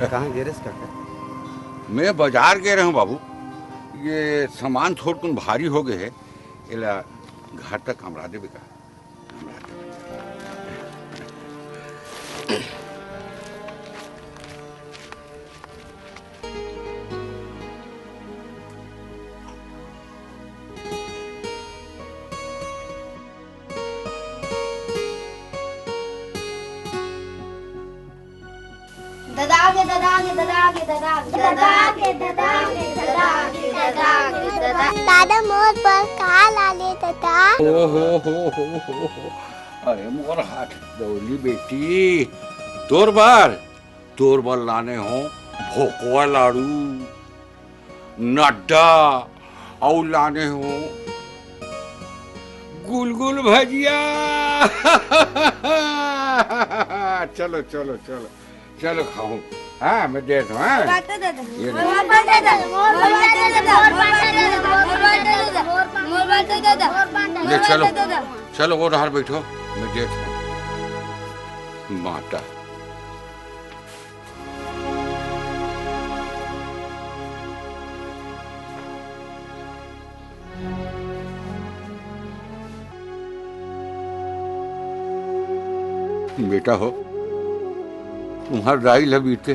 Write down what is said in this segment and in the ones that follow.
कहाँ गिरेस काका? मैं बाजार गए रहा हूँ बाबू। ये सामान थोड़ कुन भारी हो गए है, इला घर तक हमरा देवे का। दादा मोर पर का लाले दादा। हो। अरे मोर हाथ दौली बेटी, तोर बार लाने हो भोकवा लाड़ू नड्डा और लाने हो गुलगुल भजिया। चलो चलो चलो चलो खाऊं। हाँ मैं दे दूँ। हाँ ले चलो चलो वो बाहर बैठो, मैं दे दूँ माता। बेटा हो, तुम्हार दाई लबीते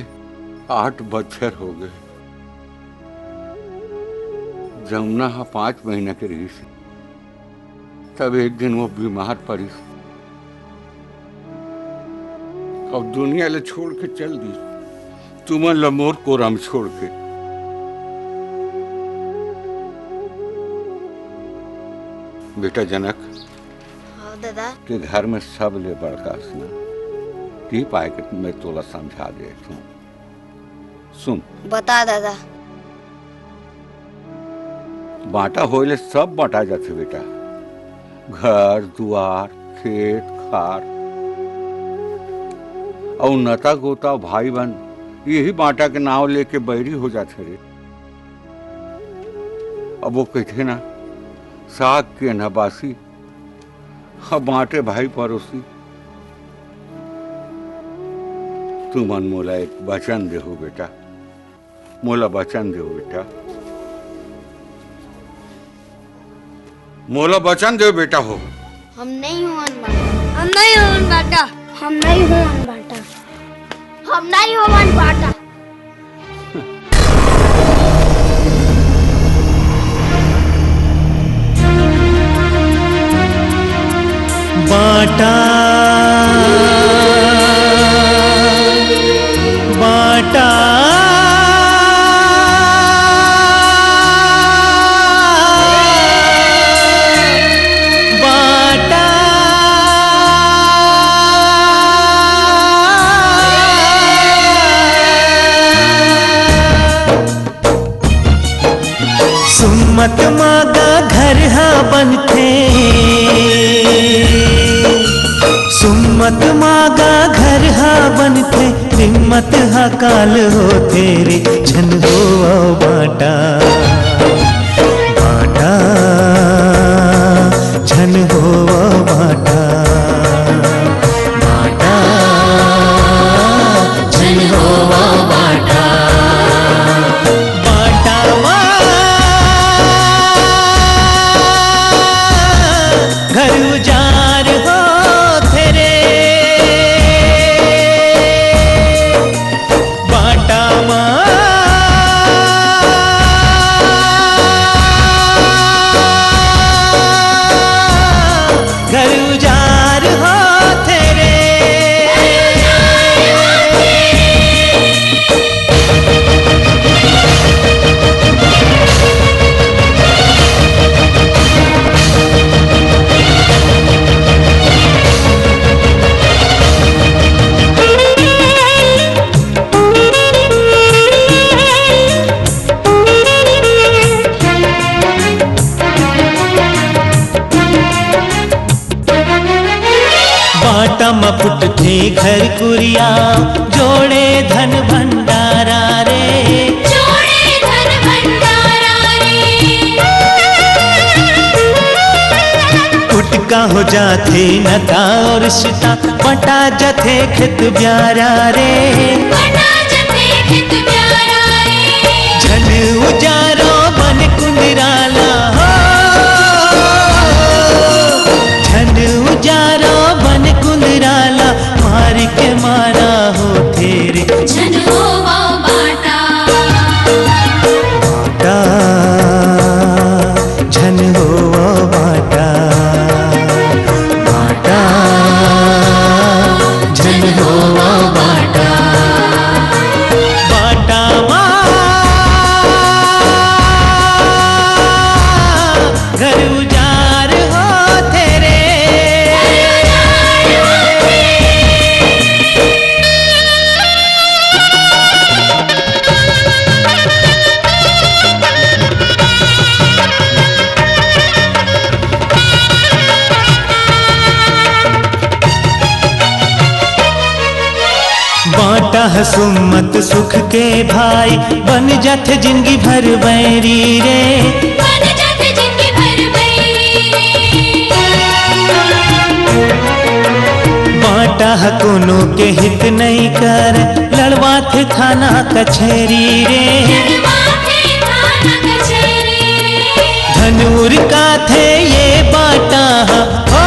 8 बच्चर हो गए। जमुना 5 महीना के रही थी, तब एक दिन वो बीमार पड़ी। अब दुनिया ले छोड़ के चल दी, तुमन लमोर कोरम छोड़ के। बेटा जनक, हाँ दादा। के घर में सब ले बड़का सुना ती पाए कि मैं तोला समझा दे। सुन बता दादा। बांटा होइले सब बांटा जाते बेटा, घर दुआर खेत खार और नता गोता भाई बहन, यही बांटा के नाव लेके बैरी हो जाते रे। अब वो कहते ना, साग के नबासी अब बांटे भाई पड़ोसी। तू मन मोला एक वचन दे हो बेटा, मोला वचन दे हो बेटा, मोला वचन दे बेटा हो। हम नहीं हो अनबाटा। हम नहीं हो अनबाटा। हम नहीं हो अनबाटा। हम नहीं हो अनबाटा। बाटा बाटा बाटा सुमत मागा घर हा बनथे, सुमत मागा घर हा बनथे, हिम्मत हा काल हो तेरे झन हो बाटा बाटा झन हो बाटा बाटा झन हो बाटा बाटा घर उजार हो तेरे बाटा घर उजार हो तेरे। बाटा मपुट थे घर कुरिया, जोड़े धन भंडारा रे, जोड़े धन भंडारा रे। उटका हो जाथे नता और रिश्ता, बटा जथे खेत ब्यारा रे, बटा जथे हित प्यारा रे। झन उजारो बन कुंदराला हो, झन उजारो बन कुंदराला मार के मारा हो तेरे। झन होवा बाटा बाटा झन होवा बाटा, बाटा झन होवा बाटा, बाटा माँ घर उजाड़ हो तेरे। बाटा है सुमत सुख के भाई, बन जाते जिंदगी भर बैरी रे। बन जाते जिंदगी भर बैरी बाटा है कोनो के हित नहीं कर, लड़वा थे थाना कचहरी रे। माथे थाना कचहरी रे। धनूर का थे ये बाटा हो,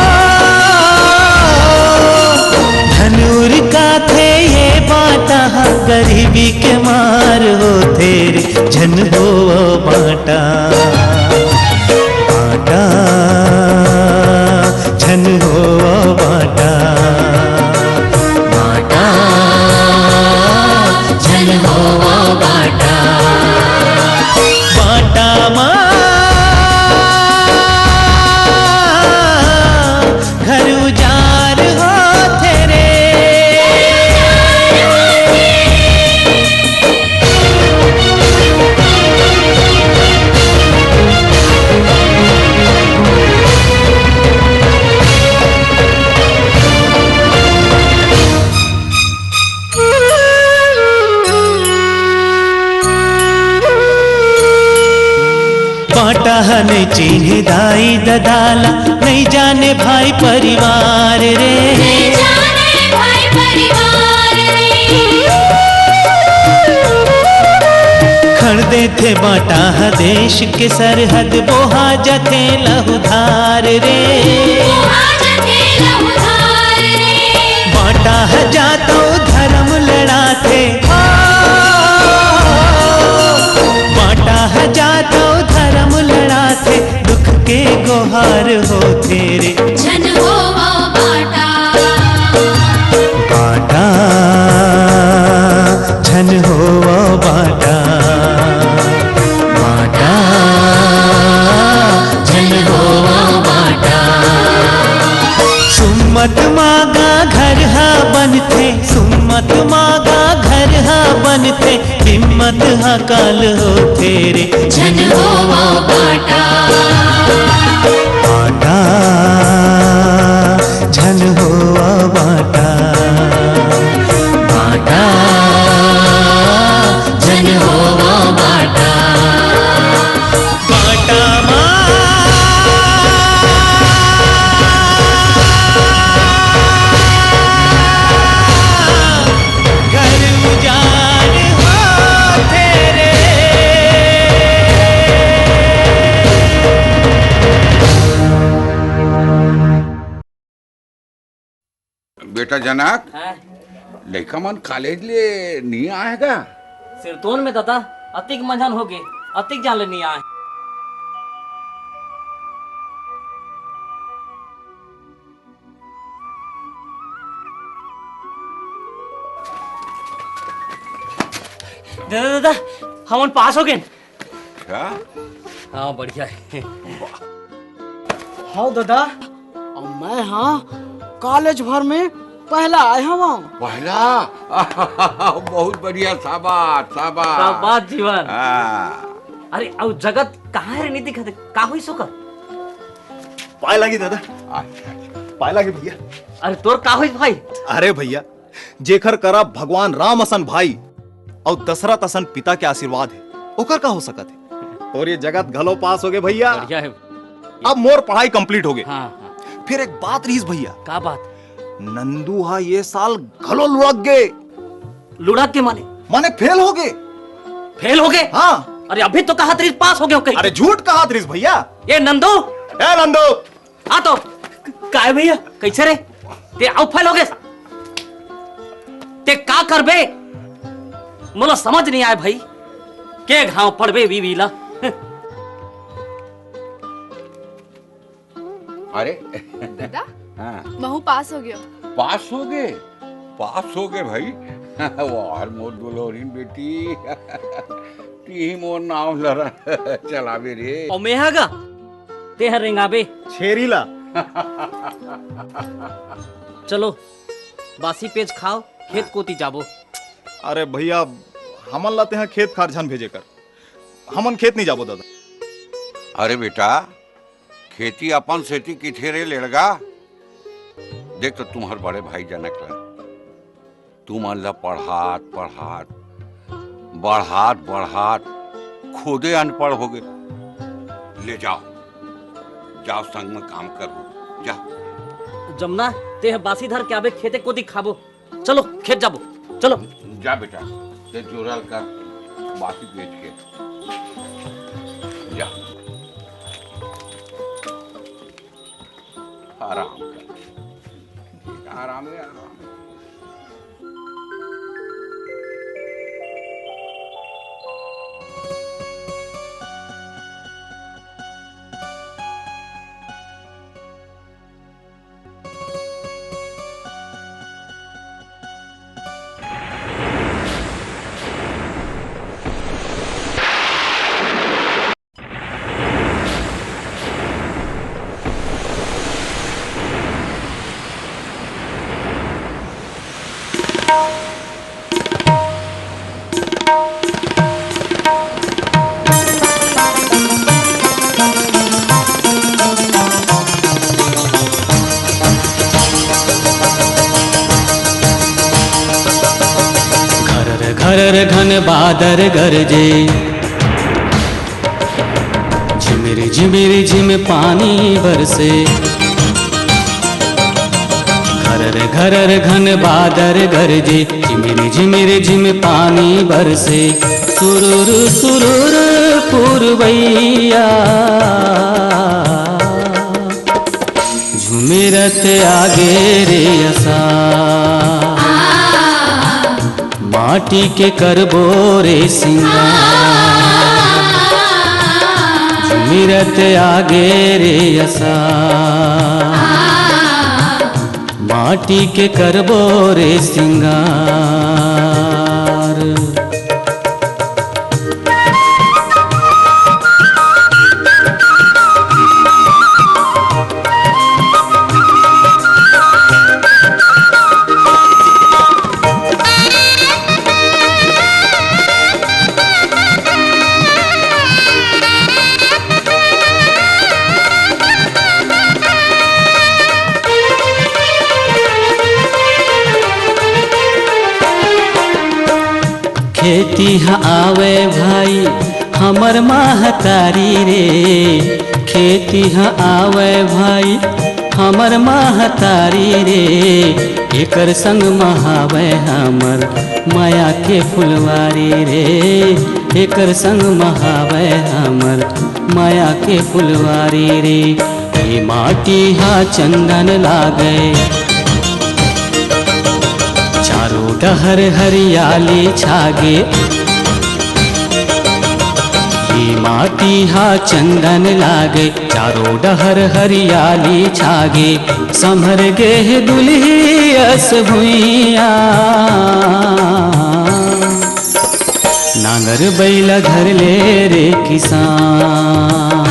धनूर का थे ये बाटा, गरीबी के मार हो तेरे। झन हो बाटा, बाटा झन हो बाटा, बाटा झन हो बाटा, बाटा माँ घर उजाड़ हो तेरे। बाटा नहीं चिन्ह दाई ददाला, नहीं जाने भाई परिवार रे। नहीं जाने भाई परिवार रे। खड़ दे थे बाटा है देश के सरहद, बोहा जथे लहुधार रे। जथे लहुधार रे। बाटा है जातो धर्म लड़ा थे, बाटा है जातो धर्म लड़ा थे, दुख के गुहार हो तेरे। झन होवा बाटा बाटा झन हो बाटा, बाटा झन हो बाटा। सुमत मागा घर हा बनते, सुमत मागा घर हा बनते, हिम्मत हा काल हो तेरे। झन होवा बाटा बाटा झन हो बाटा, बाटा झन हो बाटा, बाटा माँ घर उजाड़ हो तेरे। बेटा जनक, लड़का मन कॉलेज ले नहीं आएगा? सिरतोन में दादा अतिक मंझन हो गए, अतिक जान ले नहीं आए। दादा दादा हम पास हो गए। क्या? हाँ बढ़िया है। हाँ दादा, और मैं हाँ कॉलेज भर में पहला आया हूँ। पहला? बहुत बढ़िया, शाबाश शाबाश शाबाश जीवन। हाँ। अरे अब जगत कहाँ है? नहीं दिखा का हुई सोकर पाए लगी दादा, अच्छा पाए लगी भैया। अरे तोर का हुई भाई? अरे भैया, जेकर करा भगवान राम असन भाई और दशरथ असन पिता के आशीर्वाद है, ओकर का हो सकत है। और ये जगत घलो पास हो गए भैया। बढ़िया है। अब मोर पढ़ाई कंप्लीट हो गई। हाँ हाँ। फिर एक बात रहीस भैया। का बात? नंदू हा ये साल घलो लुढ़क गए। लुढ़क के माने? माने फेल हो गए। फेल हो गए? हाँ। अरे अभी तो कहा त्रिस पास हो गए। अरे झूठ कहा त्रिस भैया। ये नंदू, ए नंदू आ तो काय भैया कैसे रे ते आउ फेल हो गए ते का करबे मोला समझ नहीं आए भाई के घाव पड़बे बीवीला। अरे दादा हाँ महू पास हो गयो। पास हो गए, पास हो गए भाई। वाह मोर दुलोरीन बेटी, ती मोर नाम लरा चलावे रे। और मेहागा ते हर रेंगाबे छेरीला। चलो बासी पेज खाओ, खेत कोती जाबो। अरे भैया हमन लाते हैं खेत खारझान भेजे कर, हमन खेत नहीं जाबो दादा। अरे बेटा खेती अपन सेती किथे रे लेड़गा। देख तो तुम्हार बड़े भाई जनक ला तुमन ला पढ़ात पढ़ात बढ़ात बढ़ात खुदे अनपढ़ हो गए। ले जाओ जाओ संग में काम करो जा। जमुना ते बासी धर के आबे खेते कोती खाबो। चलो खेत जाबो चलो। जा बेटा ते जोरल का बाकी बेच के जा। आराम कर, आराम है आराम। घरर घन बादर गरजे, झिमिर झिमिर झिम पानी बरसे। घरर घरर घन बादर गरजे, झिमिर झिमिर झिम पानी बरसे। सुरुर सुरुर पुरवैया झुमिरत आगे रे असा। माटी के करबो रे सिंगार, झुमिरत आगे रे असा। माटी के करबो रे सिंगार। खेती हाँ आवे भाई हमर महतारी रे। खेती हाँ आवे भाई हमर महतारी रे। एकर संग महावे हमर माया के फुलवारी रे। एकर संग महावे हमर माया के फुलवारी रे। ये माटी हाँ चंदन लागे, चारों डहर हरियाली छागे। ये माटी हा चंदन लागे, चारों डहर हरियाली छागे। संभर गे दुलियस भुइया, नांगर बैला धर ले रे किसान।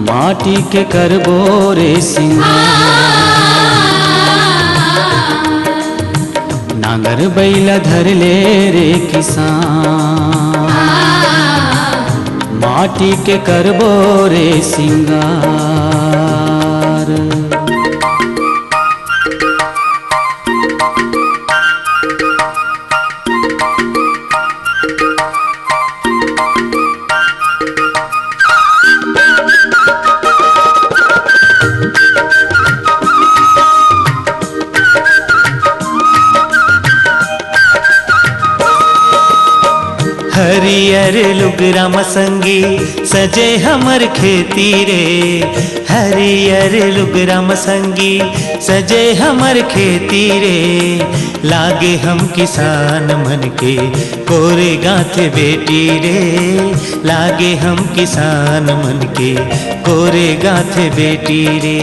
माटी के करबो रे सिंगार, नांगर बैला धर ले रे किसान। माटी के करबो रे सिंगार। राम संगी सजे हमर खेती रे, हरियर लुग राम संगी सजे हमर खेती रे, लागे हम किसान मन के कोरे गाथे बेटी रे, लागे हम किसान मन के कोरे गाथे बेटी रे।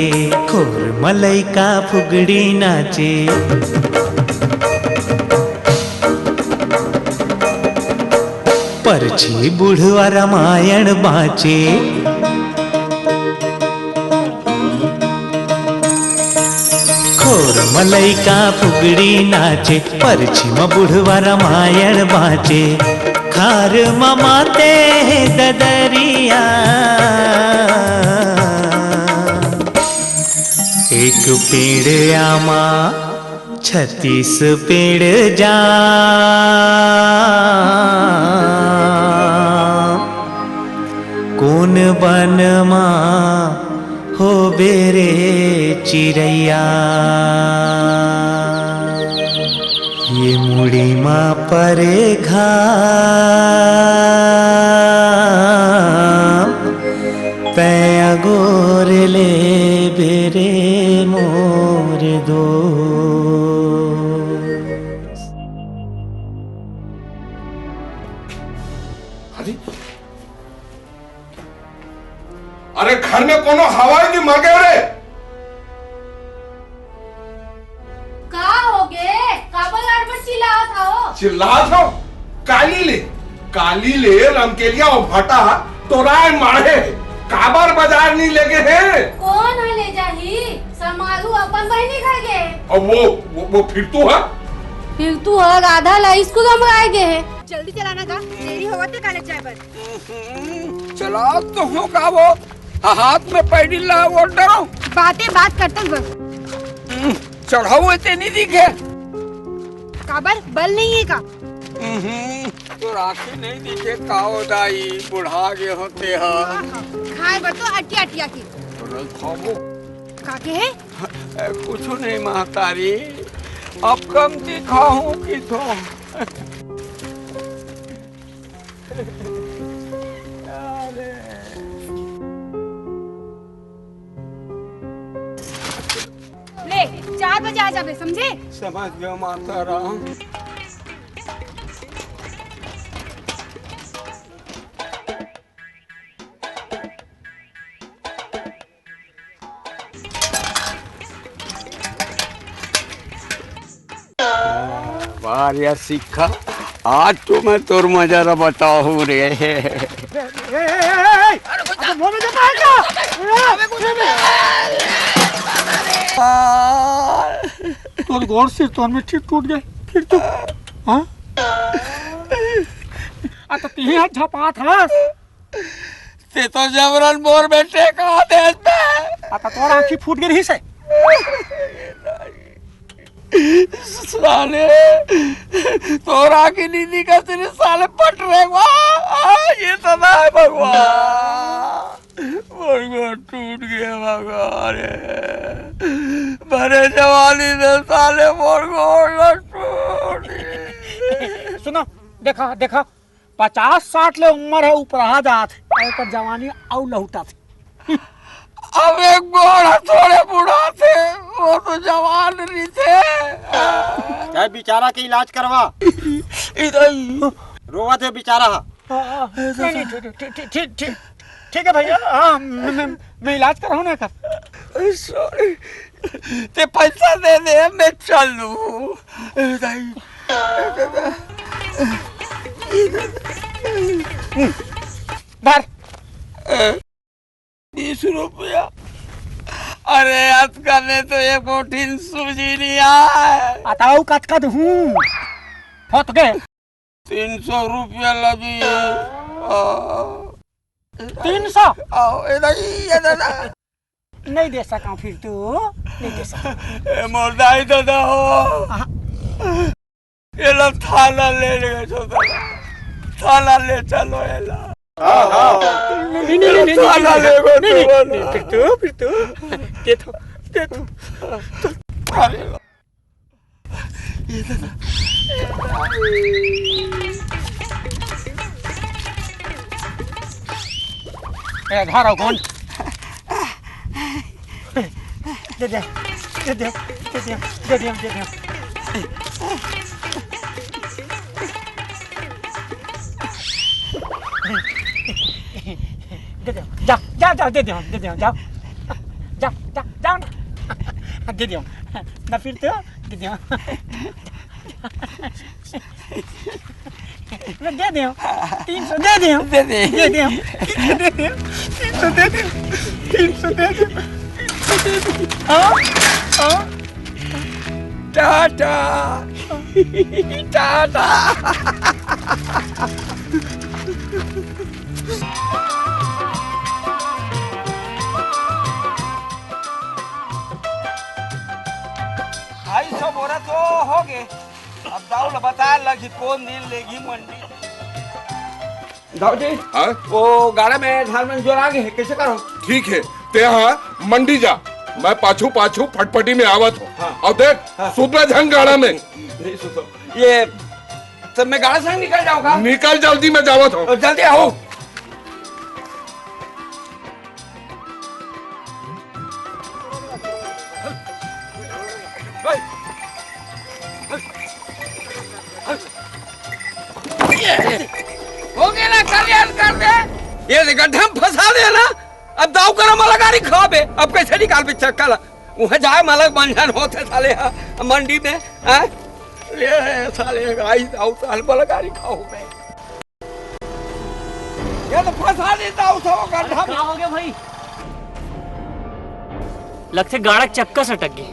खोर मलई का फुगड़ी नाचे, परछी बुढ़वा रामायण बाचे, खोर मलई का फुगड़ी नाचे, परछी म बुढ़वा रामायण बाचे, खार ममाते ददरिया, एक पेड़ आमा 36 पेड़ जा, कौन बन माँ हो बेरे चिड़ैया, ये मुड़ी माँ परे घाम, पैया गोर ले बेरे मोर दो। अरे घर में कोनो हवाई नहीं मर गए रे। का हो गए? काबल लाड पर चिल्लात हो? चिल्लात हो? काली ले रमकेलिया और भटा तोराए मारे काबर बाजार नहीं लेके हैं। कौन है ले जाही? समालू अपन बहनी घर गए। और वो फिर तू है? फिर तू है राधा ला इसको हम आए गए। जल्दी चलाना का देरी होगा तो कॉलेज जाए पर। चला तो हो का वो हाथ में पैडी ला वो डरो बात करते बस चढ़ाओ ते नहीं दिखे काबर बल नहीं है का तो राखी नहीं दिखे काओ दाई बुढ़ा गए होते हैं खाए बर तो अटिया की तो खाओ काके है कुछ नहीं महतारी अब कम दिखाऊं कि तो ले 4 बजे आ जाबे समझे। समझ गया माता राम। वारिया सिक्खा आज तो मैं तोर मजारा बताऊं रे। तोर गौर से तो में ठीक टूट गए फिर तो हाँ तो तीन हाथ झपा था ते तो जबरन मोर बेटे का देश पे आता तोर आंखी फूट गई से साले तोरा की नींदी का तेरे साले पट रहे ये तो ना है भगवान भगवान टूट गया भगवान भरे जवानी में साले भगवान टूट सुनो देखा 50-60 ले उम्र है ऊपर आ जात है जवानी औ लहुटा थे अब एक गोड़ा थोड़े बुढ़ा थे वो तो जवान नहीं थे चाहे बेचारा के इलाज करवा इधर रोवा थे बेचारा ठीक है भैया हाँ मैं इलाज कराऊं ना कर सॉरी ते पैसा दे दे मैं चलूं बार 20 रुपया अरे आज का ने तो एक बोटिन सूजी नहीं आए ataau kat हूँ बहुत गए 300 रुपया लगी 300 आओ इधर नहीं दे सका फिर तू नहीं दे सका मोरदाई दादा हो ये लो थाला ले गए छोटा थाला ले चलो ये ला नहीं थाला ले गो फिर तू दे तो अरे धारा कौन दे दे दे दे दे दे दे दे दे दे जा जा जा दे दे जाओ जा जा जा दे दे ना फिर तो दे दे दे दे 300 दे दे दे दे दे दे 300 दे दे 300 दे दे हाँ हाँ टाटा टाटा ढाई सौ बोरा तो हो गए। अब दाऊद बता लगी कौन दिन लेगी मंडी। दाऊद जी वो गाड़ा में ढाल में जोर आ गए कैसे करो? ठीक है ते हाँ मंडी जा, मैं पाछू पाछू फटफटी में आवत हूँ। हाँ। और देख हाँ। सुबह झंग गाड़ा में ये तब मैं गाड़ा से निकल जाऊंगा। निकल जल्दी में जावत हूँ। जल्दी आओ। हो गया ना, कल्याण कर दे। ये गड्ढा में फंसा दे ना, अब दाव करो माला गाड़ी खाबे। अब कैसे निकाल पे चक्कर वहाँ जाए मालक बंधन होते साले मंडी में ले साले गाई दाव साल माला गाड़ी खाओ मैं। ये तो फंसा देता हूँ सब गड्ढा में। क्या हो गया भाई? लगता है गाड़ा चक्का से अटक गई।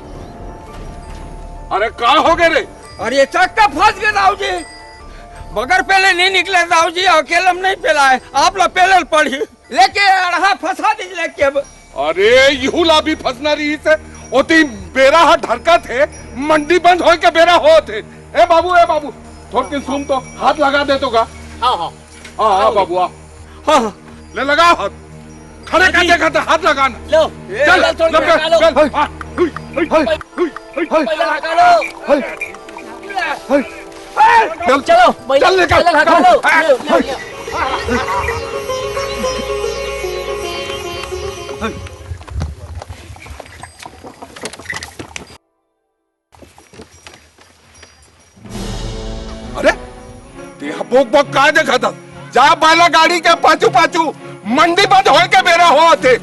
अरे कहाँ हो गए रे? अरे ये चक्का फंस गया दाऊ जी, बगैर पहले नहीं निकले दाऊ जी, अकेले में नहीं पेला है, आप लोग पहले पड़ी लेके अड़हा फंसा दीजिए लेके। अब अरे यूला भी फंसना रही से ओती बेरा हा ढरका थे, मंडी बंद हो के बेरा हो थे। ए बाबू थोड़ी सुन तो हाथ लगा दे तो का। हाँ हाँ हाँ बाबू हाँ ले लगा हाथ, खड़े कर देखा था हाथ लगाना। लो चल चलो चल निकल। अरे बोक बोक कहा देखा था? जा बाला गाड़ी के पाछू पाछू, मंडी बंद हो के मेरा हो थे।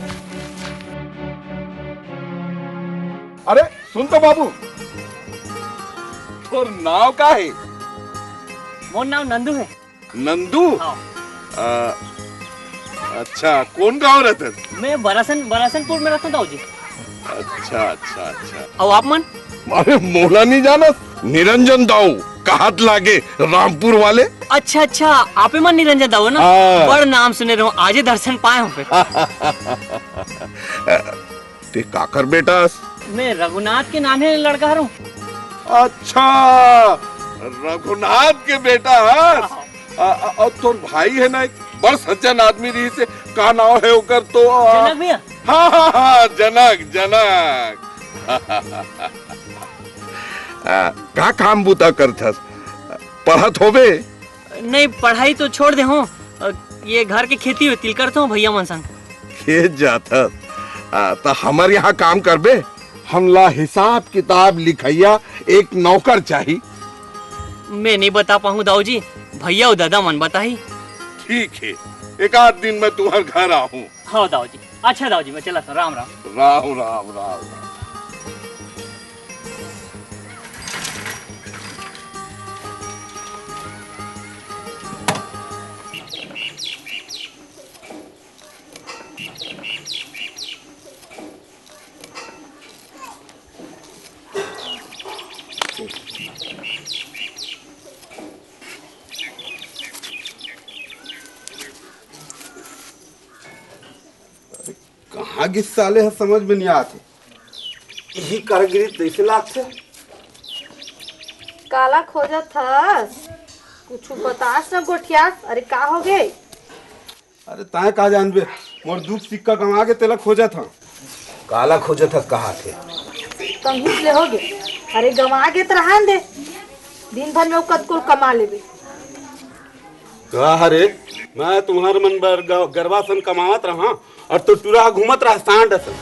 अरे सुन तो बाबू, और नाव का है? मोर नाम नंदू है। नंदू? हाँ। अच्छा कौन गांव रहते? मैं बरासनपुर में रहता हूँ जी। अच्छा और आप मन? अरे मोला नहीं जाना, निरंजन दाऊ कहात लागे रामपुर वाले। अच्छा आपे मन निरंजन दाऊ ना? बड़ नाम सुने रहो, आज दर्शन पाए हूँ पे। ते काकर बेटा? मैं रघुनाथ के नाने लड़का हूँ। अच्छा रघुनाथ के बेटा है। और तो भाई है ना, बड़ सज्जन आदमी रही से, का नाम है ओकर तो? जनक भैया। हाँ जनक का काम बुता करथस? पढ़त होबे? नहीं पढ़ाई तो छोड़ दे हूँ, ये घर की खेती वेती करता हूँ भैया मन संग। खेत जाता तो हमारे यहाँ काम करबे? हमला हिसाब किताब लिखैया एक नौकर चाहिए। मैं नहीं बता पाऊँ दाऊ जी, भैया और दादा मन बताही। ठीक है, एक आध दिन में तुम्हारे घर आऊँ। हाँ दाऊ जी। अच्छा दाऊ जी मैं चला था। राम राम। राम राम राम। कहाँ गिस साले है समझ में नहीं आते। यही करगिरी तैसे लागते। काला खोजा थस, कुछ बतास ना गोठियास। अरे का हो गए? अरे ताए कहा जानबे, मोर दुख सिक्का कमा के तेला खोजा था। काला खोजा था कहाँ थे? तुम ही ले हो गए। अरे गवा के तो रहन दे, दिन भर में कद को कमा लेबे। कहा रे मैं तुम्हार मन बर गरबा सन कमावत रहा और तो टूरा घूमत रहा सांड सन।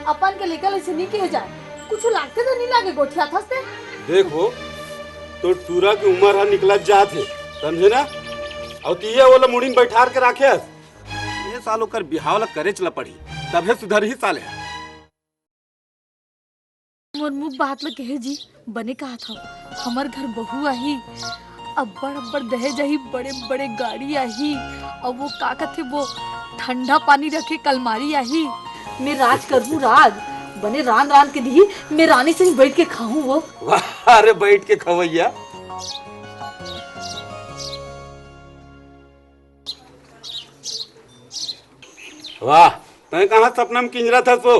अपन के लेकर ऐसे नहीं किए जाए, कुछ लागते तो नहीं लागे गोठिया थसते। देखो तो टूरा की उम्र है निकलत जात है, समझे ना। और तीये वाला मुड़ी में बैठार के राखे ये सालों कर बिहाव ला करे चला पड़ी तबे सुधर ही साले। मोर मुंह बात ल कहे जी बने कहा था हमार घर बहू आई, अब्बड़ दहेज आई, बड़े बड़े गाड़ी आई, और वो का कहते वो ठंडा पानी रखे कलमारी आई। मैं राज करूँ राज बने रान रान के दी, मैं रानी से बैठ के खाऊं वो। अरे बैठ के खवैया। वाह तय कहाँ सपना में किंजरा था सो।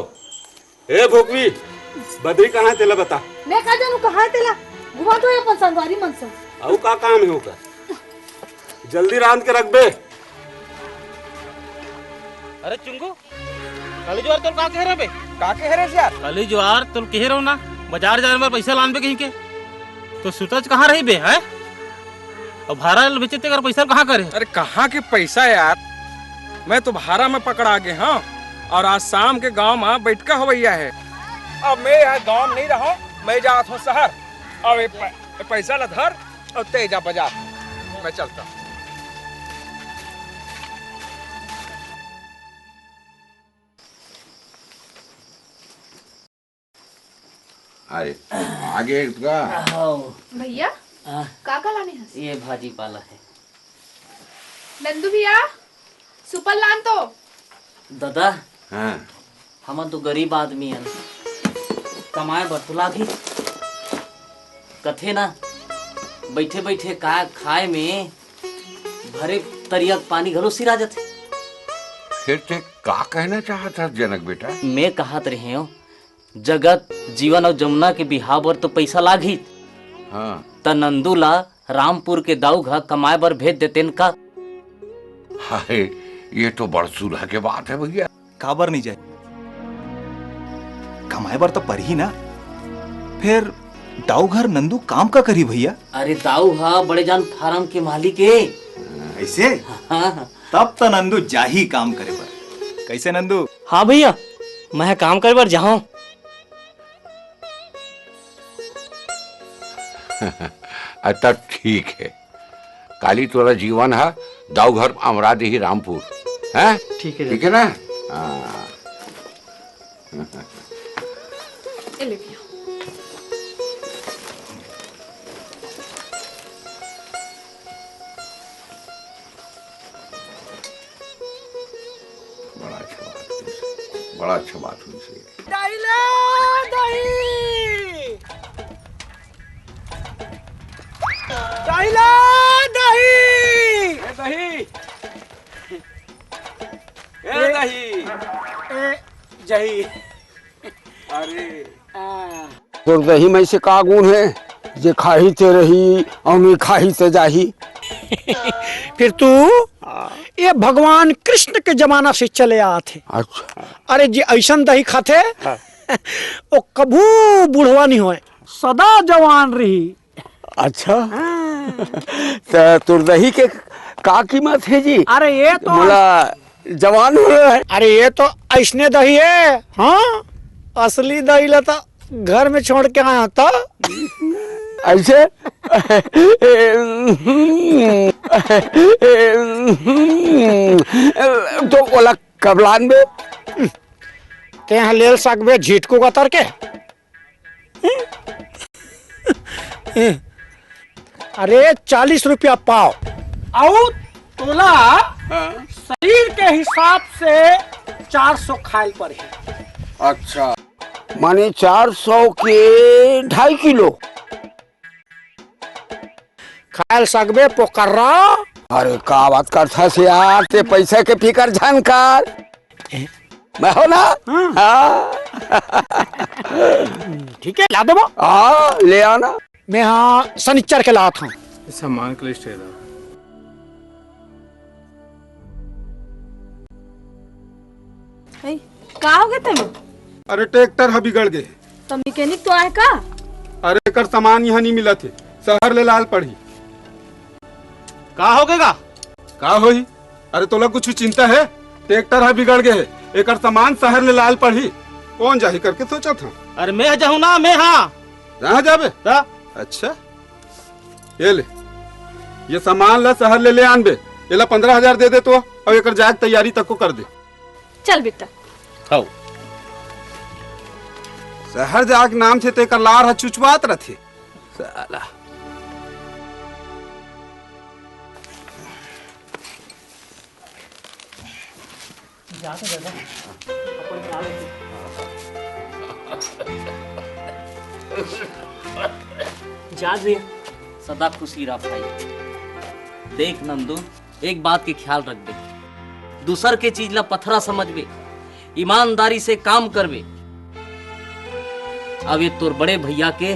ए भोकवी बद्री कहाँ है तेला बता। मैं कहा जानू कहाँ है तेला, घुमा तो अपन संगवारी मन से। और का काम है होकर जल्दी रांध के रख बे। अरे चुंगू काली ज्वार तुम का कह रहे बे? का कह रहे यार? काली ज्वार तुम कह रहे हो ना बाजार जाने में पैसा लान बे कहीं के, तो सूरज कहाँ रही बे है? और भाड़ा बेचते कर पैसा कहाँ करे? अरे कहाँ के पैसा यार, मैं तो भाड़ा में पकड़ा गए हाँ, और आज शाम के गांव में बैठका हवैया है। अब मैं यहाँ गांव में नहीं रहा, मैं जात हूँ शहर। अब ये पैसा ला धर और तेजा बाजार, मैं चलता हूँ। अरे आगे का भैया काका लाने हैं? ये भाजी पाला है। नंदू भैया सुपर लान तो। दादा हाँ हम तो गरीब आदमी हैं, कमाए बटुला भी कथे ना बैठे बैठे का खाए में भरे तरियक पानी घलो सिरा जाते। फिर ते का कहना चाहता जनक बेटा? मैं कहत रहे हो जगत जीवन और जमुना के बिहाव बर तो पैसा लागी। हाँ त नंदूला रामपुर के दाऊघा कमाए बर भेज देते का। हाय ये तो बड़ सुलह के बात है भैया। काबर नहीं जाए, कमाए बर तो पर ही ना। फिर दाऊ घर नंदू काम का करी भैया? अरे दाऊघा बड़े जान फार्म के मालिक है। ऐसे? हाँ। तब तो नंदू जा ही काम करे बर। कैसे नंदू? हाँ भैया मैं काम करे बर जाऊं। अच्छा ठीक है, काली तोरा जीवन है दाऊ घर अमरादी ही रामपुर है। ठीक है ठीक है ना। ले भैया बड़ा अच्छा बात हुई से। दही ले दही, दही ले दही, दही दही जही। अरे तो दही में से का गुण है जे खाही ते रही और मैं खाही ते जाही। फिर तू ये भगवान कृष्ण के जमाना से चले आते। अच्छा अरे जी ऐसा दही खाते वो कभू बूढ़वा नहीं होए, सदा जवान रही। अच्छा तो तुर दही के का कीमत है जी? अरे ये तो बोला जवान हो रहा है। अरे ये तो ऐसने दही है। हाँ असली दही लता घर में छोड़ के आया था। ऐसे तो बोला कबलान में ते यहाँ ले सकबे झीटको का तर के। अरे 40 रुपया पाव और तोला शरीर के हिसाब से 400 खाइल पर है। अच्छा माने 400 के 2.5 किलो खाइल सकबे पोकर्रा। अरे का बात करता से यार, ते पैसे के फिकर जानकार मैं हो ना। हाँ ठीक है ला देबो। हाँ ले आना। मैं हाँ शनिचर के लात हूँ। सामान के लिस्ट है का हो गए तुम? अरे ट्रैक्टर हा बिगड़ गए। तो मैकेनिक तो आए का? अरे कर सामान यहाँ नहीं मिला थे, शहर ले लाल पड़ी। का हो गएगा? का होई? अरे तोला कुछ चिंता है? ट्रैक्टर है बिगड़ गए, एक सामान शहर ले लाल पड़ी, कौन जाही करके सोचा था? अरे मैं जाऊँ ना, मैं हाँ जहाँ जाबे? अच्छा ये ले, ये सामान ला शहर ले आनबे, ये ला 15,000 दे दे तो, और एक जाग तैयारी तक को कर दे। चल बेटा। हाँ शहर जाग नाम थे ते कर लार हा चुचवात रथे साला। जा भैया, सदा खुशी रह भाई। देख नंदू, एक बात के ख्याल रख बे, दूसर के चीज ला पथरा समझ बे, ईमानदारी से काम करबे। अब ये तोर बड़े भैया के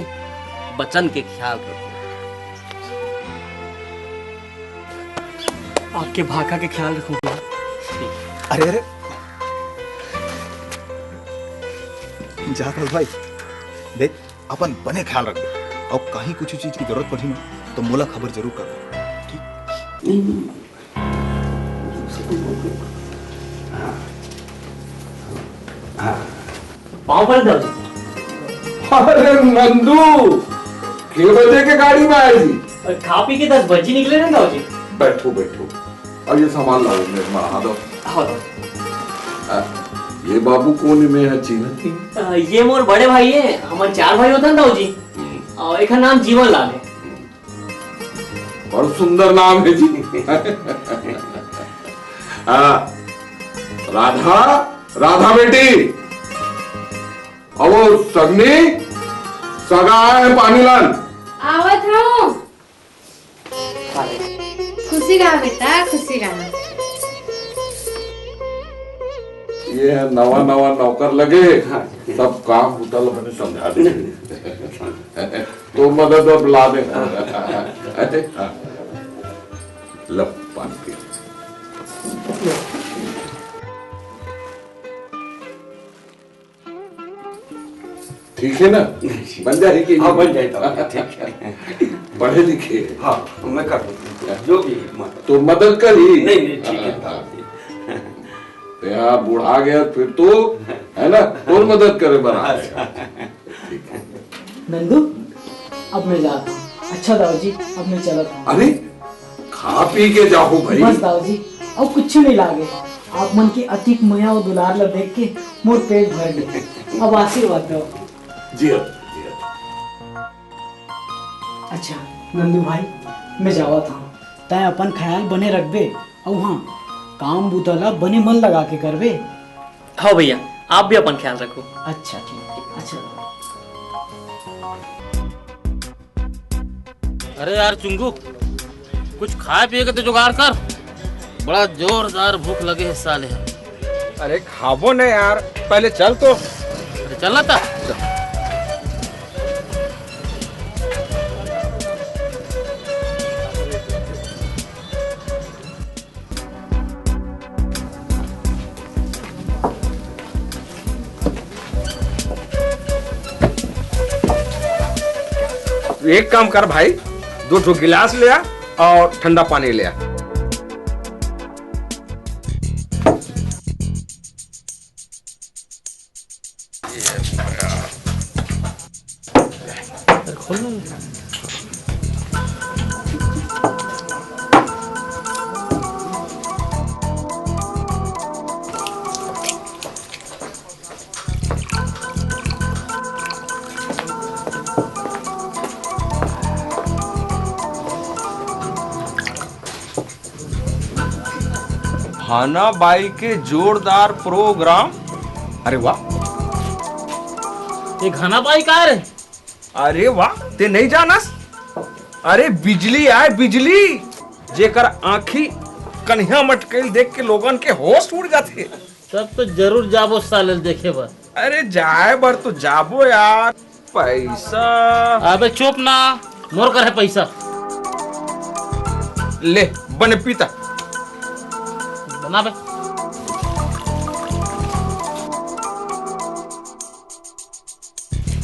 बचन के ख्याल रख। आपके भाका के ख्याल रखूंगा। अरे अरे जा भाई, देख अपन बने ख्याल रख दे, और कहीं कुछ चीज की जरूरत पड़ी ना तो मोला खबर जरूर कर। पाँव पर दर्द। अरे नंदू, कितने बजे के गाड़ी में आई थी? खा पी के 10 बजे निकले ना जी। बैठो बैठो, अब ये सामान लाओ, मेरे में आ दो। ये बाबू कौन में है चीना? ये मोर बड़े भाई है, हमारे 4 भाई होते हैं दाऊ जी, और एक नाम जीवन लाल है। और सुंदर नाम है जी। राधा, राधा बेटी, अब वो सगनी सगा है पानी लान। आवत हूँ। खुशी रहा बेटा, खुशी रहा। ये नवा नवा नौकर लगे, सब काम होटल मैंने समझा दे। तो मदद अब ला दे। लो पानी पी। ठीक है ना? बन जाएगी। हाँ बन जाएगा, ठीक है। पढ़े लिखे? हाँ मैं कर दूँ, जो भी तो मदद कर ही। नहीं ठीक है। यहाँ बुढ़ा गया फिर तो है ना, और मदद करे बना। नंदू, अब मैं जाता हूँ। अच्छा दाऊ जी, अब मैं चलता हूँ। अरे खा पी के जाओ भाई। बस दाऊ जी, अब कुछ नहीं लागे। आप मन की अतिक माया और दुलार ला देख के मोर पेट भर गया। अब आशीर्वाद दो। जी अच्छा नंदू भाई, मैं जावत हूँ। तय अपन ख्याल बने रखबे, और हाँ काम बुतला बने मन लगा के करबे। हाँ भैया, आप भी अपन ख्याल रखो। अच्छा ठीक, अच्छा। अरे यार चुंगू, कुछ खाए पिए के तो जुगाड़ कर, बड़ा जोरदार भूख लगे है साले। अरे खाबो न यार, पहले चल तो। अरे चलना था। एक काम कर भाई, 2 गिलास ले आ और ठंडा पानी ले आ। भाना बाई के जोरदार प्रोग्राम। अरे वाह, ये घना बाई का रे? अरे वाह, ते नहीं जानस? अरे बिजली आए, बिजली जेकर आंखी कन्हैया मटकेल देख के लोगन के होश उड़ जाते। तब तो जरूर जाबो साले देखे बर। अरे जाए बर तो जाबो यार, पैसा। अबे चुप ना, मोर कर है पैसा। ले बने पीता बना बे।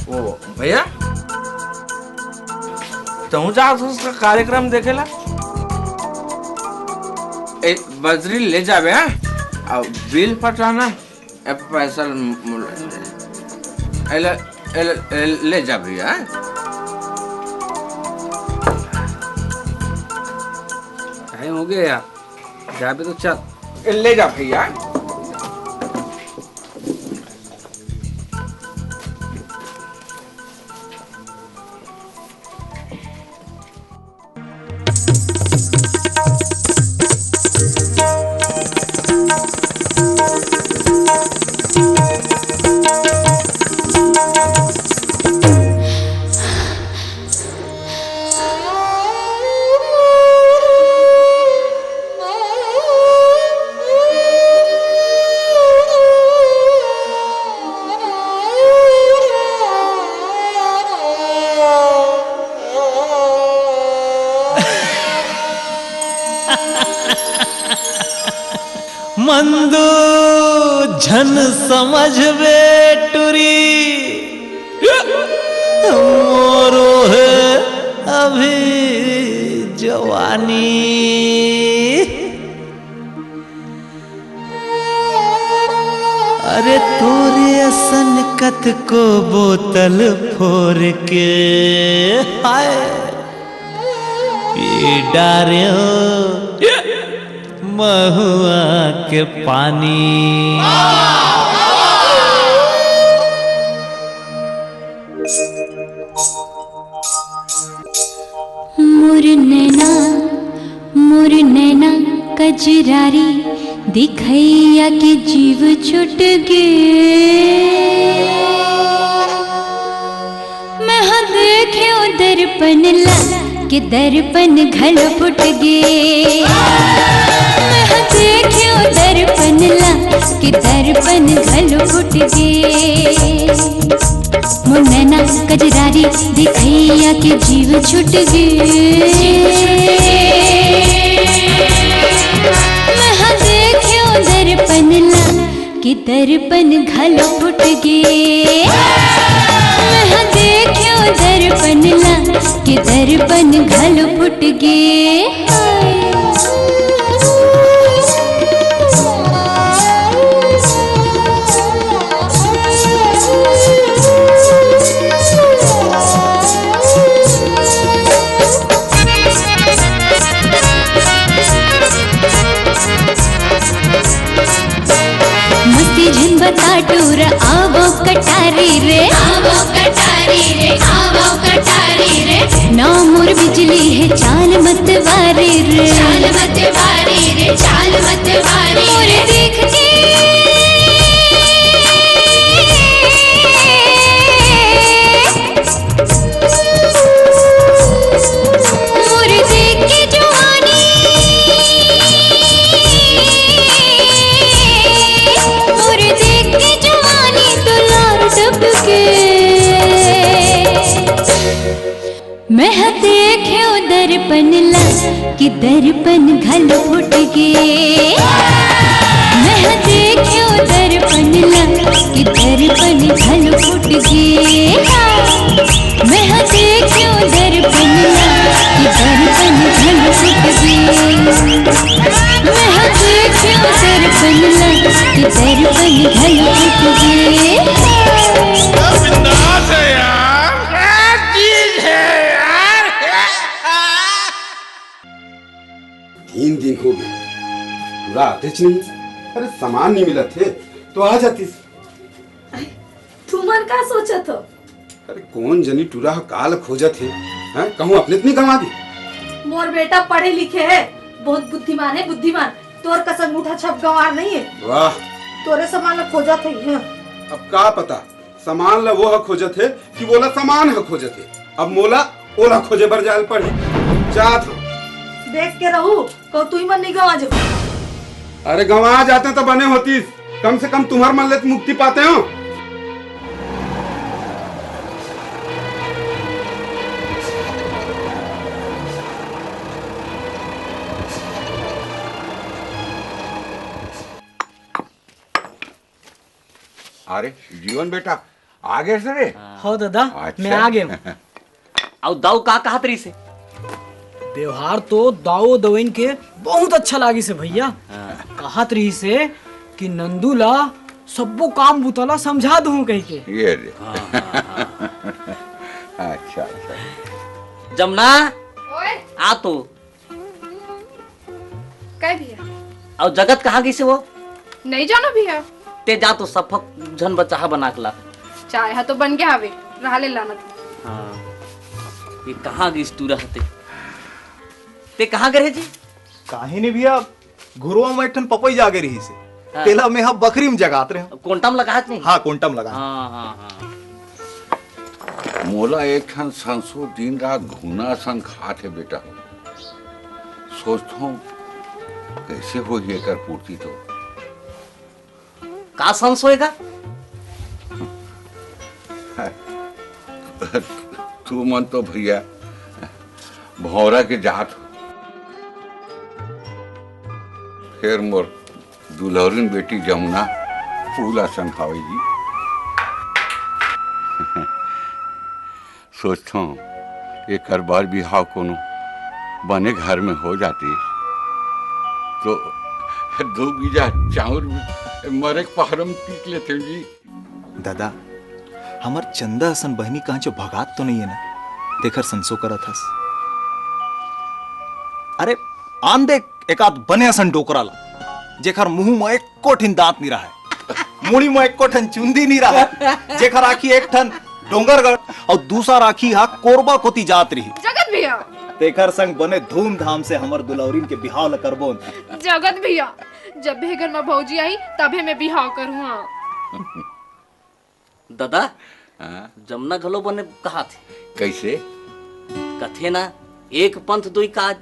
ओ भैया, तुम जा उसका कार्यक्रम देखेला? बजरी ले जावे हैं अब बिल पटाना अब पैसा ले जा भैया हो गया यार जाबे तो चल ले जा भैया मंदो झन समझ बेटुरी मोरो है अभी जवानी अरे तोरे असन कत को बोतल फोर के हाय पी डारियो महुआ के पानी मोर नैना कजरारी दिखैया के जीव छुट गे मैं देख्यो दर्पण ला के दर्पण घल फुट गे मैं देख्यो दर्पण ला के दर्पण घल फुट गे मुन्ना कजरारी दिखैया के जीव छुट गे मैं देख्यो दर्पण ला के दर्पण घल फुट गे मैं देख्यो दर्पण ला के दर्पण घल फुट गे टूर आवो कटारी रे ना मोर बिजली है चाल मत वारी रे मोर देख के मोर देख के जवानी मोर देख के जवानी तो लार डब के मैं देख्यो दर्पण ला कि दर्पण घल फुट गे मैं देख्यो दर्पण ला कि दर्पण घल फुट गे मैं देख्यो दर्पण ला कि दर्पण घल फुट गे मैं देख्यो दर्पण ला कि दर्पण घल फुट गे तीन दिन हो गए पूरा आते नहीं। अरे सामान नहीं मिला थे तो आ जाती। तुमन का सोचा था? अरे कौन जनी टूरा काल खोजा थे हैं कहूं अपने इतनी कमा दी। मोर बेटा पढ़े लिखे है, बहुत बुद्धिमान है, बुद्धिमान। तोर कसम मुठा छप गंवार नहीं है। वाह तोरे सामान ला खोजा थे। अब का पता सामान ला वो खोजा थे कि बोला सामान खोजा थे। अब मोला ओला खोजे बर जाल पड़ी जात देख के रहू को तू ही मन नहीं गवा जो। अरे गंवा जाते तो बने होती, कम से कम तुम्हार मन ले तो मुक्ति पाते हो। अरे जीवन बेटा आगे से रे। हो दादा अच्छा। मैं आ गया। और दाऊ का कहा तरी से व्यवहार तो दाऊ दवैन के बहुत अच्छा लागी से भैया। कहत रही से कि नंदूला सबको काम बुतला समझा दूं कह के। ये रे। अच्छा अच्छा। जमुना आ तो काय भैया? और जगत कहाँ गई से वो? नहीं जानो भैया। ते जा तो सफक झन बचा बना के ला। चाय तो बन गया हवे, रहले लाना था। हाँ। ये कहाँ गई तू रहते? ते कहाँ गए जी? काहे ने भैया घुरुआ में एक ठन पपई जागे रही से। तेला में हम बकरी में जगात रहे। कोंटम लगात नहीं? हाँ कोंटम लगा। हाँ हाँ हाँ। मोला एक ठन संसो दिन रात घुना सन खात है बेटा। सोचता हूँ कैसे हो ये कर पूर्ति तो। का संसोएगा? तू मन तो भैया भौरा के जात हो। फिर मोर दुल्हरिन बेटी जमुना फूल आसन खावेगी। सोचता हूँ एक बार बिहाव कोनो बने घर में हो जाती तो 2 बीजा चाउर मरे पहरम पीट लेते जी। दादा हमार चंदा हसन बहनी कहाँ जो भगात तो नहीं है ना? देखकर संसो करत हस। अरे आन देख एक आध बने हसन डोकराला जेखर मुंह में एक कोठिन दांत नहीं रहा है, मुड़ी में एक कोठन चुंदी नहीं रहा है, जेखर आखी एक ठन डोंगरगढ़ और दूसरा राखी हा कोरबा कोती जात रही। जगत भैया तेखर संग बने धूमधाम से हमर दुलौरीन के बिहाव ल करबोन। जगत भैया जब भी घर में भौजी आई तबे मैं बिहाव करूँ। दादा जमुना घलो बने कहा थे कैसे? कथे ना एक पंथ दुई काज।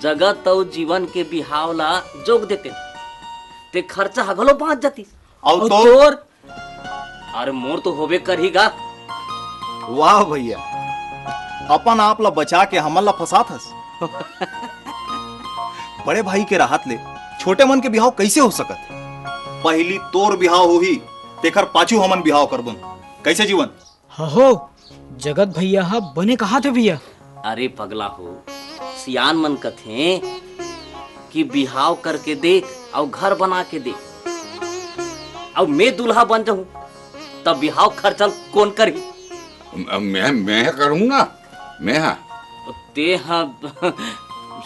जगत और जीवन के बिहाव ला जोग देते ते खर्चा घलो बाँच जाती। और तोर अरे मोर तो होबे करहीगा। वाह भैया अपन आप ला बचा के हमन ला फसात हस। बड़े भाई के राहत ले छोटे मन के बिहाव कैसे हो सकत? पहली तोर बिहाव होही तेखर पाछू हमन बिहाव करबन। कैसे जीवन? हो जगत भैया हा बने कहा थे भैया? अरे पगला हो सियान मन कथे कि बिहाव करके देख और घर बना के देख और मैं दूल्हा बन जाऊं तब बिहाव खर्चल कौन करी? मैं करूंगा। मैं हाँ ते हाँ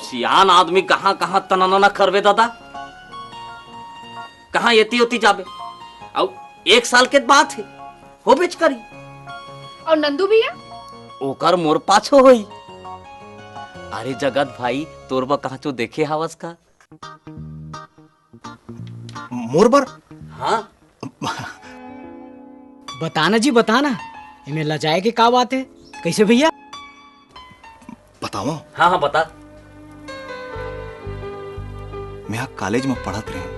सियान आदमी कहाँ कहाँ तनाना करवे दादा, कहाँ येती होती जाबे और 1 साल के बात है हो बेच करी। और नंदू भैया ओकर मोर पाछो होई। अरे जगत भाई तोरबा कहाँ चो देखे हवस का? मोरबर? हाँ बताना जी बताना, इन्हें लजाए के का बात है? कैसे भैया? बताओ। हाँ हाँ बता। मैं कॉलेज में पढ़त रहे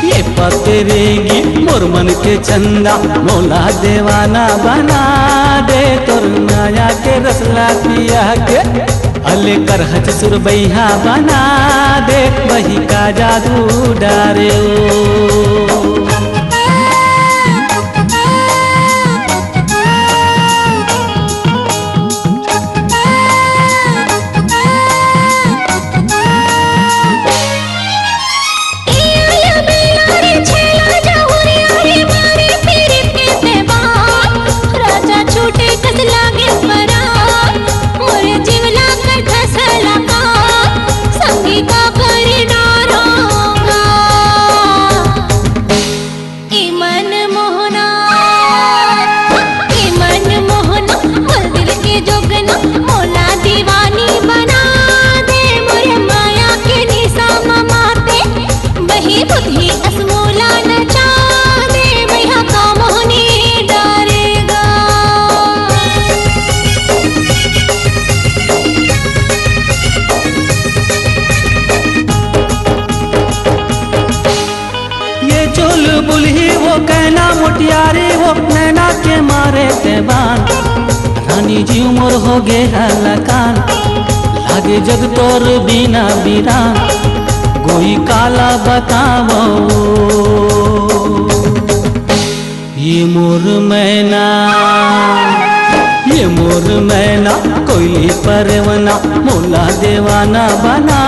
ये पतरेंगी मोर मन के चंदा मौला देवाना बना दे तोर माया के रसला पिया के अले कर हज सुरबैया बना दे वही का जादू डारे ओ। मोटियारी हो नैना के मारे तेबान रानी जी उमर हो गया लकान लागे जग तोर बिना बिना कोई काला बताओ ये मोर मैना कोयली परवना मोला देवाना बना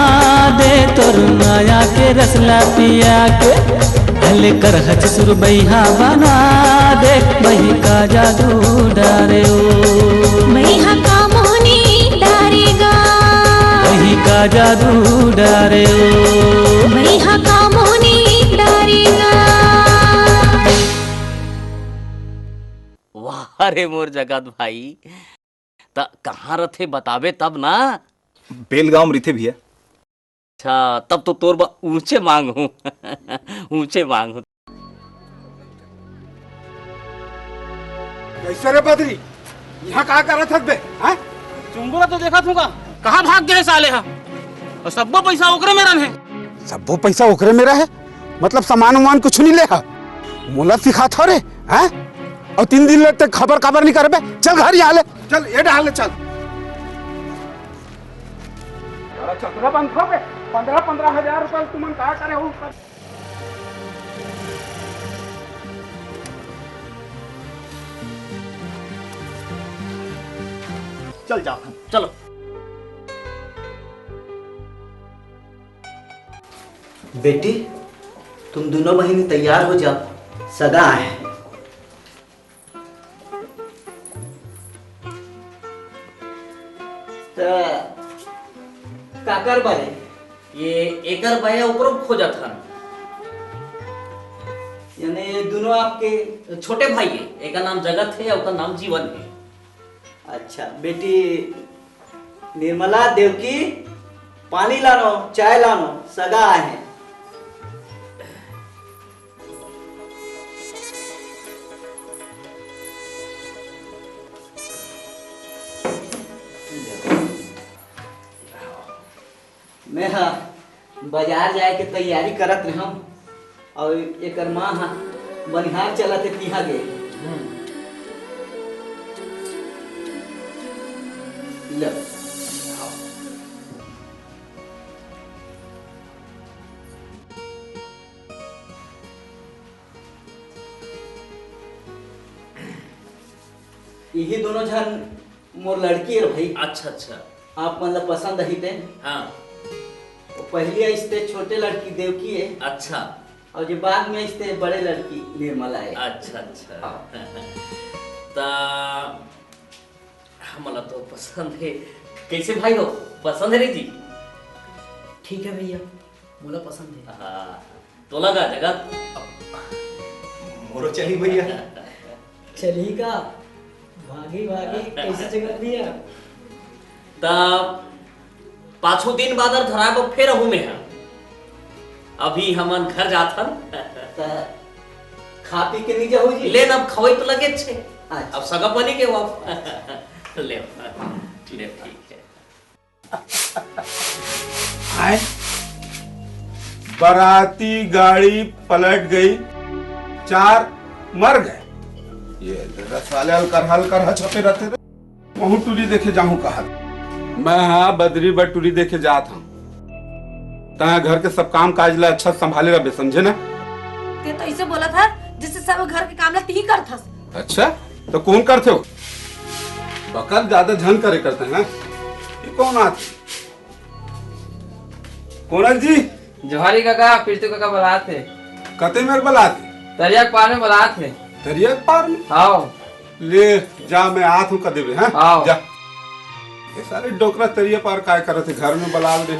दे तोर माया के रसला पिया के हले कर हच सुरबैया बना दे बही का जादू डारे ओ मैहा का मोहनी डारेगा बही का जादू डारे ओ मैहा का मोहनी डारेगा। वाह रे मोर जगत भाई कहाँ रथे बतावे तब ना। बेलगांव रिथे भी है। अच्छा तब तो तोर ऊंचे मांग हूँ ऊंचे मांग हूँ। कैसे रे बदरी यहाँ कहाँ कर रहा बे? चुंबुरा तो देखा थूगा कहाँ भाग गए साले हा और सबो पैसा ओकरे में रन है। सबो पैसा ओकरे में रहे मतलब सामान उमान कुछ नहीं ले हा मोला सिखा था रे हैं और 3 दिन तक खबर नहीं कर बे। चल घर यहाँ ले चल ये डाल ले चल चतरा बंद हो बे 15,000 रुपए तुमन कहा करे हो चल जाओ चलो। बेटी तुम दोनों बहनी तैयार हो जाओ सगा है। काकर बारे ये एकर बाया ऊपर खोजा था यानी दोनों आपके छोटे भाई है। एक का नाम जगत है और का नाम जीवन है। अच्छा बेटी निर्मला देवकी पानी लानो चाय लानो सगा है। मैं बाजार जाए के तैयारी करत रहूं और एक माँ बनिहार चला थे तिहा गए ले यही दोनों जन मोर लड़की है भाई। अच्छा अच्छा आप मतलब पसंद ही थे। हाँ पहली इसते छोटे लड़की देवकी है। अच्छा और जो बाद में इसते बड़े लड़की निर्मला है। अच्छा अच्छा ता हमला तो पसंद है। कैसे भाई हो पसंद है रे जी? ठीक है भैया मोला पसंद है। हाँ तो लगा जगत मोरो चली भैया चली का भागी भागी कैसे जगत भैया तब 5 दिन बाद धरा को फिर हूँ मैं अभी हमन घर जाथन खा पी के नहीं जाओ जी लेन अब खवई तो लगे छे। अच्छा। अब सगा बनी के वाप ले ठीक है। आए बाराती गाड़ी पलट गई 4 मर गए। ये साले हलकर छपे रहते थे वहू टूरी देखे जाऊं कहा मैं हाँ बदरी बट टूरी देखे जात हूँ तहाँ घर के सब काम काज ला अच्छा संभाले रहे समझे ना। ते तो ऐसे बोला था जिससे सब घर के काम ला ती कर था। अच्छा तो कौन करते हो? बकल ज्यादा झन करे करते हैं। ये कौन आती कौन जी? जोहारी काका पीरतू काका बुलात थे। कते मेरे बुलात तरिया पार में बुलात थे। तरिया पार में? आओ ले जा मैं आत हूँ कदे हैं। आओ जा ये सारे डोकरा तरिया पार काय करते घर में बुला रहे।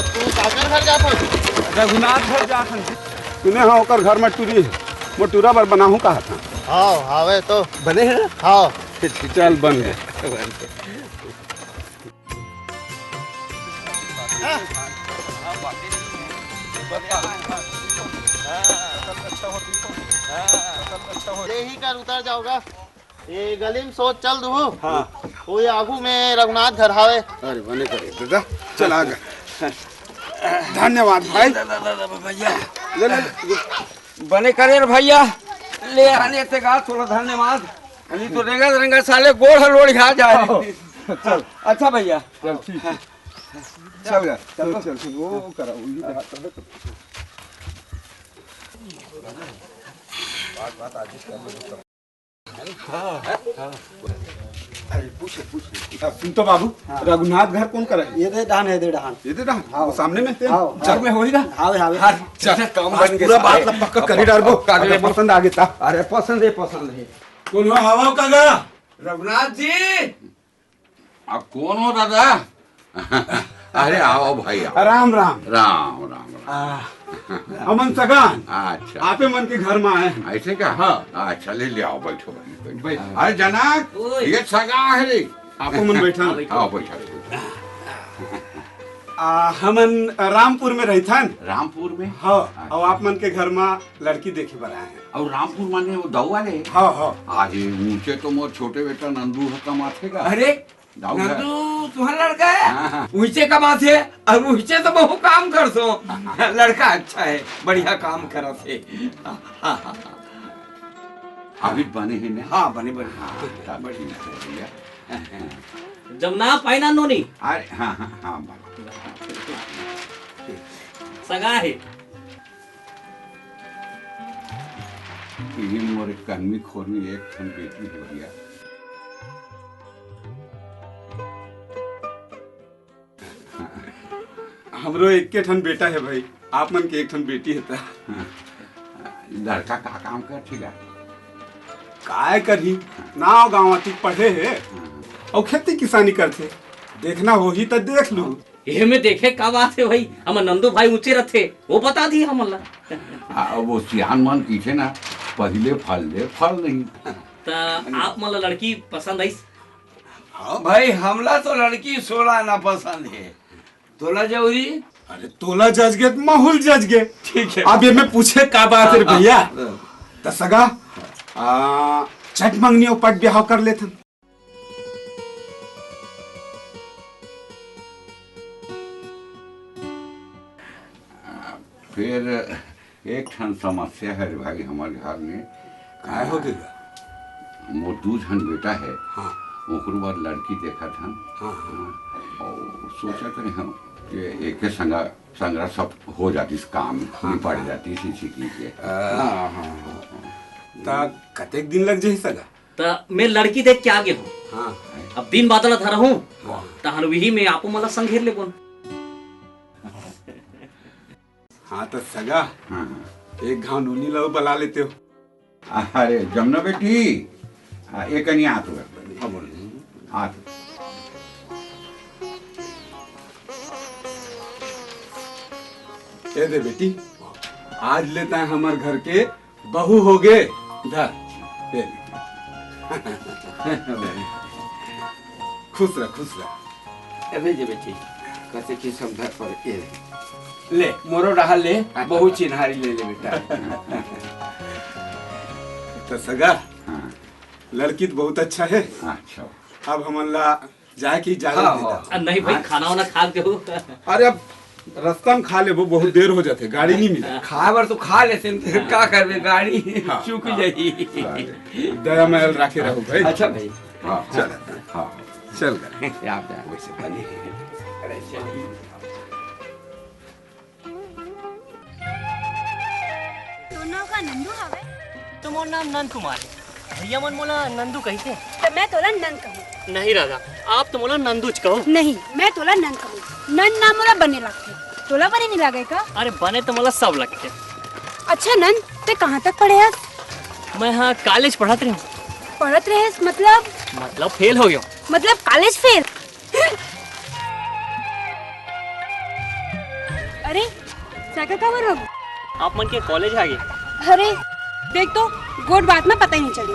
तू काकर घर जात रघुनाथ घर जात तूने हाँ ओकर घर में टूरी वो टूरा बार बना हूँ कहा था। हाँ हावे तो बने हैं। हाँ चल बन गए। यही कर उतर जाओगा ये गली में सोच चल दू। हाँ कोई आगू में रघुनाथ घर हावे। अरे बने करे दादा चल आ गए। धन्यवाद भाई। भैया बने करे भैया ले आने से कहा थोड़ा धन्यवाद। नहीं तो रेंगा रेंगा साले गोड़ हलोड़ खा जाए। चल अच्छा भैया चल ठीक है। चल गया चल चल वो करा बात आज सुन तो बाबू रघुनाथ घर कौन करे? ये दे डान है दे डान। ये दे डान वो सामने में चल में होई ना। हावे हावे चल काम बन गया। पूरा बात पक्का कर डालबो। कागले पसंद आ गया। अरे पसंद है कौन हो हवा कागा? रघुनाथ जी। अब कौन हो दादा? अरे आओ भाई आओ। राम राम राम राम अमन सगान। अच्छा आपे मन के घर में आए। ऐसे क्या? हाँ अच्छा ले आओ बैठो भाई। अरे जनक ये सगा है रे। आपको मन बैठा। आओ बैठा। हमन रामपुर में रही था। रामपुर में? हाँ और आप मन के घर में लड़की देखे बर आए हैं। और रामपुर माने वो दाऊ वाले? हाँ हाँ। आज ऊंचे तो मोर छोटे बेटा नंदू कमाथेगा। अरे नंदू तुम्हारा लड़का है? ऊंचे कमाथे और ऊंचे तो बहु काम कर सो। लड़का अच्छा है बढ़िया काम करा थे। अभी बने हैं ना? हाँ बने बने। हाँ बढ़िया। जब ना पाई ना नोनी। अरे हाँ हाँ हाँ सगा है। ये मोरे कन्मी खोरमी एक ठन बेटी हो गया। हमरो एक के ठन बेटा है भाई। आप मन के एक ठन बेटी है। लड़का का काम कर ठीक है? काय करी नाव गाँव पढ़े है और खेती किसानी करते। देखना हो ही तो देख लू। ये में देखे का बात है भाई। हम नंदू भाई ऊंचे रहते वो बता दी हमला। वो सियान मन कीछे ना पहले फल दे फल नहीं। तो आप मला लड़की पसंद आई? हाँ भाई हमला तो लड़की सोला ना पसंद है। तोला जरूरी? अरे तोला जज गे माहौल जज गे। ठीक है। अब ये में पूछे का बात है भैया? तो सगा छठ मंगनी और पट ब्याह कर लेते। फिर एक ठन समस्या है भाई हमारे घर में। काय हो गया? मोर दू ठन बेटा है। हाँ ओकरो बाद लड़की देखा था। हाँ और सोचा था हम कि एक संग्रह सब हो जाती इस काम पड़ जाती इसी सीखने के। कतेक दिन लग जाए सगा? तो मैं लड़की देख के आगे हूँ। हाँ अब दिन बादल धरा हूँ तो हरवी में आपो मला संघेर ले बोल। हाँ तो सगा एक घाव नूनी लो बुला लेते हो। अरे जमुना बेटी एक नहीं आ तो आ ए दे बेटी आज लेता है हमारे घर के बहू हो गए। धर ले खुश रह। अबे जे बेटी कैसे की समझा पर ये ले मोरो रहा ले बहुत चिन्हारी ले बेटा। तो सगा लड़की तो बहुत अच्छा है। अच्छा अब हमला जाए की इजाजत दे। नहीं भाई खाना वाना खा के हो। अरे अब रास्ता में खा ले वो बहुत देर हो जाते गाड़ी नहीं मिले। खा बर तो खा लेते क्या करबे गाड़ी चूक जाई। दया महल राखे रहो भाई। अच्छा भाई हाँ चल हाँ चल गए आप वैसे बने। अरे चलिए दोनों का नंदू हवे। तुमोर नाम नंद कुमार है। भैया मन मोला नंदू कहते। तो मैं तोला नंद कहूँ। नहीं राजा आप तो मोला नंदूच कहो। नहीं मैं तोला नंद कहूँ। नंद नाम मोला बने लगते। तोला बने नहीं लगे का? अरे बने तो मोला सब लगते। अच्छा नंद ते कहाँ तक पढ़े है? मैं हाँ कॉलेज पढ़त रही हूँ। पढ़त रहे मतलब फेल हो गया। मतलब कॉलेज फेल? अरे क्या खबर हो? आप मन के कॉलेज आ गए। अरे देख तो गोट बात में पता ही नहीं चली।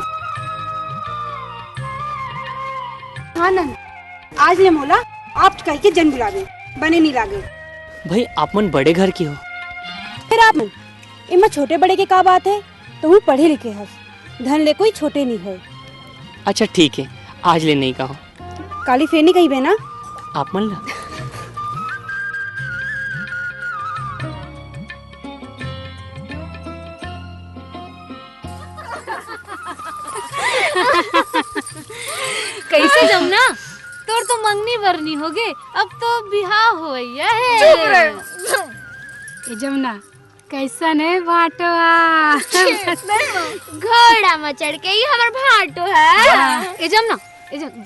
हाँ नंद आज ले मोला आप कह के जन बुलावे बने नहीं लागे। भाई आप मन बड़े घर की हो। फिर आप मन इमा छोटे बड़े के का बात है? तुम पढ़े लिखे हो धन ले कोई छोटे नहीं हो। अच्छा ठीक है, आज ले नहीं कहा। काली फेर नहीं कही बे ना? आप मन ला। कैसे जमुना, तोर तो मंगनी भरनी हो गए, अब तो बिहार हो गया है। चुप रहे। ए जमुना, कैसा ने भाटवा घोड़ा में चढ़ के ही हमार भाटो है। ए जमुना,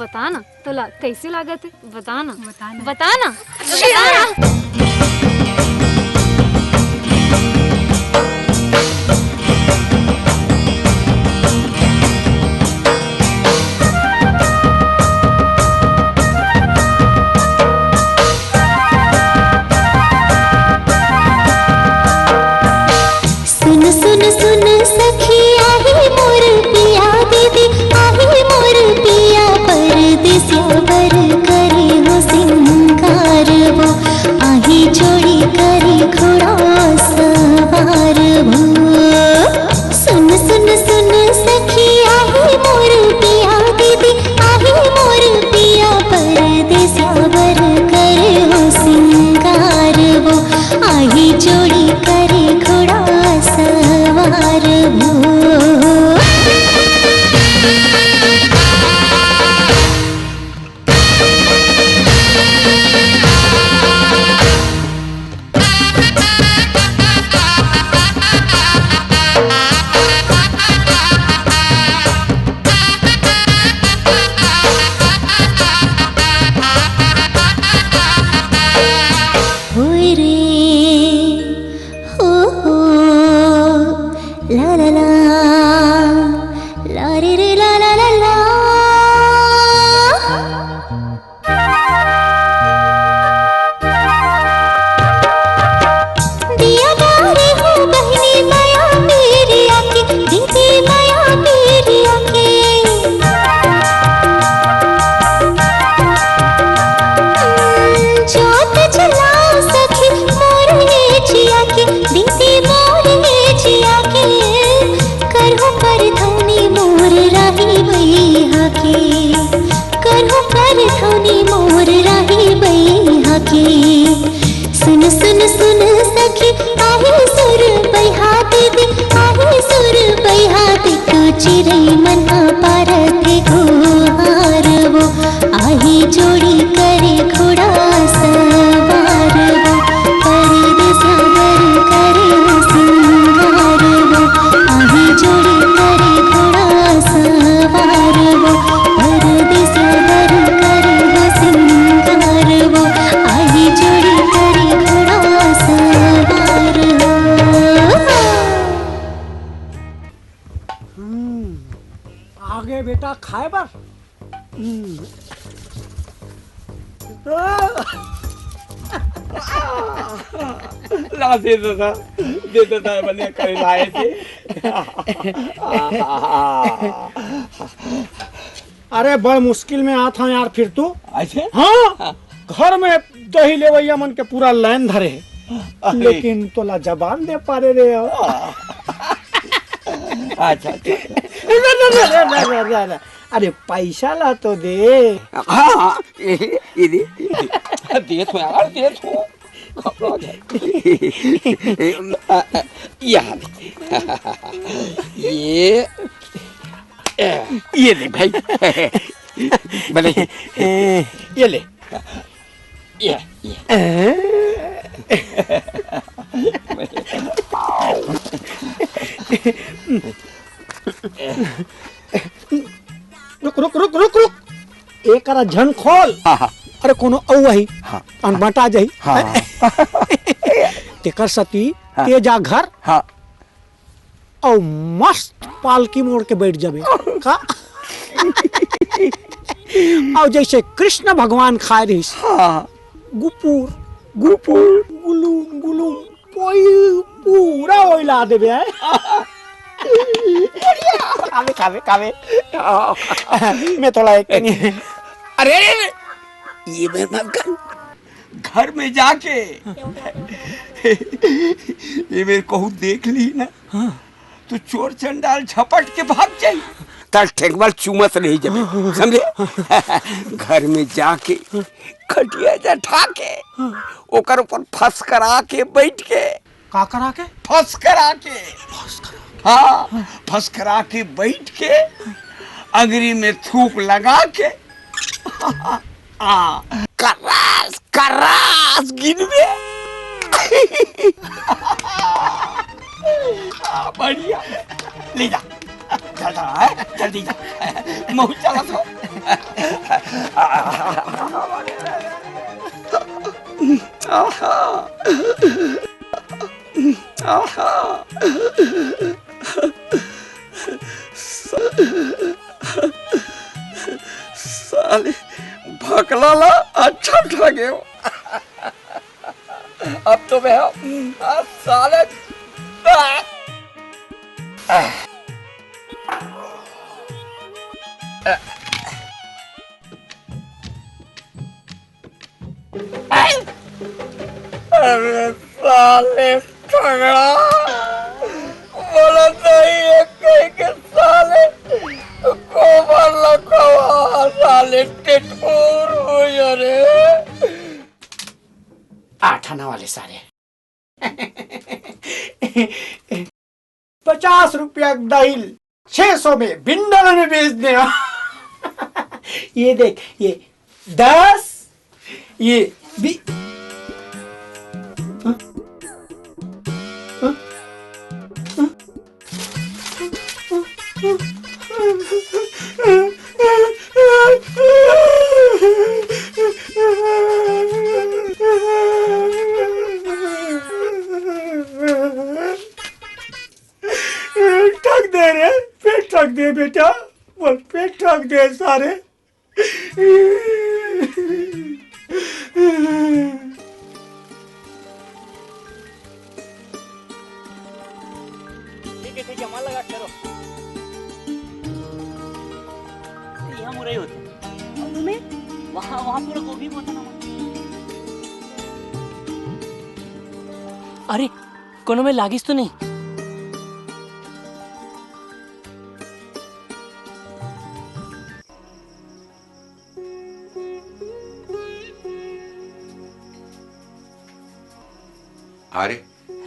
बता ना तो कैसे लागत है, बता ना बता ना। दे देता है बने कर लाए थे। अरे बड़ मुश्किल में आता हूँ यार फिर तू। अच्छा हाँ, घर में दही लेवैया मन के पूरा लाइन धरे है, लेकिन तोला जबान दे पारे रे। अच्छा अरे पैसा ला तो दे। हाँ दे तो यार, दे तो यार ये ले भाई, भले ये ले ये रुक रुक रुक रुक रुक, एक झन खोल। अरे कोनो औ वही अनबटा जाई। तेकर सती के जा घर और मस्त पालकी मोड़ के बैठ जाबे का। और जैसे कृष्ण भगवान खाए रही गुपुर गुपुर गुलूम गुलूम पूरा ओइला देबे। खावे खावे खावे मैं थोड़ा एक अरे ये मैं घर में जाके ये मेरे को देख ली ना तो चोर चंडाल झपट के भाग जाई। तब ठेकबल चुमत रही जब समझे। घर में जाके खटिया जठा के ओकर ऊपर फंस करा के बैठ के का करा के फंस करा के हाँ फंस करा के बैठ के अगरी में थूक लगा के करास करास गिनवे बढ़िया ले जा जल्दी जा मुँह चला तो साले भकला ला अच्छा ठगे हो। अब तो मैं साले अरे साले ठगड़ा बोला तो ये कहीं के साले कोमर लखवा साले टिटपूर हो रे आठाना वाले सारे 50 रुपया दाइल 600 में बिंडल में बेच दे। ये देख ये 10 ये भी ठग दे रे पेट ठग दे बेटा बोल पेट ठग दे सारे। ठीक है मन लगा करो। यहाँ मुरई होते वहाँ पूरा गोभी होता ना। अरे कोनो में लागिस तो नहीं? अरे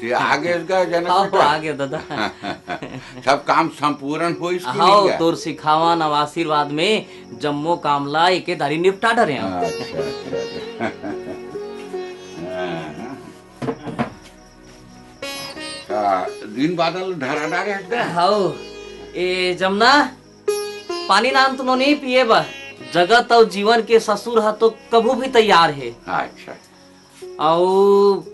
ते आगे का जनक हाँ आ गया दादा। सब काम संपूर्ण हो इसके हाँ लिए तोर सिखावन और आशीर्वाद में जम्मो कामला एके दारी निपटा डरे हैं। दिन बादल धरा डारे हटते हाँ ए जमुना पानी नाम तो नहीं पिए बा जगत और जीवन के ससुर हा तो कभू भी तैयार है। अच्छा और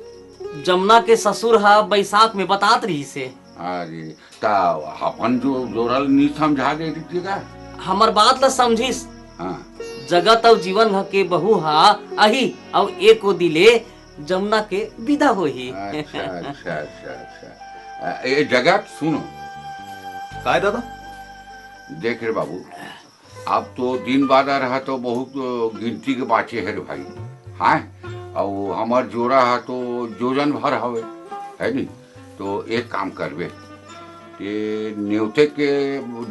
जमुना के ससुर हा बैसाख में बतात रही से। अरे ता अपन जो जोरल नहीं समझा दे रही का हमर बात ला समझिस। हाँ जगत और जीवन के बहु हा अही और एको दिले जमुना के विदा होही। अच्छा अच्छा अच्छा अच्छा ये जगत सुनो काय दादा देख रे बाबू अब तो दिन बाद रहा तो बहुत गिनती के बाचे है रे भाई। हाँ और हमार जोड़ा है तो जोजन भर हवे है नी तो एक काम करबे ये न्योते के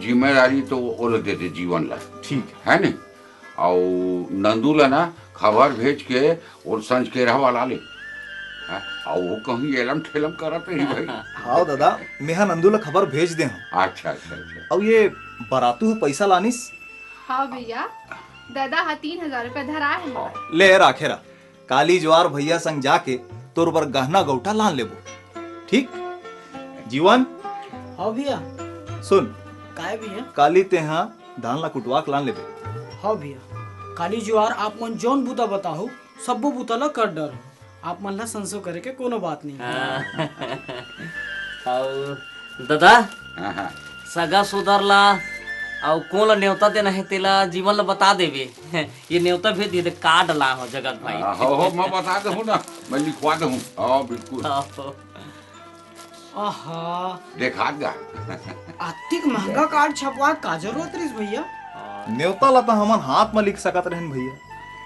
जिम्मेदारी तो ओल दे दे जीवन ला ठीक है नी और नंदू ला ना खबर भेज के और संज के रहा वाला ले और वो कहीं एलम ठेलम करत रही भाई। हाँ दादा मेहा नंदू ला खबर भेज दे हम। अच्छा अच्छा अच्छा अब ये बरातू पैसा लानिस हाँ भैया दादा हाँ 3000 रुपया धरा है। ले राखेरा काली ज्वार भैया संग जाके तोर पर गहना गौठा लान लेबो ठीक जीवन। हाँ भैया सुन काय भैया काली तेहा धान ला कुटवा के लान लेबे। हाँ भैया काली ज्वार आप मन जौन बूता बताओ सबो बूता ला कर डर आप मन ला संसो करे के कोनो बात नहीं। और दादा सगा सुधरला और कौन ला न्योता देना है तेला जीवन ला बता देवे। ये न्योता भेज दिए कार्ड ला हो जगत भाई। हो मैं बता दूँ ना मैं लिखवा दूँ। हाँ बिल्कुल आहा देखा गा अतिक महंगा कार्ड छपवा का जरूरत रही भैया। न्योता ला तो हमन हाथ में लिख सकत रहन भैया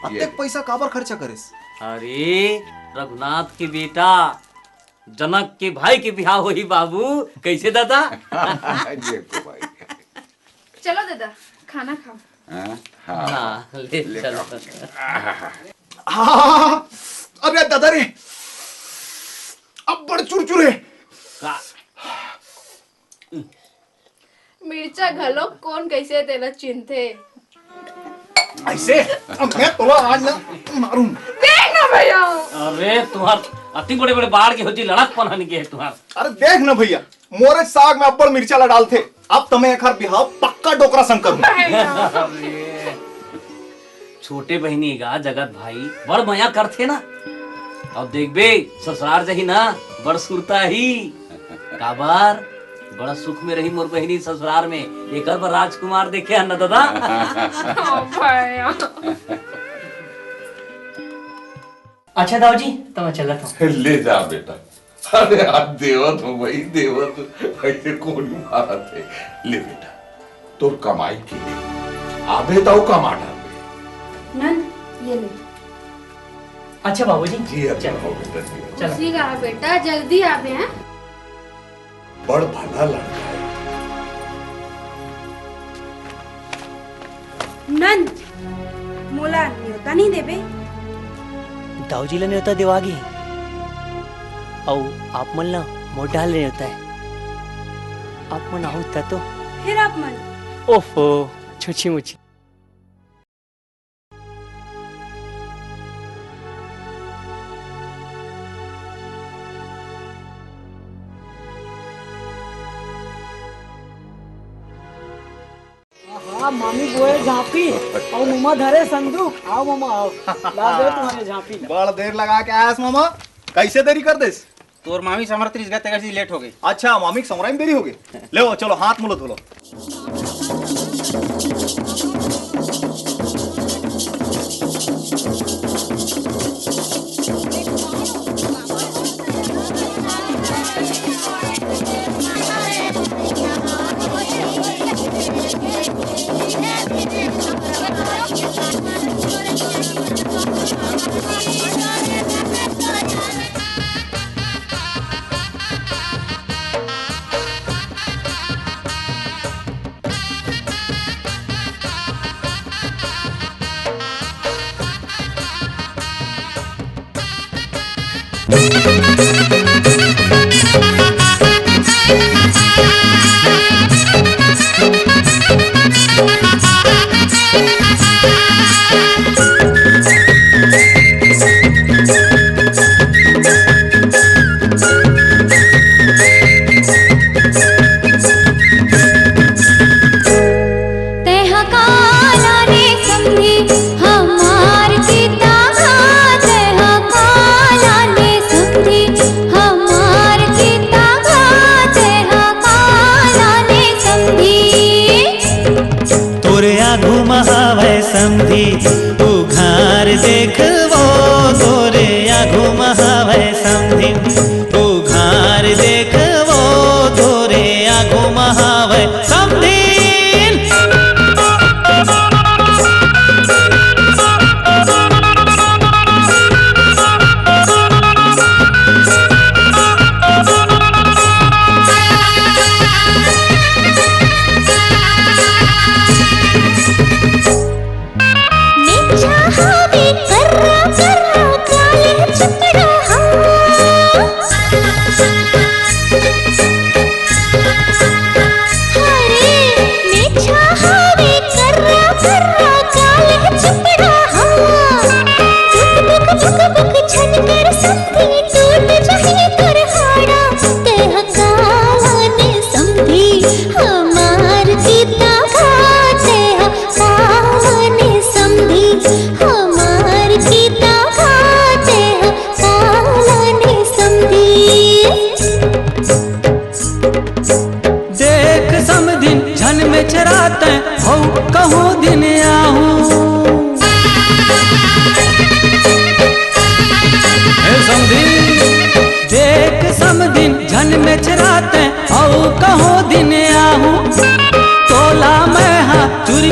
अतेक पैसा काबर खर्चा करेस। अरे रघुनाथ के बेटा जनक के भाई के बिहार होई बाबू कैसे दादा। देखो भाई चलो दादा खाना खाओ। हाँ ले चलो। अरे दादा रे अब बड़ चुरचुरे। मिर्चा घलो कौन कैसे तेला चिन्हते ऐसे अब मैं तोला आज ना मारूं। देख ना भैया। अरे तुम्हार अति बड़े बड़े बाढ़ की होती लड़क पनन के तुम्हार। अरे देख ना भैया मोरे साग में अब्बड़ मिर्चा ला डालते अब तमें एक बिहाव पक्का डोकरा शंकर हूं। छोटे बहनी का जगत भाई बड़ मया करते ना। अब देख बे ससुराल जही ना बड़ सुरता ही काबार बड़ा सुख में रही मोर बहनी ससुराल में एक बार राजकुमार देखे है ना दादा। अच्छा दाऊ जी तो मैं चलता हूँ। ले जा बेटा। अरे आप देवत हो भाई देवत ऐसे कौन मारा थे। ले बेटा तोर कमाई की आबे तो कमा डाल नन ये ले। अच्छा बाबूजी जी चलो बेटा जी। खुशी का बेटा जल्दी आवे हैं। बड़ भला लड़का है। नन मोला न्योता नहीं देबे। दाऊ जी ने होता देवागी और आप मन ना मोट डाल रहे होता है। आप मन होता तो फिर आप मन ओफो छुछी मुछी। हाँ मामी बोए झांपी और मामा धरे संदूक। आओ मामा आओ ला दे तुम्हारे झांपी। बड़ देर लगा के आयास मामा कैसे देरी कर देस। तोर मामी समर्थ रिस गते कैसे लेट हो गई। अच्छा मामी समराई में देरी हो गई। ले चलो हाथ मुलो धो लो। समधी उघार देख वो तोरे आगू महावै समधी उघार देख वो तोरे आगू महावै समधी।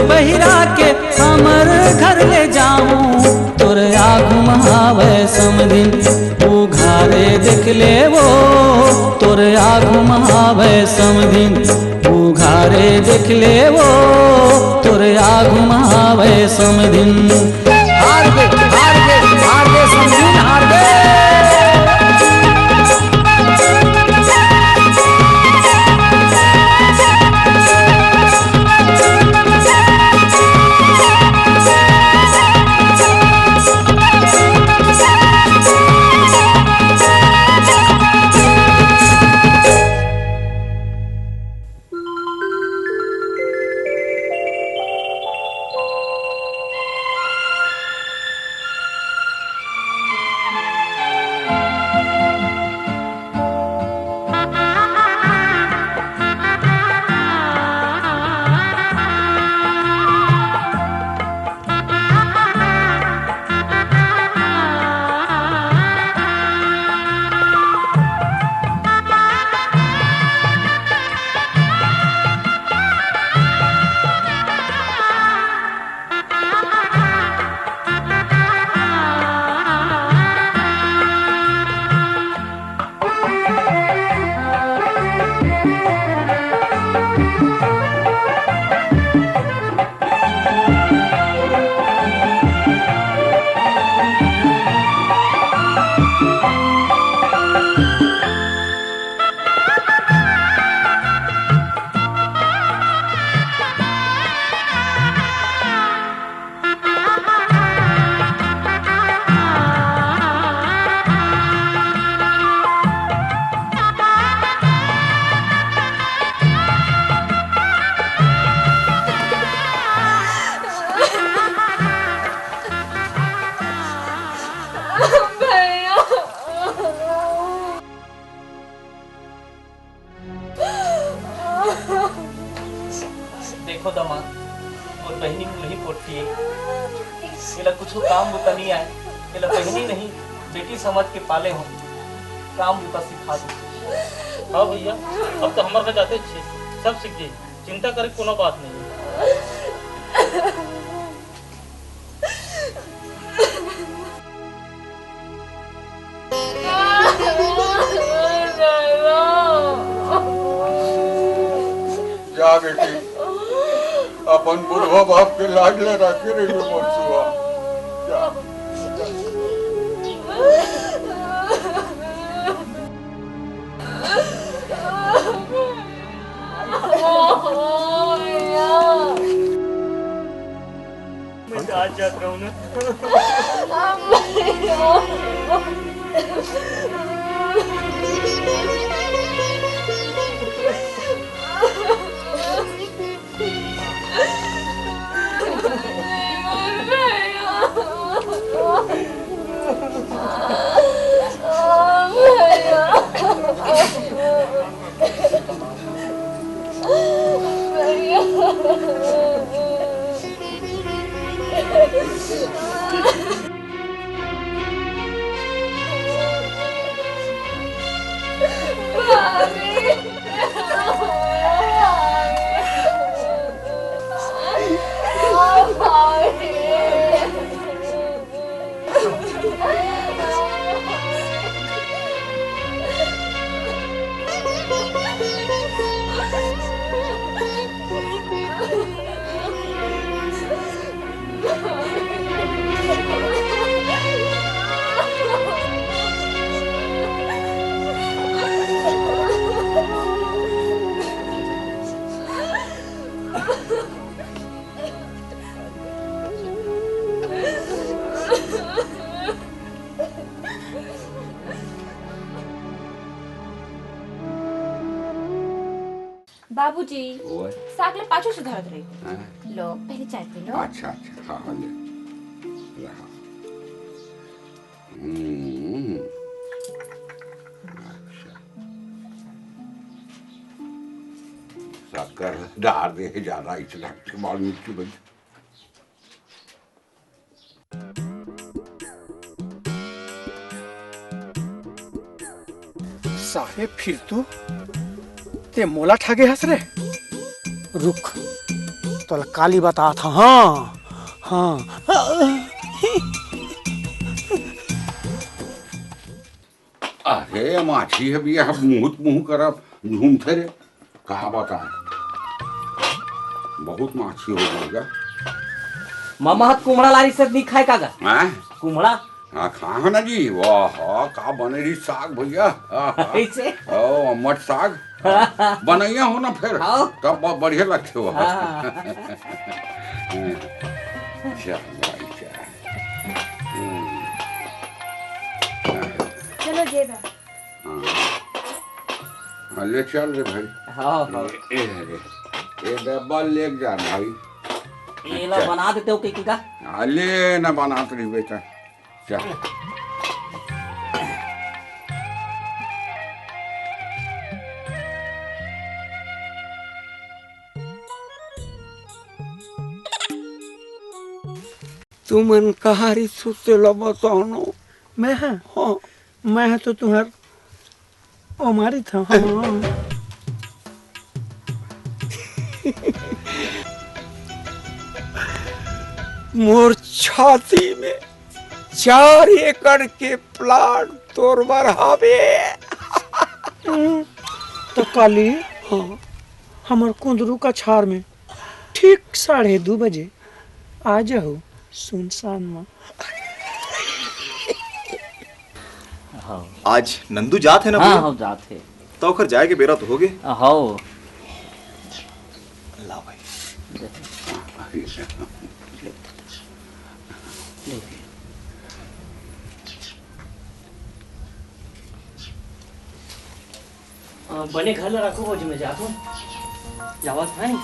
बहिरा के हमर घर ले जाऊं तोर आगू महावै समधिन उघारे देख ले वो तोर आगू महावै समधिन उघारे अरे देख ले वो तोरे आगू मावे समधिन। हार गे समधिन हार गे। देखो दमाद और बहनी में नहीं पोटी है, इला कुछ काम बुता नहीं आए, इला बहनी नहीं बेटी समझ के पाले हो, काम बुता सिखा दो। हाँ भैया, अब तो हमारे जाते छे, सब सीख जाए, चिंता करे कोनो बात नहीं है। जा बेटी, अपन बुढ़वा बाप के लाज ले रखे रही बरसुआ। जा। मैं आज जात रहूं ना। बाबूजी ओए सागले पाछू से धरत रही हाँ? लो पहले चाय पी लो। अच्छा अच्छा हाँ ले रहा। अच्छा शक्कर डाल दे ज्यादा इसलिए के बाद मिर्ची बन। साहेब फिर तू ते मोला ठागे हंस रे। रुक तो काली बता था। हाँ हाँ अरे माछी है भी मुँह मुँह करब झूमते रे कहा बता। बहुत माछी हो जाएगा। मामा हाथ कुमड़ा लारी से नहीं खाए कागा? हैं? कुमड़ा? हाँ खा ना जी। वाह का बने रही साग भैया। ऐसे? ओ अम्मट साग बनैया हो ना फिर तब बहुत बढ़िया लगते हो। चलो जेब है। हाँ ले चल रे भाई। हाँ हाँ। ये डब्बा ले जा भाई। ये ला बना देते हो कि का? ले ना बना तो नहीं बेटा। चल। तुमन कहारी सुते लो बताओ। मैं है? हाँ मैं है तो तुम्हार हमारी था। हाँ। मोर छाती में 4 एकड़ के प्लाट तोर बढ़ावे। तो काली हाँ हमार कुंदरू का छार में ठीक 2:30 बजे आ जाओ सुनसान में। आज नंदू जात है ना? हाँ हाँ जात है। तो कर जाए के बेरा तो हो गए। हाँ ला भाई। बने घर ला रखो भौजी, मैं जाता हूँ। जावत है।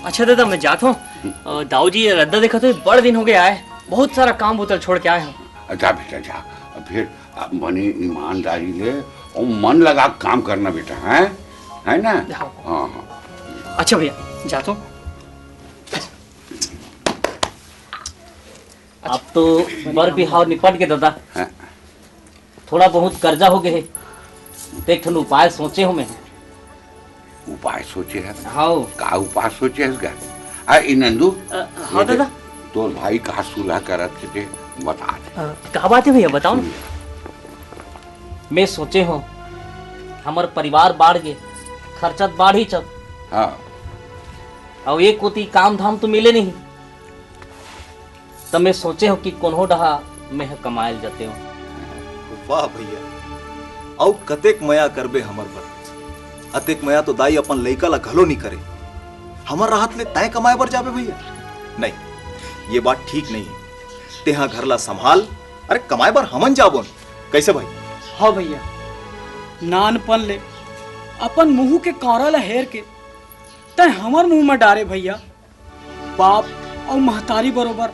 अच्छा दादा मैं जाता हूँ। दाऊ जी रद्दा देखा तो बड़े दिन हो गए आए, बहुत सारा काम बोतल छोड़ के आए हैं। जा बेटा जा। फिर बनी ईमानदारी ले और मन लगा काम करना बेटा। है ना? हाँ हाँ। अच्छा भैया जाता हूँ। अब तो बर बिहाव निपट के दादा। थोड़ा बहुत कर्जा हो गए है, देख थोड़ा उपाय सोचे हो मैं। उपाय सोचे है? हाँ। का उपाय सोचे है इसका? नंदू। हाँ दादा। तो भाई का सुलह करत थे बता दे। क्या बात है भैया बताओ ना। मैं सोचे हो हमार परिवार बाढ़ गए, खर्चत बाढ़ ही चल। हाँ। और एक कोती काम धाम तो मिले नहीं, तब मैं सोचे हो कि कोनो डहा मैं कमायल जाते हो। वाह भैया औ कतेक मया करबे हमर बर। अतेक मया तो दाई अपन लइका ला घलो नहीं करे। हमर राहत ले तय कमाए बर जाबे भैया? नहीं ये बात ठीक नहीं है। तेहा घर ला संभाल, अरे कमाए बर हमन जाबोन कैसे भाई? हाँ भैया नानपन ले अपन मुंह के कारा ला हेर के तय हमर मुंह में डारे भैया। बाप और महतारी बरोबर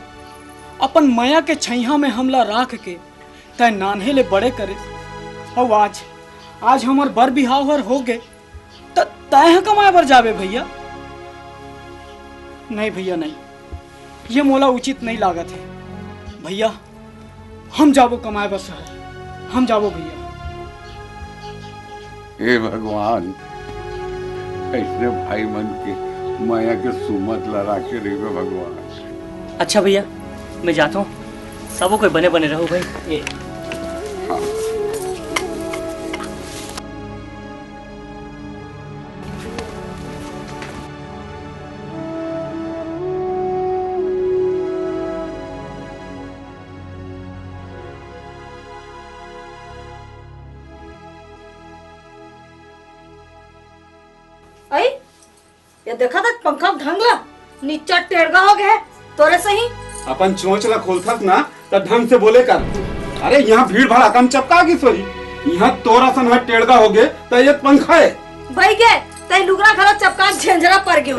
अपन मया के छैया में हमला राख के तय नान्हे ले बड़े करे। और आज हमर बर बिहाव हर हो गए त तय कमाए बर जाबे भैया? नहीं भैया नहीं, ये मोला उचित नहीं लागत है भैया। हम जाबो कमाए बर शहर, हम जाबो भैया। हे भगवान ऐसे भाई मन के माया के सुमत लड़ा के रे भगवान। अच्छा भैया मैं जाता हूँ, सबों कोई बने बने रहो भाई। ये हाँ। आई ये देखा था पंखा ढंगला नीचा टेढ़गा हो गया तोरे सही। अपन चोंचला खोलथस ना तो ढंग से बोले कर। अरे यहाँ भीड़ भाड़ कम चपका की सोई। यहाँ तोरा सन है टेढ़गा हो गए तो ये पंखा है भाई गए तई लुगरा खरा चपका झंझरा पड़ गयो।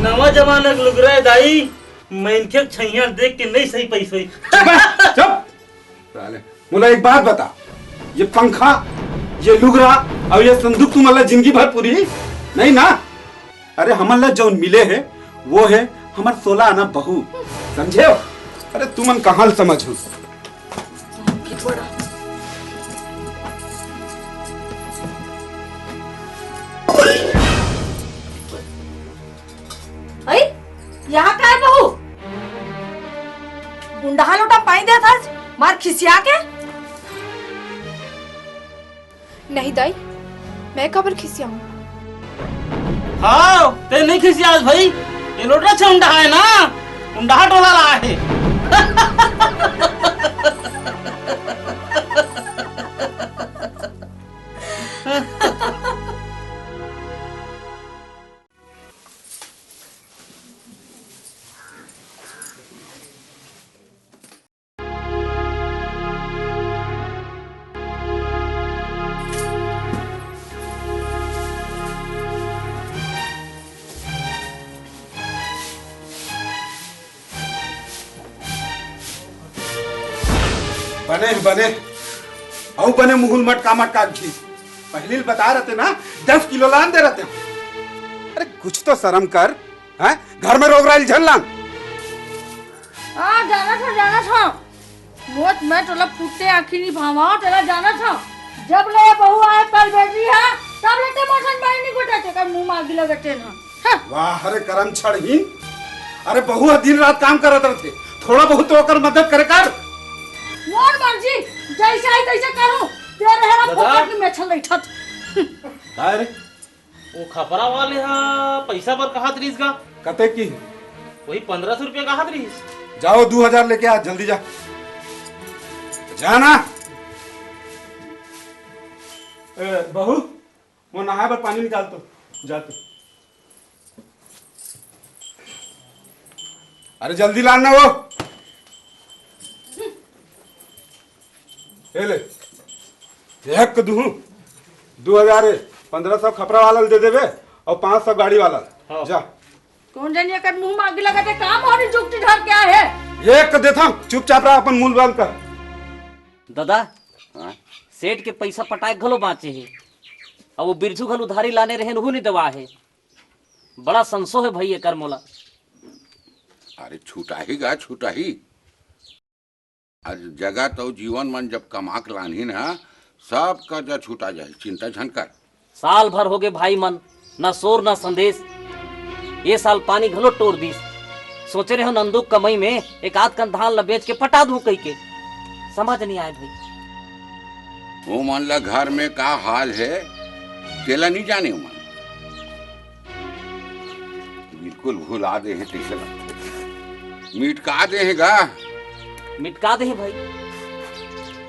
नवा जमाना के लुगरा है दाई, मैं इनके छैया देख के नहीं सही पैसे। चुप साले। मुला एक बात बता, ये पंखा ये लुगरा और ये संदूक तुम्हारा जिंदगी भर पूरी नहीं ना? अरे हमारा जो मिले है वो है हमार 16 आना बहू, समझे हो? अरे तुमन कहाँ समझो। आई यहाँ का है बहू? गुंडा लोटा पाई दिया था मार खिसिया के। नहीं दाई मैं कबर खिसिया हूँ। हाँ ते नहीं खिसियास भाई, ये लोटा से उंडा है ना, उंडा टोला रहा है। बने बने औ बने मुहुल मटका मटका घी पहले बता रहे थे ना 10 किलो लान दे रहते अरे कुछ तो शर्म कर है घर में रोग राइल झल्लान जाना था मोट मैं टोला फूटते आखिर नहीं भावा तेरा जाना था जब ले बहू आए कल बैठी है तब लेते मोशन बाई नहीं गोटा का मुंह मार दिला बेटे ना वाह अरे करम छड़हीन अरे बहू दिन रात काम करत रहते थोड़ा बहुत तो कर मदद करे कर मोर मर्जी जैसे आई तैसे करो तेरे हेरा फोकट में छल बैठत अरे वो खपरा वाले हा पैसा पर कहा तरीस का कते की वही 1500 रुपया कहा तरीस जाओ 2000 लेके आ जल्दी जा जाना बहू वो नहाए पर पानी निकाल तो जाते अरे जल्दी लाना वो ले एक दू 2000 1500 खपरा वाला दे देवे और 500 गाड़ी वाला जा कौन जानिए कर मुंह मांग लगाते काम और जुगती ढक क्या है एक देता चुपचाप रहा अपन मूल बंद कर दादा सेठ के पैसा पटाए घलो बाँचे है अब वो बिरजू घल उधारी लाने रहे नहीं दवा है बड़ा संसो है भाई कर मोला अरे छूटा ही गा छूटा ही आज जगह तो जीवन मन जब कमा के लानी ना सब कर्जा छूटा जाए चिंता झन कर साल भर हो गए भाई मन ना शोर ना संदेश ये साल पानी घलो तोड़ दी सोचे रहे हो नंदुक कमाई में एक आध कन धान ला बेच के पटा दूं कही के समझ नहीं आए भाई वो मन ला घर में का हाल है तेला नहीं जाने मन बिल्कुल भुला दे हैं तैसे मिटका दे हैं गा मिटका दे भाई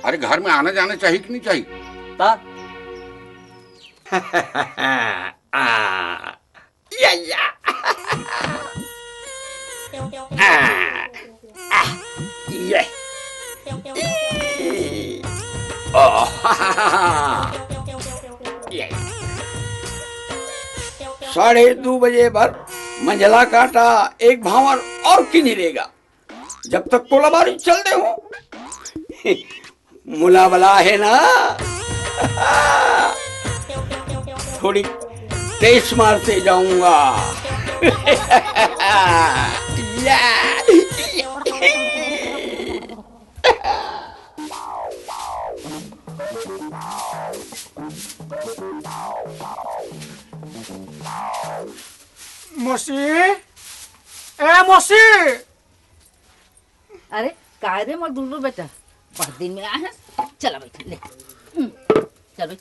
अरे घर में आना जाना चाहिए कि नहीं चाहिए ता साढ़े 2 बजे पर मंझला काटा एक भावर और की नहीं रहेगा जब तक कोला बारी चल दे हो मुला बला है ना थोड़ी तेज मारते जाऊंगा मौसी ए मौसी अरे काय रे मोर दुल्लू बेटा बहुत दिन में आया है चला बैठ ले चल बैठ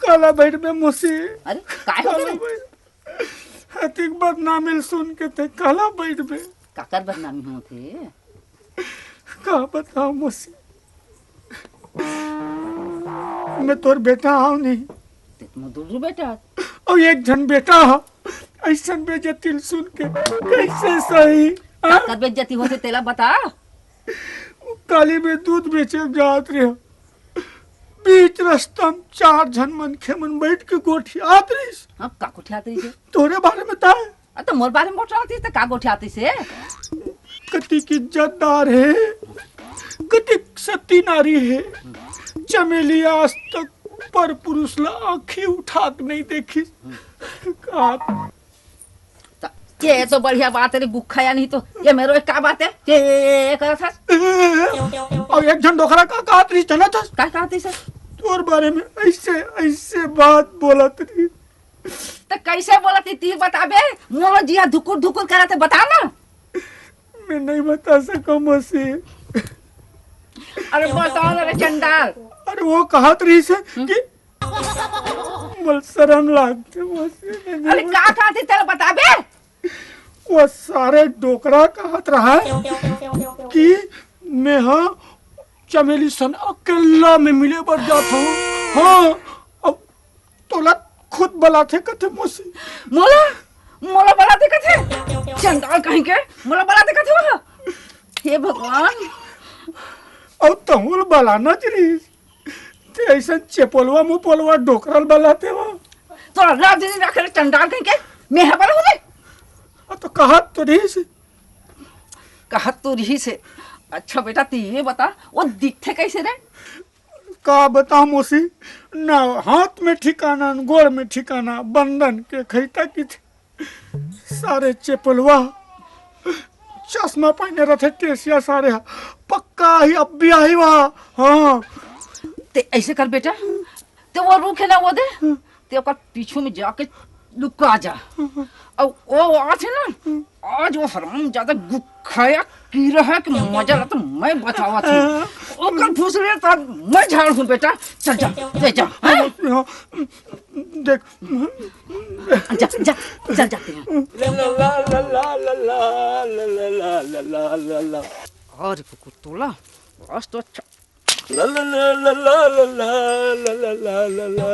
काला बैठ में मौसी अरे काय हो गए हतिक बदनामी सुन के थे काला बैठ में काकर बदनामी हो थे का बताओ मौसी मैं तोर बेटा हूँ नहीं तुम दुल्लू बेटा और एक जन बेटा हो ऐसा बेइज्जती सुन के कैसे सही काकर बेइज्जती होते तेला बता काली में दूध बेचे जात रहे बीच रास्ता में 4 जन मन के मन बैठ के गोठी आत रही हां का गोठी आत रही तोरे बारे में ताए तो मोर बारे में बोलती तो का गोठी आती से कति की इज्जतदार है कति सती नारी है चमेली आज तक पर पुरुष ला आँखें उठा के नहीं देखी ये तो बढ़िया बात है गुखा या नहीं तो ये मेरो एक का बात है ये करा था और एक जन डोकरा का कहत रही चला था का कहत सर तोर बारे में ऐसे ऐसे बात बोलत रही तो कैसे बोलत थी बताबे मोर जिया धुकुर धुकुर करते बता ना मैं नहीं बता सका मौसी अरे बताओ ना रे चंडाल अरे वो कहत रही से कि मल शर्म लागते मौसी। अरे का कहती तेरे बता बे। वो सारे डोकरा कहत रहा कि मैं हाँ चमेली सन अकेला में मिले बढ़ जाता हूँ। हाँ अब तोला खुद बलाते कथे मौसी। मोला मोला बलाते कथे चंडाल कहीं के मोला बलाते कथे वहाँ। हे भगवान अब तहुल बलाना चली ते ऐसा चेपोलवा मुपोलवा डोकरल बलाते हो। तो रात दिन रखे चंडाल कहीं के मैं है बला हो तो कहत तो रही से। कहत तो रही से। अच्छा बेटा तू ये बता वो दिखते कैसे रे। का बता मौसी ना हाथ में ठिकाना न गोड़ में ठिकाना बंधन के खैता की थे। सारे चेपलवा चश्मा पहने रहे टेसिया सारे पक्का ही अब भी आई वहाँ। हाँ ते ऐसे कर बेटा तो वो रूख है ना वो दे ते ओकर पीछू में जाके लुका जा। और वो आज है ना आज वो हराम ज्यादा गुखाया की रहा कि मजा तो मैं बतावा थी ओकर फुसले तो मैं झाड़ हूँ बेटा। चल जा ले जा देख जा जा चल जाते हैं। और कुकुतोला आज तो अच्छा ला ला ला ला ला ला ला ला ला ला।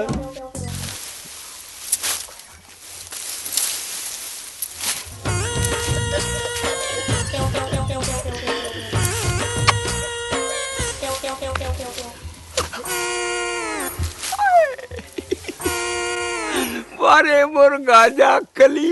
अरे मोर गाजा कली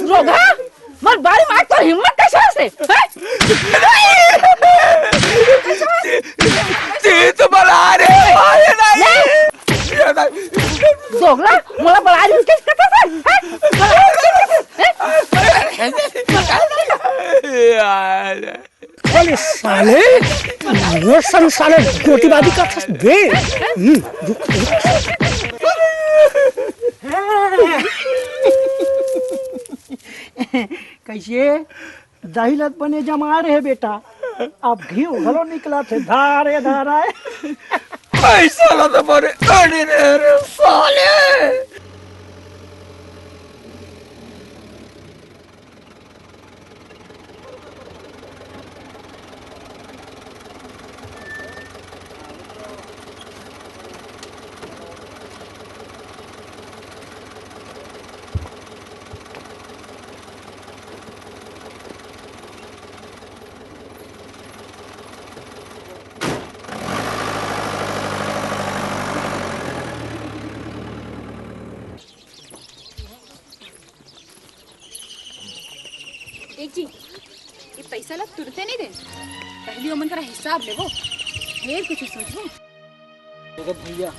रोगा मर बारी मार तो हिम्मत कैसे से तो बला रे दोगला मोला बला रही किस कथा से अरे साले वो सन साले गोटीबाजी का था बे। कैसे दहिलत बने जमा रहे बेटा अब घी उघलो निकला थे धारे धारा पैसा ला तो बड़े अड़े रे साले। देख जी ये पैसा ला तुरते नहीं दे पहली ओमन करा हिसाब ले वो फिर कुछ सोचो। जगत भैया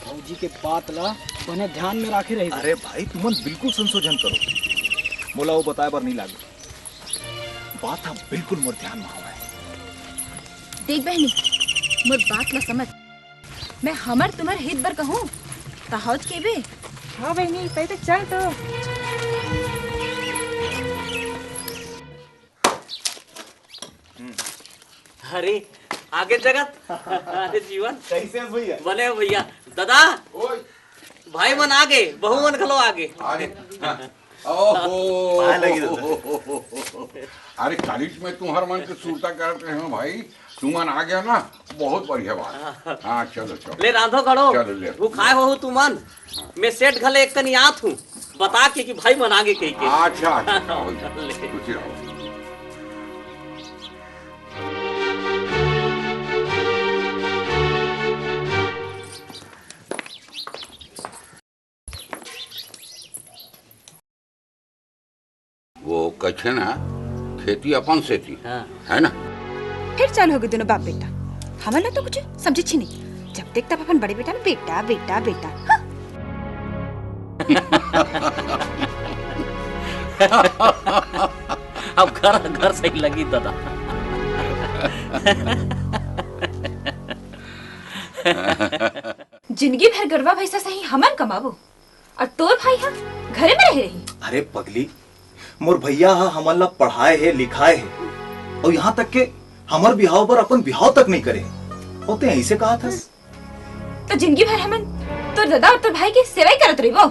भौजी के बात ला बने ध्यान में रखे रही। अरे भाई तुमन बिल्कुल संशोधन करो मोला वो बताए बर नहीं लागे बात हम बिल्कुल मोर ध्यान में आवा है। देख बहनी मोर बात ला समझ मैं हमर तुम्हार हित बर कहूँ तहौज के बे। हाँ बहनी पहले चल तो अरे आगे जगत अरे जीवन कैसे भैया बने भैया दादा भाई मन आगे बहू मन खलो आगे। अरे कॉलेज में तुम्हार मन के सूरता करते हैं भाई तुम मन आ गया ना बहुत बढ़िया बात। हाँ चलो चलो ले रांधो खड़ो चलो ले वो खाए हो तू मन मैं सेठ घले एक कनी आत हूँ बता के कि भाई मन आगे कही के। अच्छा खुशी रहो। वो कहे ना खेती अपन सेती है ना। फिर चालू हो गए दोनों बाप बेटा हमारा तो कुछ समझे छी नहीं जब देख तब अपन बड़े बेटा में बेटा बेटा बेटा। अब घर घर सही लगी दादा। जिंदगी भर गरबा भैसा सही हमन कमाबो और तोर भाई हा घरे में रह रही। अरे पगली, मोर भैया हा हमन ला पढ़ाए है लिखाए है और यहाँ तक के हमर बिहाव पर अपन बिहाव तक नहीं करे होते ऐसे कहा था। तो जिंदगी भर हमन तोर दादा और तोर भाई की सेवा ही करत रही वो।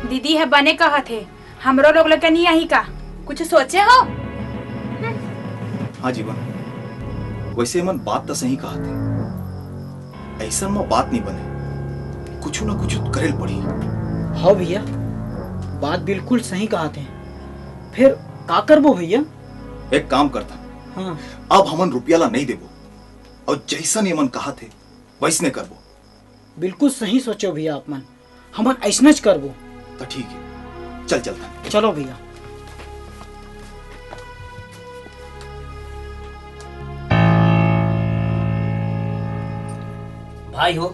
दीदी है बने कहा थे हमरो लोग लगे नहीं आई का कुछ सोचे हो। हाँ जीवन, वैसे मन बात तो सही कहा थे, ऐसा में बात नहीं बने, कुछ ना कुछ करेल पड़ी। हाँ भैया, बात बिल्कुल सही कहा थे। फिर का करबो भैया? एक काम करता, हाँ। अब हमन रुपया ला नहीं देबो और जैसन ये मन कहा थे वैसने करबो। बिल्कुल सही सोचो भैया आप मन, हमन ऐसने ज करबो। तो ठीक है, चल चलता। चलो भैया। भाई हो,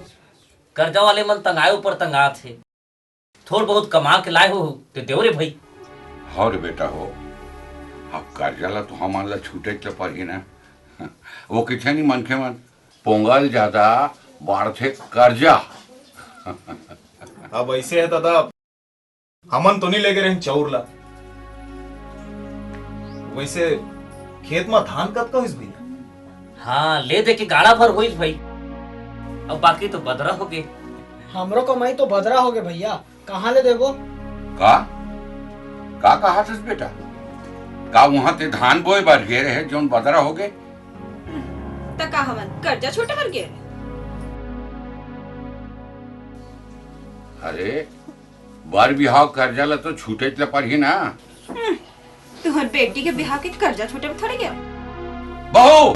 कर्जा वाले मन तंगाए ऊपर तंगा थे, थोड़ बहुत कमा के लाए हो तो देव रे भाई। हाँ रे बेटा हो, अब कर्जा ला तो हमारे ला छूटे के पड़ी ना। वो किथे नहीं मन के मन पोंगल ज्यादा बढ़ते कर्जा। अब ऐसे है दादा, हमन तो नहीं लेके रहे चाउर ला। वैसे खेत में धान कब का हुई भैया? हाँ, ले दे के गाड़ा भर हुई भाई, अब बाकी तो बदरा हो गए। हमरो कमाई तो बदरा हो गए भैया, कहाँ ले देबो? का कहा था बेटा? का वहाँ ते धान बोए बर गए रहे जोन बदरा हो गए? तका हमन कर्जा छोटे भर गए। अरे बार बिहाव कर्जा ला तो छूटे ला पड़ी ना। तुम्हार बेटी के बिहार के कर्जा छोटे में थोड़े गया। बहू,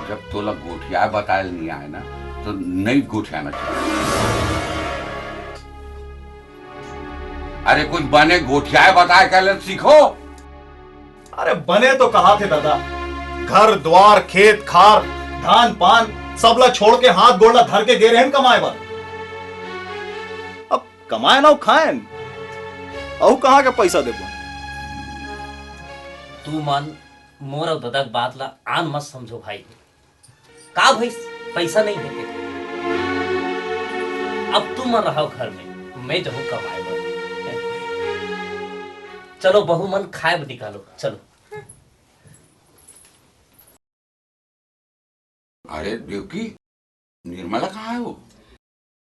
जब तोला गोठिया बतायल नहीं आए ना तो नहीं गोठियाना चाहिए। अरे कुछ बने गोठिया बताए कर सीखो। अरे बने तो कहा थे दादा, घर द्वार खेत खार धान पान सब ला छोड़ के हाथ गोड़ला धर के गे रहे कमाए बार। अब कमाए ना खाए और कहाँ के पैसा देबो? तू मन मोर और दादा बात ला आन मत समझो भाई। का भाई पैसा नहीं देते, अब तुम रहो घर में, मैं जाऊँ कमाए। चलो बहू मन खाए निकालो, चलो। अरे देवकी, निर्मला कहाँ है वो?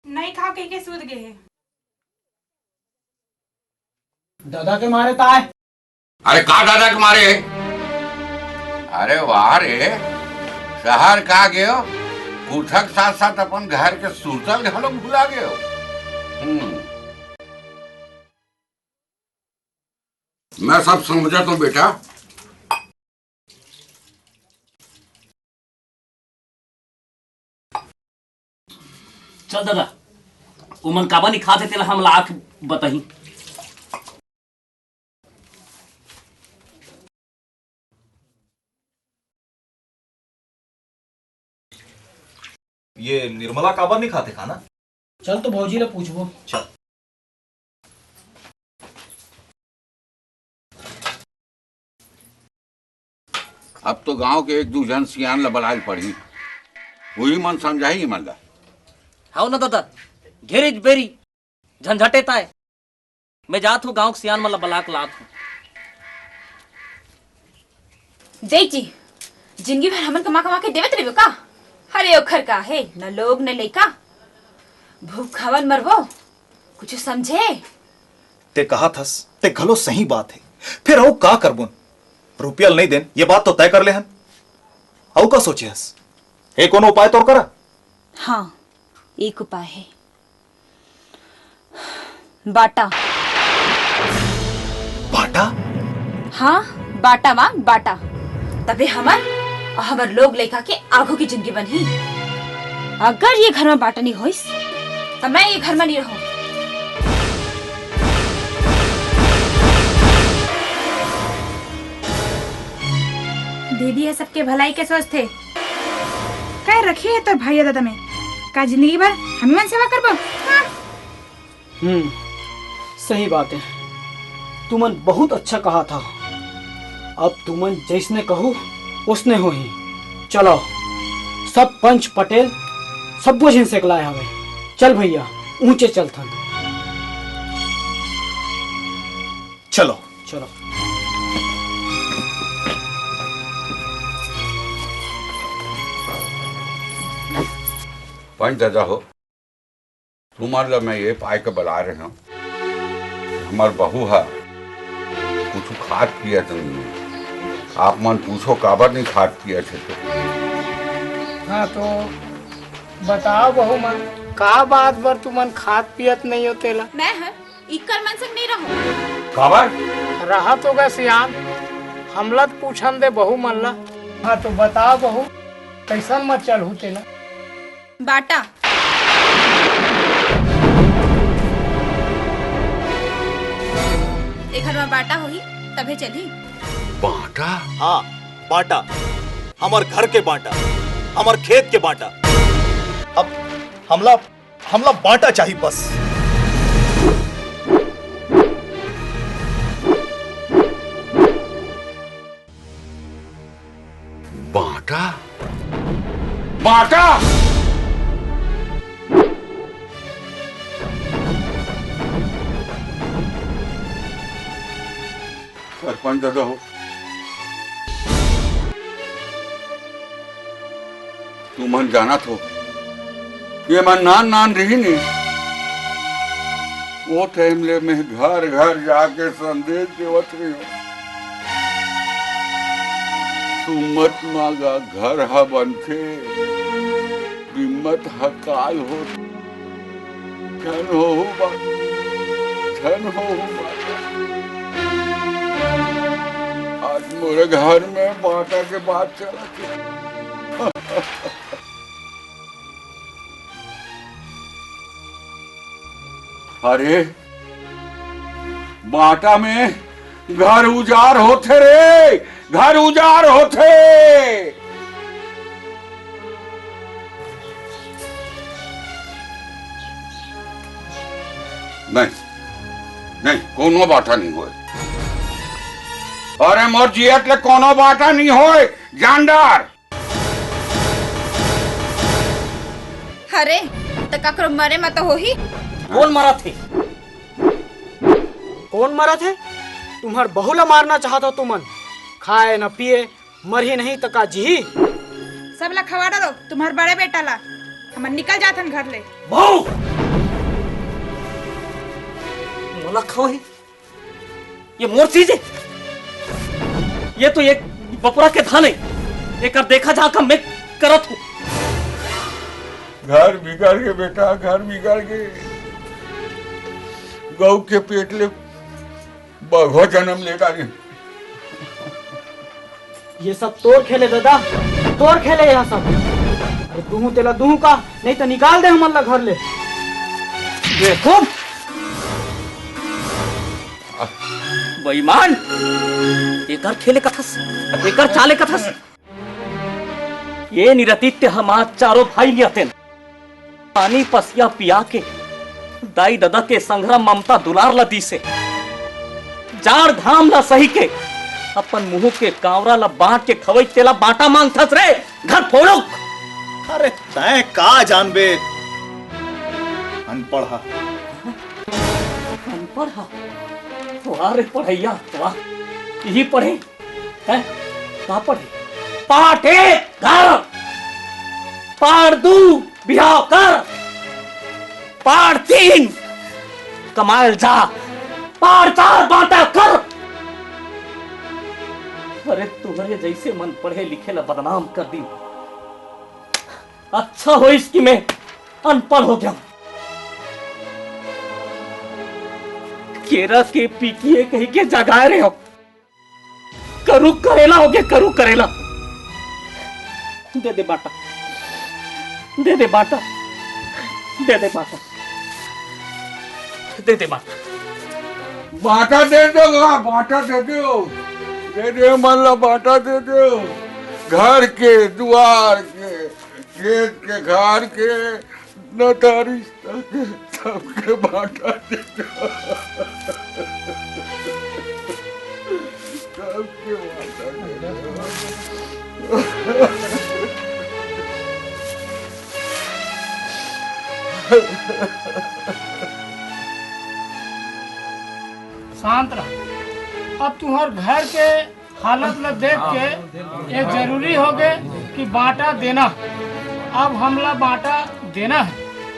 नहीं खा के सूद गए हैं। दादा के मारे ताए। अरे का दादा के मारे? अरे वाह रे, शहर का गए हो, कुठक साथ साथ अपन घर के सूतल घलो भुला गए हो। मैं सब समझा तो बेटा। चल दादा, उमन काबा नहीं खाते तेला हम लाख बताही। ये निर्मला काबर नहीं खाते खाना? चल तो भौजी ला पूछबो। चल। अब तो गांव के एक दो जन सियान लबलाई पड़ी, वही मन समझाई मन ला। हाँ ना दादा, घेरी बेरी झंझटे ताए, मैं जात हूँ गांव के सियान मतलब बलाक लात हूँ। देख जी, जिंदगी भर हमन कमा कमा के देवत रहे का। अरे ओखर का है, न लोग न लेका, भूख खावन मरबो, कुछ समझे? ते कहा थस, ते घलो सही बात है। फिर औ का करबुन? रुपया नहीं देन, ये बात तो तय कर ले हन। औ का सोचे हस? एक कोनो उपाय तो करा। हाँ, एक उपाय है, बाटा। बाटा? हाँ, बाटा मांग बाटा, तबे हमर लोग लेखा के आगू की जिंदगी बनी। अगर ये घर में बाटा नहीं होइस तो मैं ये घर में नहीं रहूं। दीदी है सबके भलाई के सोचते, कह रखी है तो भाई दादा में का जिंदगी भर हम मन सेवा करबो। सही बात है, तुमन बहुत अच्छा कहा था। अब तुमन जैसने कहो उसने हो ही। चलो सब पंच पटेल सब बोझ से लाया हवे। चल भैया ऊंचे चल थन। चलो चलो। पंच दादा हो, तुम्हारा मैं ये पाए के बुला रहे हूँ, हमार बहू है कुछ खाद पिया तो नहीं, आप मन पूछो काबर नहीं खाद पिया थे तो। हाँ तो बताओ बहू मन, का बात बर तुमन खाद पियत नहीं होते ला? मैं है इकर मन से नहीं रहूं। काबर रहा तो गा सियान, हमला तो पूछन दे बहू मन ला। हाँ तो बताओ बहू, कैसन मत चल होते ला? बाटा एक घर में बाटा होही तभे चली। बाटा? हाँ बाटा, हमार घर के बाटा, हमार खेत के बाटा। अब हमला बाटा चाहिए बस। बाटा? बाटा? सरपंच दादा हो, तू मन जाना तो ये मन नान रही नहीं, वो टाइम ले मैं घर घर जाके संदेश देवत रही हूँ, तू मत मांगा घर हा बनथे, बिम्मत हा काल हो, धन हो धन हो। आज मेरे घर में बाटा के बात चला। अरे बाटा में घर उजाड़ होते रे, घर उजाड़ होते। नहीं कोनो बाटा नहीं होए। अरे मोर जियत ले कोनो बाटा नहीं होए, जानदार। अरे तो ककरो मरे मत होही। कौन मरा थे? कौन मरा थे? तुम्हार बहू ला मारना चाहता तुमन, खाए न पिए मर ही नहीं तका जी। सब ला खवा डालो तुम्हार बड़े बेटा ला, हम निकल जाथन घर ले। बहू मोला खवाई, ये मोर चीज है, ये तो एक बपुरा के धान है, एक देखा जाकर मैं करत हूँ। घर बिगड़ के बेटा, घर बिगड़ के, गौ के पेट ले बघो जन्म ले डाली। ये सब तोर खेले दादा, तोर खेले यहाँ सब। अरे दूहू तेला दूहू का, नहीं तो निकाल दे हमला घर ले। देखो बेईमान, एकर खेले कथस, एकर चाले कथस। ये निरतित्य हम आज चारों भाई नियतेन पानी पसिया पिया के दाई दादा के संग्राम ममता दुलार लदी से जाड़ धाम ला सही के अपन मुंह के कावरा ला बांट के खवई तेला बाटा मांगथस रे, घर फोड़ो। अरे तय का जानबे, अनपढ़ हा। अनपढ़ हा? वाह रे पढ़ैया, वाह, यही पढ़े हैं? कहाँ पढ़े? पाठ एक घर, पाठ दू बिहाव कर, पाठ तीन कमाल जा, पाठ चार बांटा कर। अरे तुम्हारे जैसे मन पढ़े लिखे ला बदनाम कर दी। अच्छा हो इसकी मैं अनपढ़ हो गया। केरा के पीकिए कहीं के जगाए रहे हो, करू करेला हो गया, करू करेला। दे दे बाटा, दे दे बाटा, दे दे बाटा, दे दे बाटा। बाटा दे दो, बाटा दे दो, दे दे मल्ला, बाटा दे दो। घर के, द्वार के, खेत के, घर के, नतारी सबके बाटा दे दो, सबके बाटा दे दो। शांत रह। अब तुम्हार घर के हालत में देख के ये जरूरी हो गए कि बांटा देना। अब हमला बांटा देना है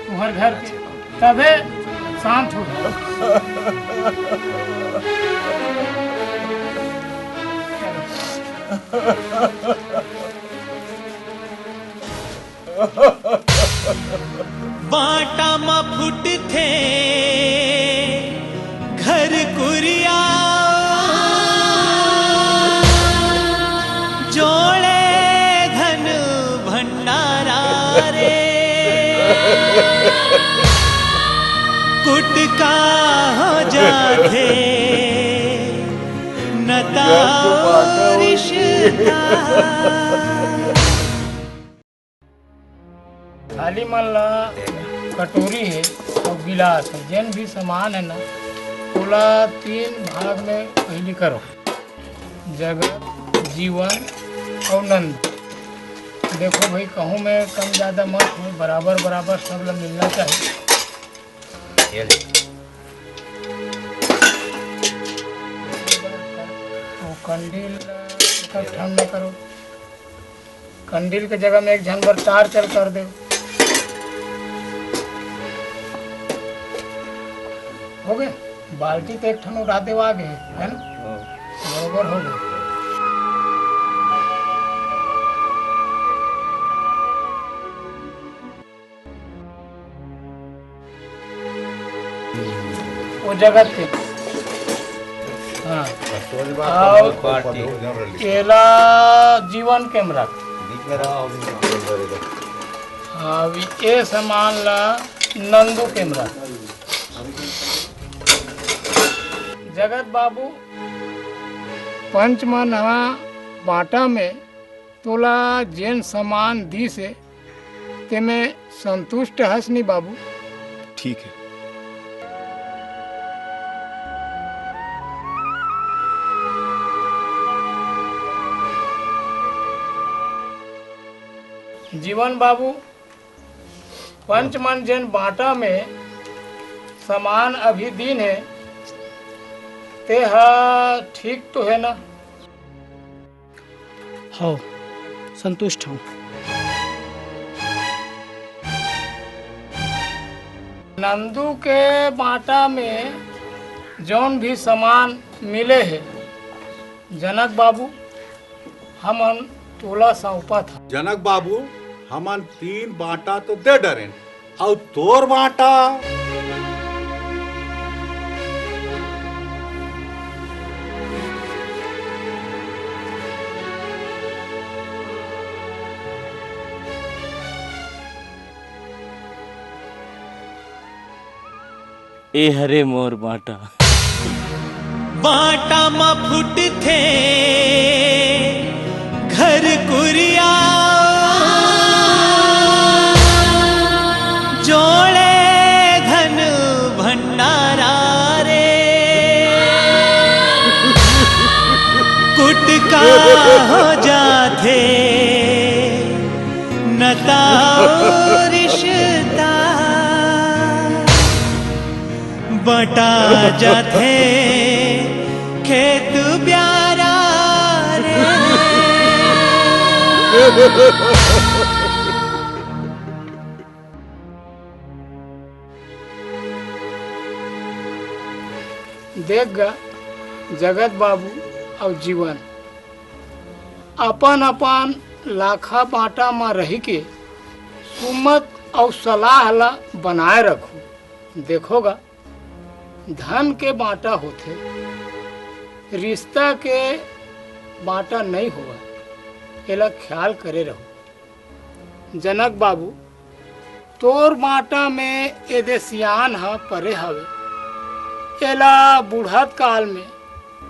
तुम्हार घर के, तबे शांत हो। बाटा मा फुट थे घर कुरिया जोड़े धन भंडारा रे कुटका हो जाते नता रिश्ता थाली मन ला कटोरी है और गिलास है, जैन भी सामान है ना ओला 3 भाग में पहली करो। जगत, जीवन और नंद। देखो भाई, कहूँ में कम ज़्यादा मत हो, बराबर बराबर सब लोग मिलना चाहिए। वो कंडील ठंड में करो। कंडील के जगह में एक झनबर तार चल कर दो। हो गए। बाल्टी तो एक ठन उड़ा देवा आगे है ना, बराबर हो गए। वो जगत के हाँ केला जीवन कैमरा हाँ ये सामान ला नंदू कैमरा। जगत बाबू पंचमन बाटा में तोला जेन सामान दी से ते में संतुष्ट हस नहीं बाबू? ठीक है। जीवन बाबू पंचमन जेन बाटा में सामान अभी दिन है ते ठीक तो है ना? हो संतुष्ट हूँ। नंदू के बाटा में जौन भी सामान मिले है जनक बाबू हमन तोला सौंपा था। जनक बाबू हमन 3 बांटा तो दे डरेन और तोर बांटा ए हरे मोर बाटा बाटा मा फुट थे घर कुरिया जोड़े धन भंडारा रे कुटका हो जाते नता रिश्ता बटा जाते खेत प्यारा रे। देख गा जगत बाबू और जीवन अपन अपन लाखा बाटा में रही के सुमत और सलाह ला बनाए रखो। देखोगा धन के बाटा होते, रिश्ता के बाटा नहीं हुआ, एला ख्याल करे रहो। जनक बाबू तोर बाटा में एदे सियान हा परे हवे, एला बुढ़त काल में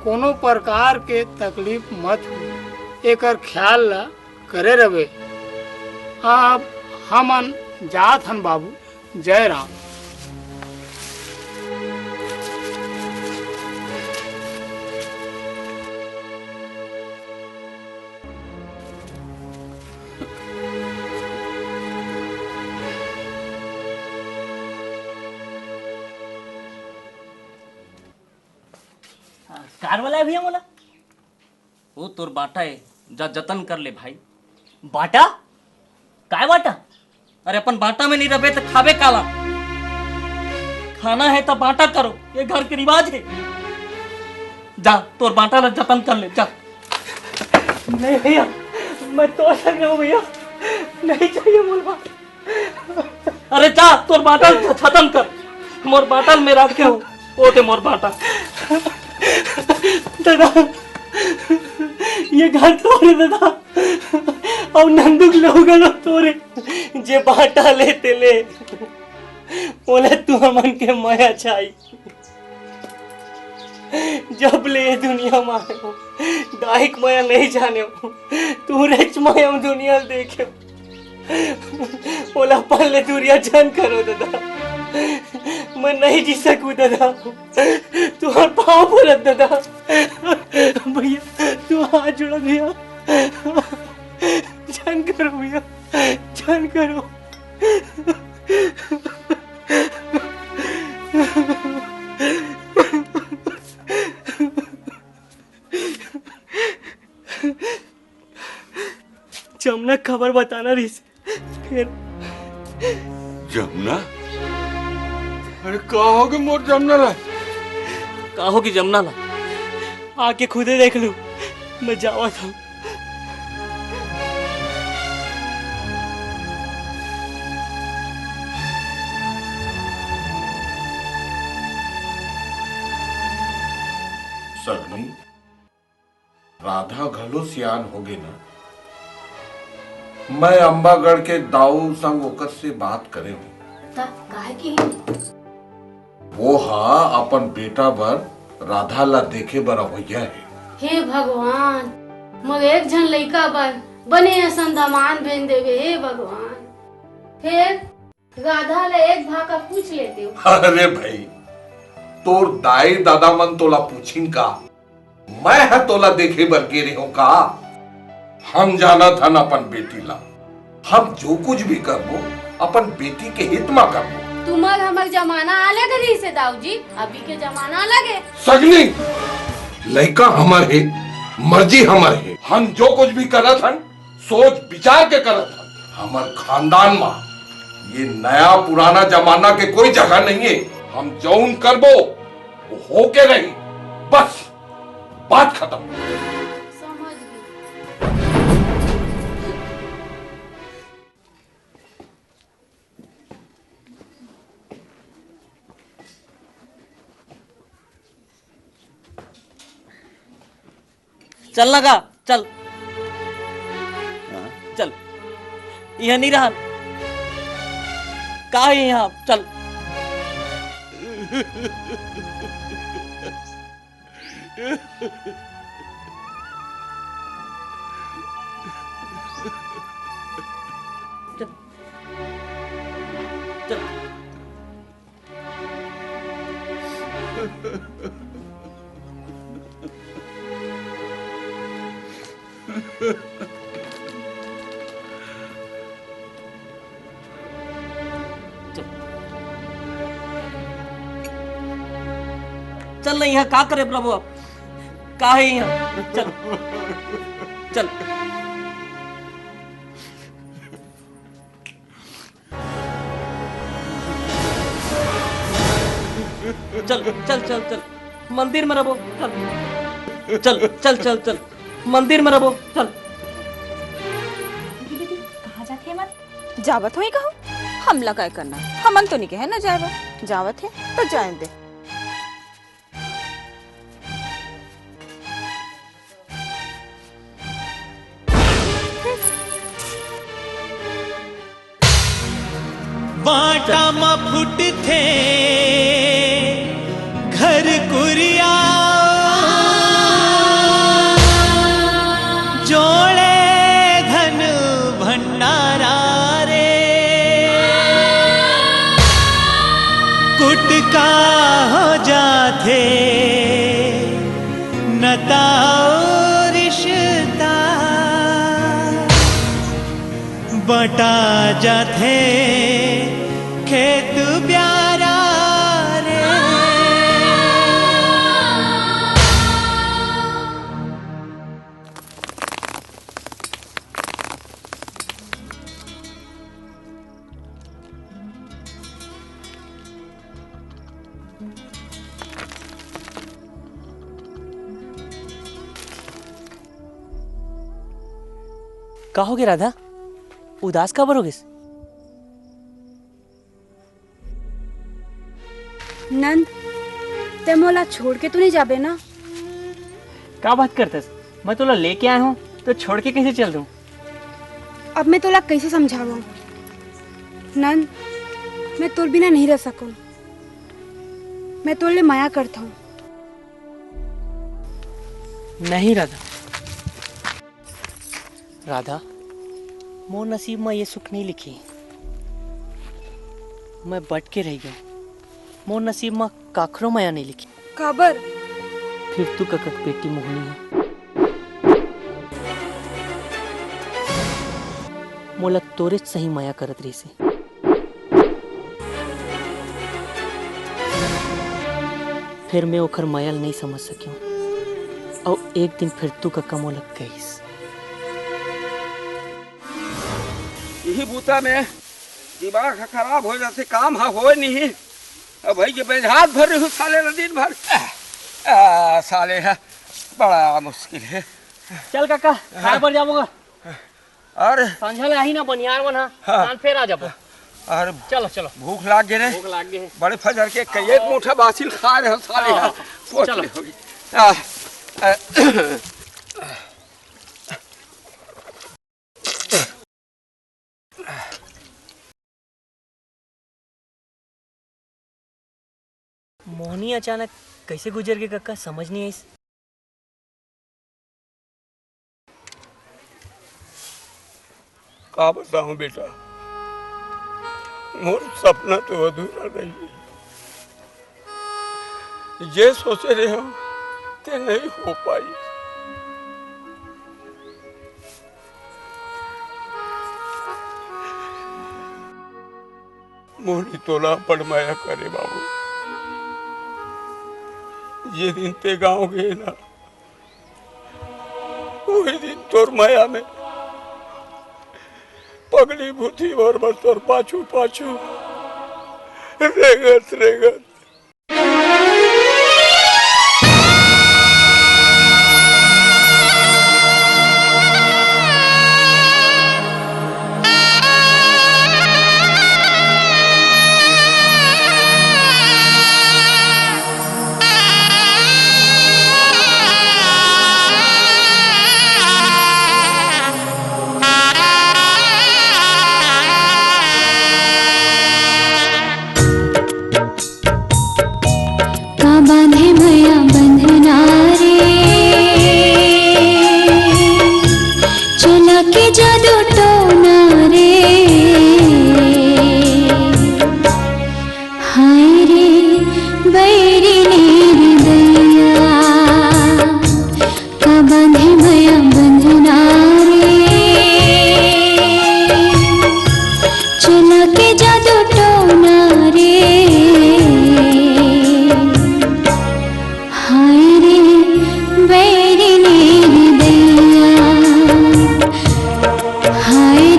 कोनो प्रकार के तकलीफ मत हो, एकर ख्याल ला करे रहे। अब हमन जात हन बाबू। जय राम। कार वाला है भैया मोला? वो तोर बाटा है, जा जतन कर ले भाई। बाटा? काय बाटा? अरे अपन बाटा में नहीं रहे तो खाबे काला। खाना है तो बाटा करो, ये घर के रिवाज है। जा तोर बाटा ला जतन कर ले जा। नहीं भैया, मैं तो सक रहा हूँ भैया, नहीं चाहिए मुलवा। अरे जा तोर बाटा खत्म कर, मोर बाटल में रखे हो वो ते मोर बाटा। दादा ये घर तोरे दादा, अब नंदुक लोग तोरे जे बाटा लेते ले बोले तू हमन के माया छाई। जब ले दुनिया में आयो दाहिक माया नहीं जाने हो, तू रेच माया दुनिया देखे बोला पहले दूरिया जान करो दादा, मैं नहीं जी सकूं दादा, तुम्हार पाँव पड़त दादा। भैया तू हाथ जोड़ा भैया, जान करो भैया, जान करो। जमुना खबर बताना रही फिर। जमुना? अरे कहोगे मोर जमुना ला? कहो कि जमुना ला आके खुदे देख लू, मैं जावा था। सगनी राधा घलो सियान हो गई ना, मैं अंबागढ़ के दाऊ संग ओकर से बात करे हूँ। काहे की? वो हा अपन बेटा बर राधा ला देखे बर अवैया है। हे भगवान, मग एक जन लड़का बर बने असन दामान भेज देवे। हे भगवान, फिर राधा ले एक भाका पूछ लेते हो। अरे भाई, तोर दाई दादा मन तोला पूछिन का, मैं है तोला देखे बर गे रहे हो का? हम जाना था न अपन बेटी ला, हम जो कुछ भी करबो अपन बेटी के हित में करबो। तुम्हार हमर जमाना अलग रही से दाऊजी, अभी के जमाना अलग है। सगनी लड़का हमर है, मर्जी हमर है, हम जो कुछ भी करत हन सोच विचार के करत हन। हमर खानदान में ये नया पुराना जमाना के कोई जगह नहीं है। हम जौन करबो वो होके रही, बस बात खत्म। चल लगा, चल चल, यह नहीं रहा का है यहाँ, चल। चल चल चल नहीं, यहाँ का करे प्रभु, अब का है यहाँ, चल चल चल चल चल चल मंदिर में रहो, चल चल चल चल चल मंदिर में रहो, चल। कहाँ जाते हैं मत? जावत हो ही कहो, हमला काय करना, हमन तो नहीं कहे ना जावत है तो जाए दे। बाटा मा फुट थे घर कुरिया, जोड़े धन भंडारा रे, कुटका हो जाते नताओ रिश्ता, बटा जाते खेत प्यारा रे। कहोगे राधा, उदास का बरोगे? नंद, ते मोला छोड़ के तो नहीं जाबे ना? क्या बात करते? मैं तोला लेके आया हूँ तो छोड़ के कैसे चल दूँ? अब मैं तोला कैसे समझाऊं? नंद, मैं तोर बिना नहीं रह सकूं। मैं तोले माया करता हूँ। नहीं राधा, राधा, मोर नसीब में ये सुख नहीं लिखी। मैं बट के रह गया। मोर नसीब में काखरो माया नहीं लिखी। काबर? फिर तू ककक बेटी मोहनी है। मोला तोरे सही माया करत रही से। फिर मैं ओखर मायल नहीं समझ सकियो और एक दिन फिर तू कक्का मोला कहीस। यही बूता में दिमाग खराब हो जाते, काम हो नहीं। अब भाई के बेजहात भर रही हूँ साले ना दिन भर। साले है बड़ा मुश्किल है। चल काका, खाए पर जाऊंगा। अरे संझा ले आई ना बनियार बना, कान फेर आ जाबो। अरे चलो चलो, भूख लाग गए रे। भूख लाग गए। बड़े फजर के कई एक मुठा बासिल खा रहे हो साले। चलो होगी। मोहनी अचानक कैसे गुजर गए काका, समझ नहीं आई। का बताऊं बेटा, मोर सपना तो अधूरा रही। ये सोचे रहे हो ते नहीं हो पाई। मोहनी तोला पड़ माया करे बाबू। ये दिन ते गाँव गए ना, वही दिन तोर माया में पगली भूती और बस तोर पाछू पाछू रेगत रेगत। बांधे माया बंधना रे, चला के जादू टोना रे। हाय रे बैरी दैया, का बांधे माया बंधना रे, चला के जादू टोना रे। बैरी दैया, हाय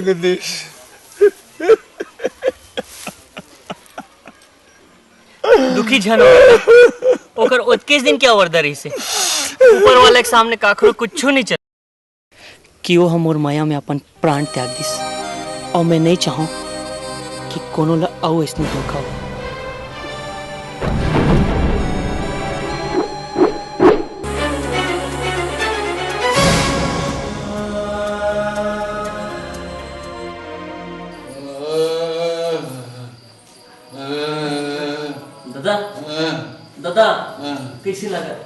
जगदीश दुखी झन हो ओकर 21 दिन के अवरदा रही से ऊपर वाले के सामने काखरो कुछो नहीं चल कि वो हम और माया में अपन प्राण त्याग दिस और मैं नहीं चाहूं कि कोनो ला आओ इसने धोखा हो। दादा कैसे लागत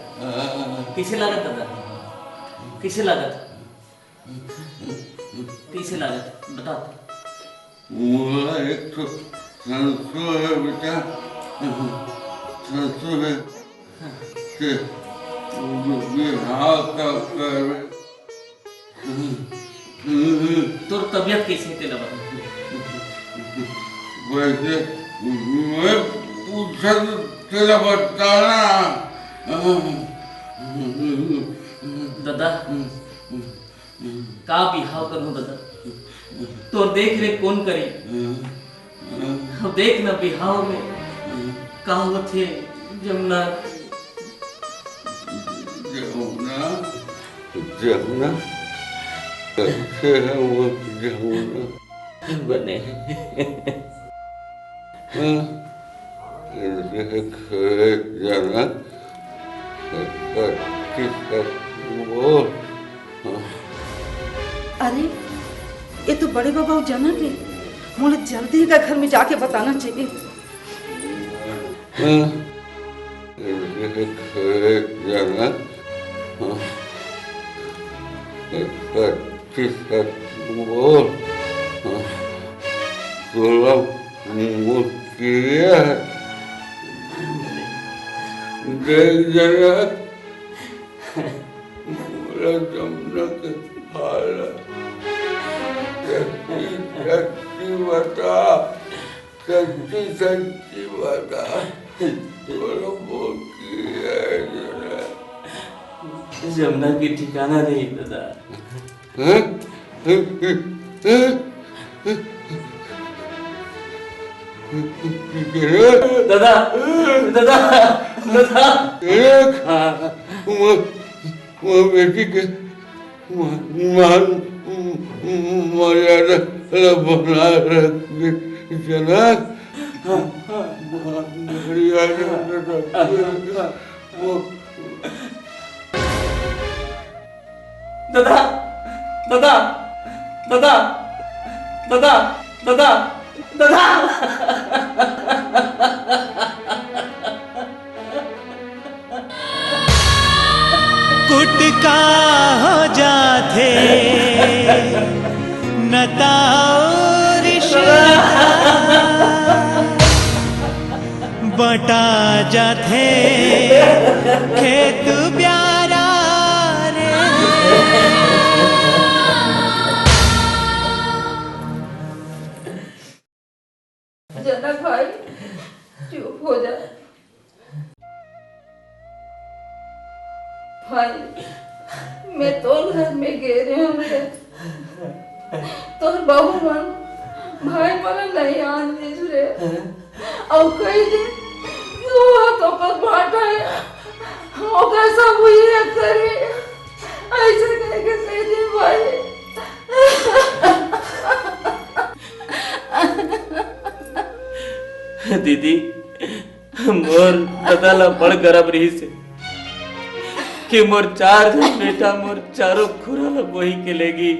दादा कैसे लागत बता। मुझे एक तो संसो है बेटा, संसो है कि बिहार का कर तोर तबीयत कैसे तेरा बता। वैसे मैं पूछा तेरा बताना दादा का बिहाव करूं दादा तो देख रे कौन करी। अब देख ना बिहाव में का होते जमुना जमुना जमुना कैसे है वो जमुना बने जाना वो अरे ये तो बड़े बाबा जाना के मुझे जल्दी का घर में जाके बताना चाहिए। जाना वो मुझे देख जरा जमुना के सच्ची बता सच्ची सच्ची बता जमुना की ठिकाना नहीं दादा। दादा दादा दादा बेटी के मान मर्यादा बना रखी जनक दादा दादा दादा दादा दादा दादा कुटका हो जाते नताओ रिश्ता बटा जाते खेत प्यारा रे। जनक भाई चुप हो जा भाई। मैं तो घर में गे रही हूँ तो बहू मन भाई मन नहीं आन दीस रे और कई दिन तू तो पर बाटा है होगा सब ये करे ऐसे कह के कह दे भाई। दीदी मोर बदला बड़ गरब रही से कि मोर 4 जन बेटा मोर चारों खुराला वही के लेगी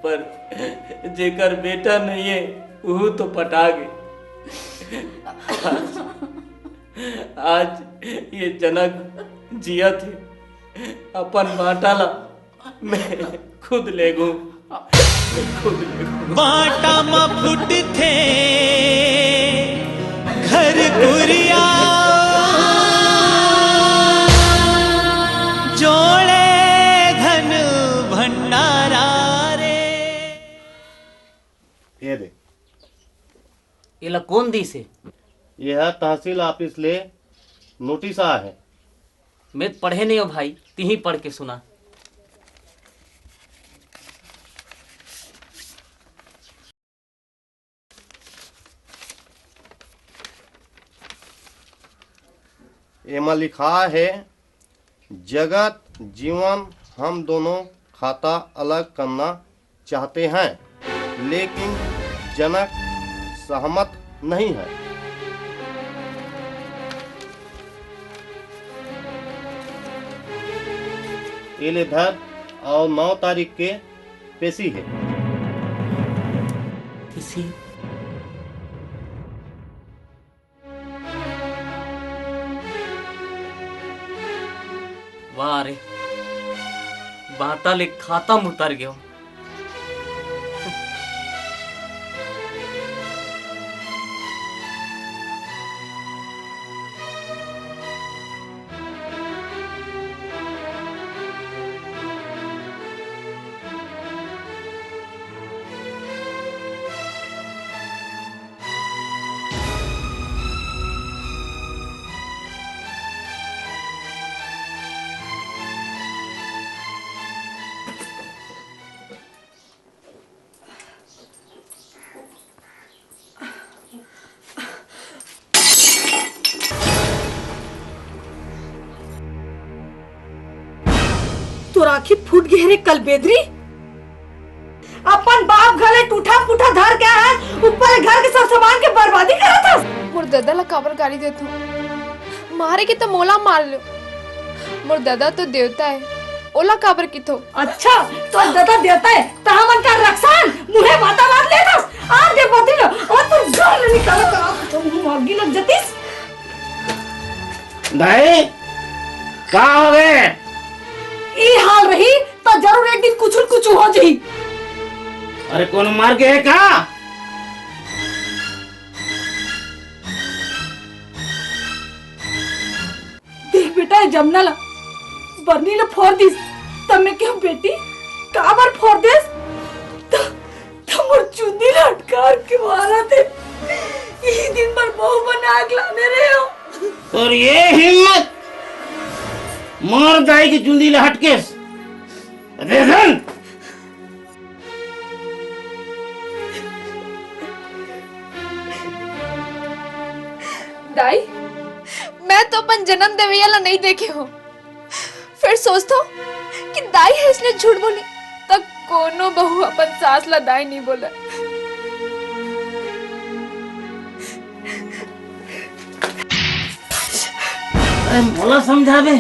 पर जेकर बेटा नहीं है वो तो पटा गए। आज ये जनक जिया थे अपन बाटाला मैं खुद ले गू खुद ले गू। बाटा में फुट थे घर कुरिया जोड़े धन भंडारा रे। ये दे ये कौन दी से? यह तहसील ऑफिस ले नोटिस आ है। मैं पढ़े नहीं हो भाई, ती ही पढ़ के सुना। एमा लिखा है जगत जीवन हम दोनों खाता अलग करना चाहते हैं लेकिन जनक सहमत नहीं है। ये ले धर और 9 तारीख के पेशी है। पेशी वाह रे, बाटा ले खाता में उतर गयो। तो राखी फूट गई रे कल बेदरी। अपन बाप घरे टूटा फूटा धर के है ऊपर घर के सब सामान के बर्बादी करा था। मोर दादा ला काबर गाली देथो, मारे के तो मोला मार लो। मोर दादा तो देवता है, ओला काबर की थो। अच्छा तो दादा देवता है तो हमन का रक्षण मुहे माता मार लेना। आ दे बदल और तू घर निकाल करा तो मुंह मांगी लग जतीस। भाई का हो गए? ई हाल रही तो जरूर एक दिन कुछ हो जाई। अरे कौन मार के है का? देख बेटा जमना ला बरनी ला फोड़ दिस तब मैं क्यों बेटी काबर फोड़ दिस तो मोर चुंदी लटकार के मारा थे। ये दिन भर बहू बना के लाने रहे हो। और ये हिम्मत मार दाई की चुंदी ले हटके रेधन। दाई मैं तो अपन जन्म देवैया नहीं देखे हो, फिर सोचता हूँ कि दाई है इसलिए झूठ बोली, तब कोनो बहू अपन सास ला दाई नहीं बोला। मोला समझा दे।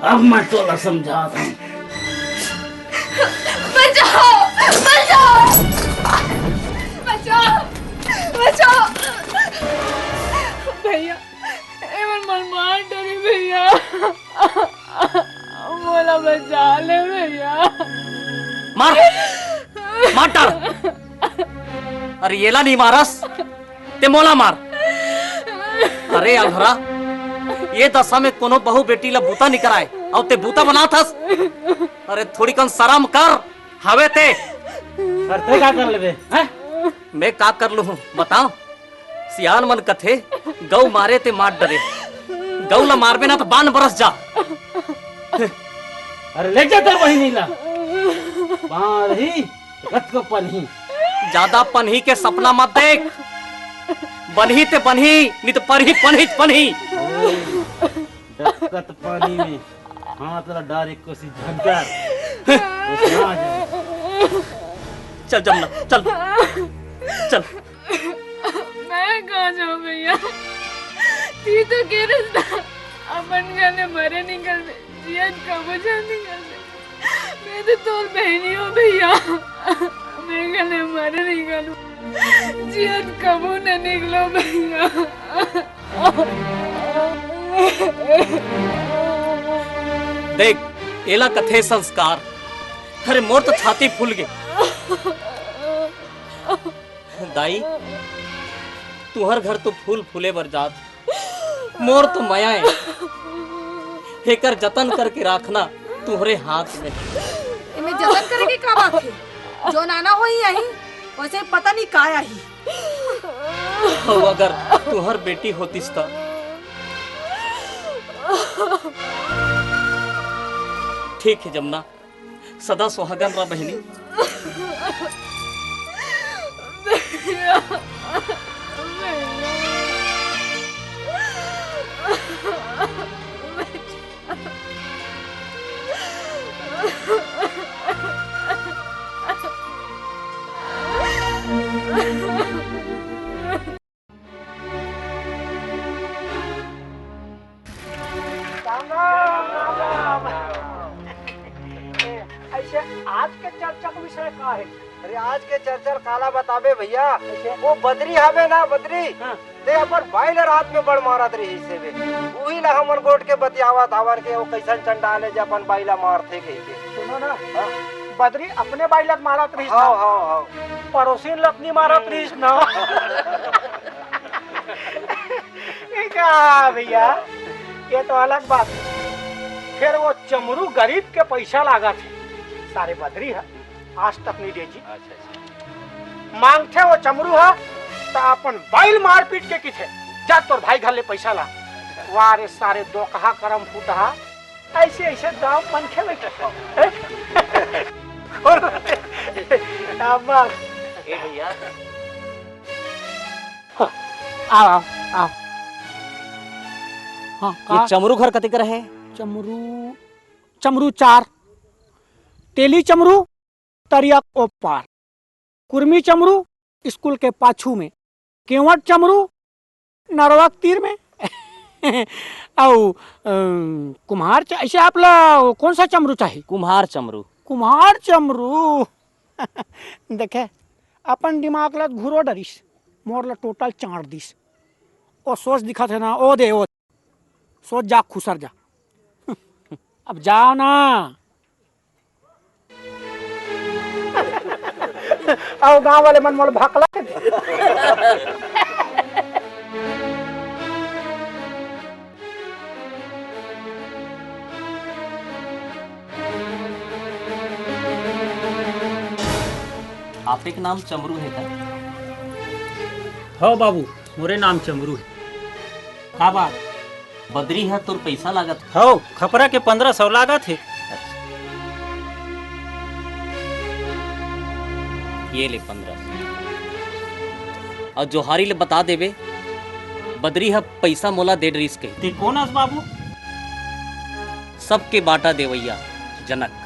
अब मैं तोला समझाता हूँ। बचाओ बचाओ बचाओ बचाओ भैया, एमन मन मार डरे भैया, मोला बचा ले भैया। मार मार डाल। अरे येला नहीं मारस ते मोला मार। अरे अघरा ये दशा में कोनो बहू बेटी ला बूता नहीं कराए और ते बूता बना थस। अरे थोड़ी कन शर्म कर हवे ते। करते क्या कर लेबे हैं? मैं का कर लूं बताओ। सियान मन कथे गौ मारे ते मार डरे, गौ ला मारबे ना तो बान बरस जा। अरे ले जा तेरे बहिनी ला बांधी रत को पन्ही। ज्यादा पन्ही के सपना मत देख, बन्ही ते बन्ही नहीं तो परही पन्ही पन्ही। दक्कत पानी में हाथ ला डारे कोसी झंकार। चल जमना चल चल। मैं कहाँ जाऊँ भैया, ती तो के रास्ता अपन गाने मरे निकल दे, जियत कबो जा निकल दे। मेरे तो बहनी हो भैया, मैं गले मर नहीं गलू, जियत कबू न निकलो भैया। देख एला कथे संस्कार, अरे मोर तो छाती फूल गई। दाई तुहर घर तो फूल फूले बरजात, मोर तो माया है, हेकर जतन करके रखना तुहरे हाथ में। इन्हें जतन करेगी का बात है? जो नाना हो ही आई, वैसे पता नहीं का आई। हो अगर तुहर बेटी होतीस तो ठीक है जमुना, सदा सुहागन रह बहनी। ऐसे आज के चर्चा का विषय का है? अरे आज के चर्चा काला बताबे भैया, वो बद्री हवे ना बद्री, ते अपन बाइल रात में बड़ मारत रही से बे, वही ला हमन गोट के बतियावा धावन के वो कैसन चंडाले जे अपन बाइला मारथे कहि के। सुनो ना, बद्री अपने बाइलत मारत रही। हां हां हां, पड़ोसी लपनी मारत रही ना। क्या भैया, ये तो अलग बात है। फिर वो चमरू गरीब के पैसा लागा थे, सारे बदरी है आज तक नहीं देजी। मांगते वो चमरू है तो अपन बाइल मार पीट के किथे जा तोर भाई घर ले पैसा ला। वारे सारे दो कहा करम फूटा, ऐसे ऐसे दाव पंखे में भैया आओ आओ। हाँ, ये चमरू घर कते कर है? चमरू चमरू 4, तेली चमरू तरिया ओपार, कुर्मी चमरू स्कूल के पाछू में, केवट चमरू नरवा तीर में। और कुम्हार ऐसे आप ला कौन सा चमरू चाहिए? कुम्हार चमरू। कुम्हार चमरू। देखे अपन दिमाग ला घुरो डरिस, मोर ला टोटल 4 दिस। और सोच दिखा थे ना, ओ दे ओ सोच जा खुसर जा। अब जाओ ना। आओ गांव वाले मन मोल भाकला के आपके के नाम चमरू है क्या? हो बाबू, मोरे नाम चमरू है। का बात? बद्री है तोर पैसा लागत हो, खपरा के 1500 लागत है। ये ले 1500। और जोहारी ले बता देवे, बद्री है पैसा मोला दे डरीस के। ते कौन हस बाबू? सबके बाटा देवैया जनक।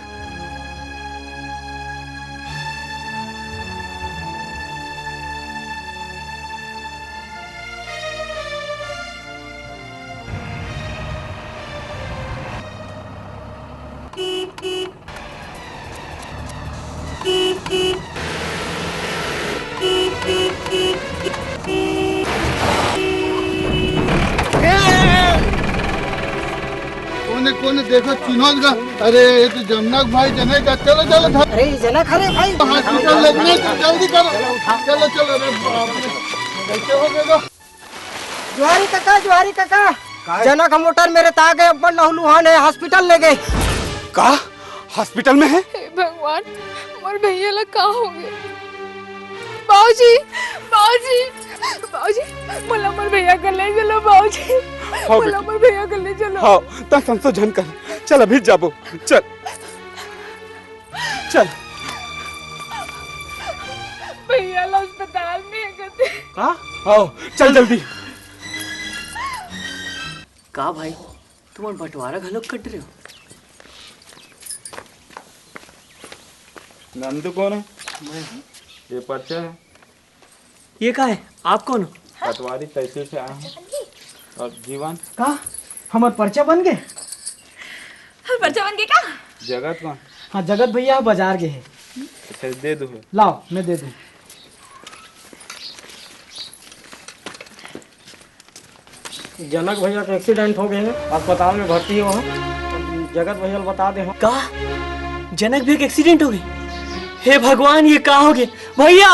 कोने देखो चिन्होज का। अरे ये तो जमनाक भाई जनक का। चलो चलो। अरे जनक अरे भाई हॉस्पिटल लेने जल्दी करो। चलो चलो। अरे बाप रे, कैसे हो गया? जुहारी काका जनक मोटर मेरे ता गए, अपन नहलुहान है, हॉस्पिटल ले गए। का हॉस्पिटल में है? हे भगवान, मोर भैया ला का हो गए? बाबूजी बाबूजी बाबूजी, मोला मोर भैया कर ले चलो। बाबूजी मोला मोर भैया कर ले चलो। हाँ, ता संशोधन कर। चल अभी जाबो, चल चल। भैया ला अस्पताल में है कहते। का? आओ चल जल्दी। का भाई तुम बंटवारा घलोक कट रहे हो? नंदू कौन है? मैं ये पर्चा है। ये का है? आप कौन हो? पटवारी तहसील से आए हैं। और जीवन का हमार पर्चा बन गए? पर्चा बन गए का? जगत कौन? हाँ जगत भैया बाजार गए हैं। अच्छा दे दो। लाओ मैं दे दूं। जनक भैया का एक्सीडेंट हो गया है, अस्पताल में भर्ती हो हैं। जगत भैया बता दे हम। का जनक भी एक एक्सीडेंट हो गई। हे भगवान ये का हो गया भैया।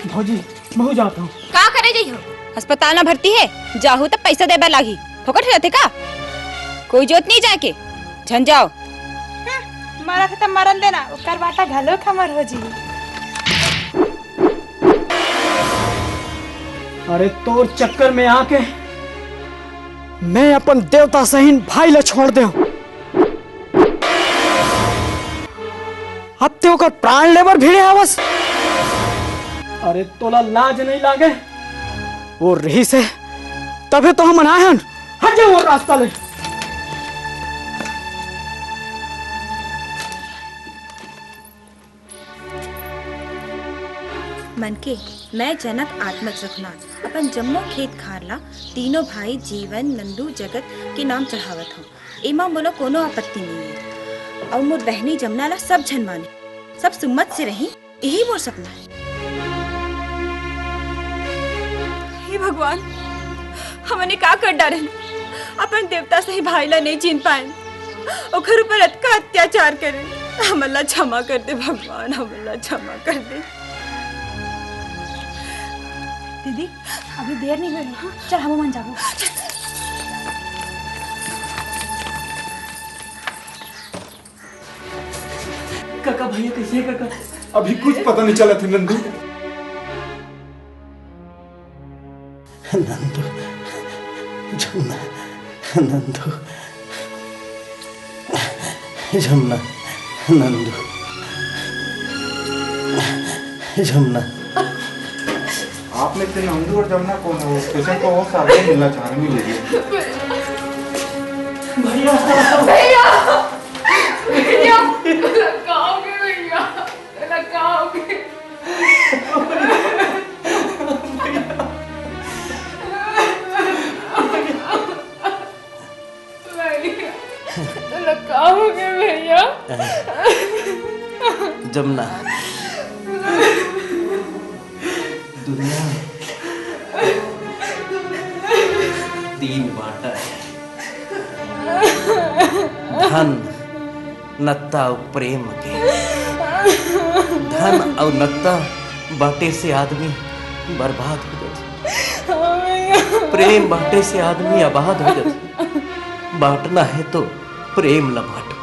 भौजी मैं जाता हूँ। का करे जाइयो? अस्पताल में भर्ती है, जाहू तब पैसा देबा लागी। फोकट रहते का? कोई जोत नहीं जाके झन जाओ। मारा था तब मरन देना, ओकर बाटा घलो खमर हो जी। अरे तोर चक्कर में आके मैं अपन देवता सहीन भाई ला छोड़ दे। अब ते ओकर प्राण लेबर भिड़े आवस। अरे तोला लाज नहीं लागे? वो रही से तबे तो हम आए हन। हट जाओ वो रास्ता ले। मन के मैं जनक आत्मज रखना अपन जम्मो खेत खारला तीनों भाई जीवन नंदू जगत के नाम चढ़ावत हूँ। एमा बोलो कोनो आपत्ति नहीं है। और मोर बहनी जमुना ला सब झन माने, सब सुमत से रही, यही मोर सपना है। हे भगवान, हमने का कर डारे? अपन देवता से ही भाई ला नहीं चिन पाए, ओकर ऊपर अतका अत्याचार करे। हमला क्षमा कर दे भगवान, हमला क्षमा कर दे। दीदी अभी देर नहीं हो रही। हाँ? चल हम मन जाबो। काका भैया कैसे है काका? अभी कुछ पता नहीं चला था नंदू। नंदू जमुना, नंदू जमुना, नंदू जमुना। आपने से नंदू और जमुना कौन है? वो पेशेंट को वो सारे मिलना चाहने में ले गए। भैया भैया भैया लगाओगे, भैया लगाओगे। लगाओगे भैया। जमुना, दुनिया में 3 बाटा है, धन नत्ता और प्रेम के। धन और नत्ता बाटे से आदमी बर्बाद हो जाता, प्रेम बाटे से आदमी आबाद हो जाता। बांटना है तो प्रेम न बांटो।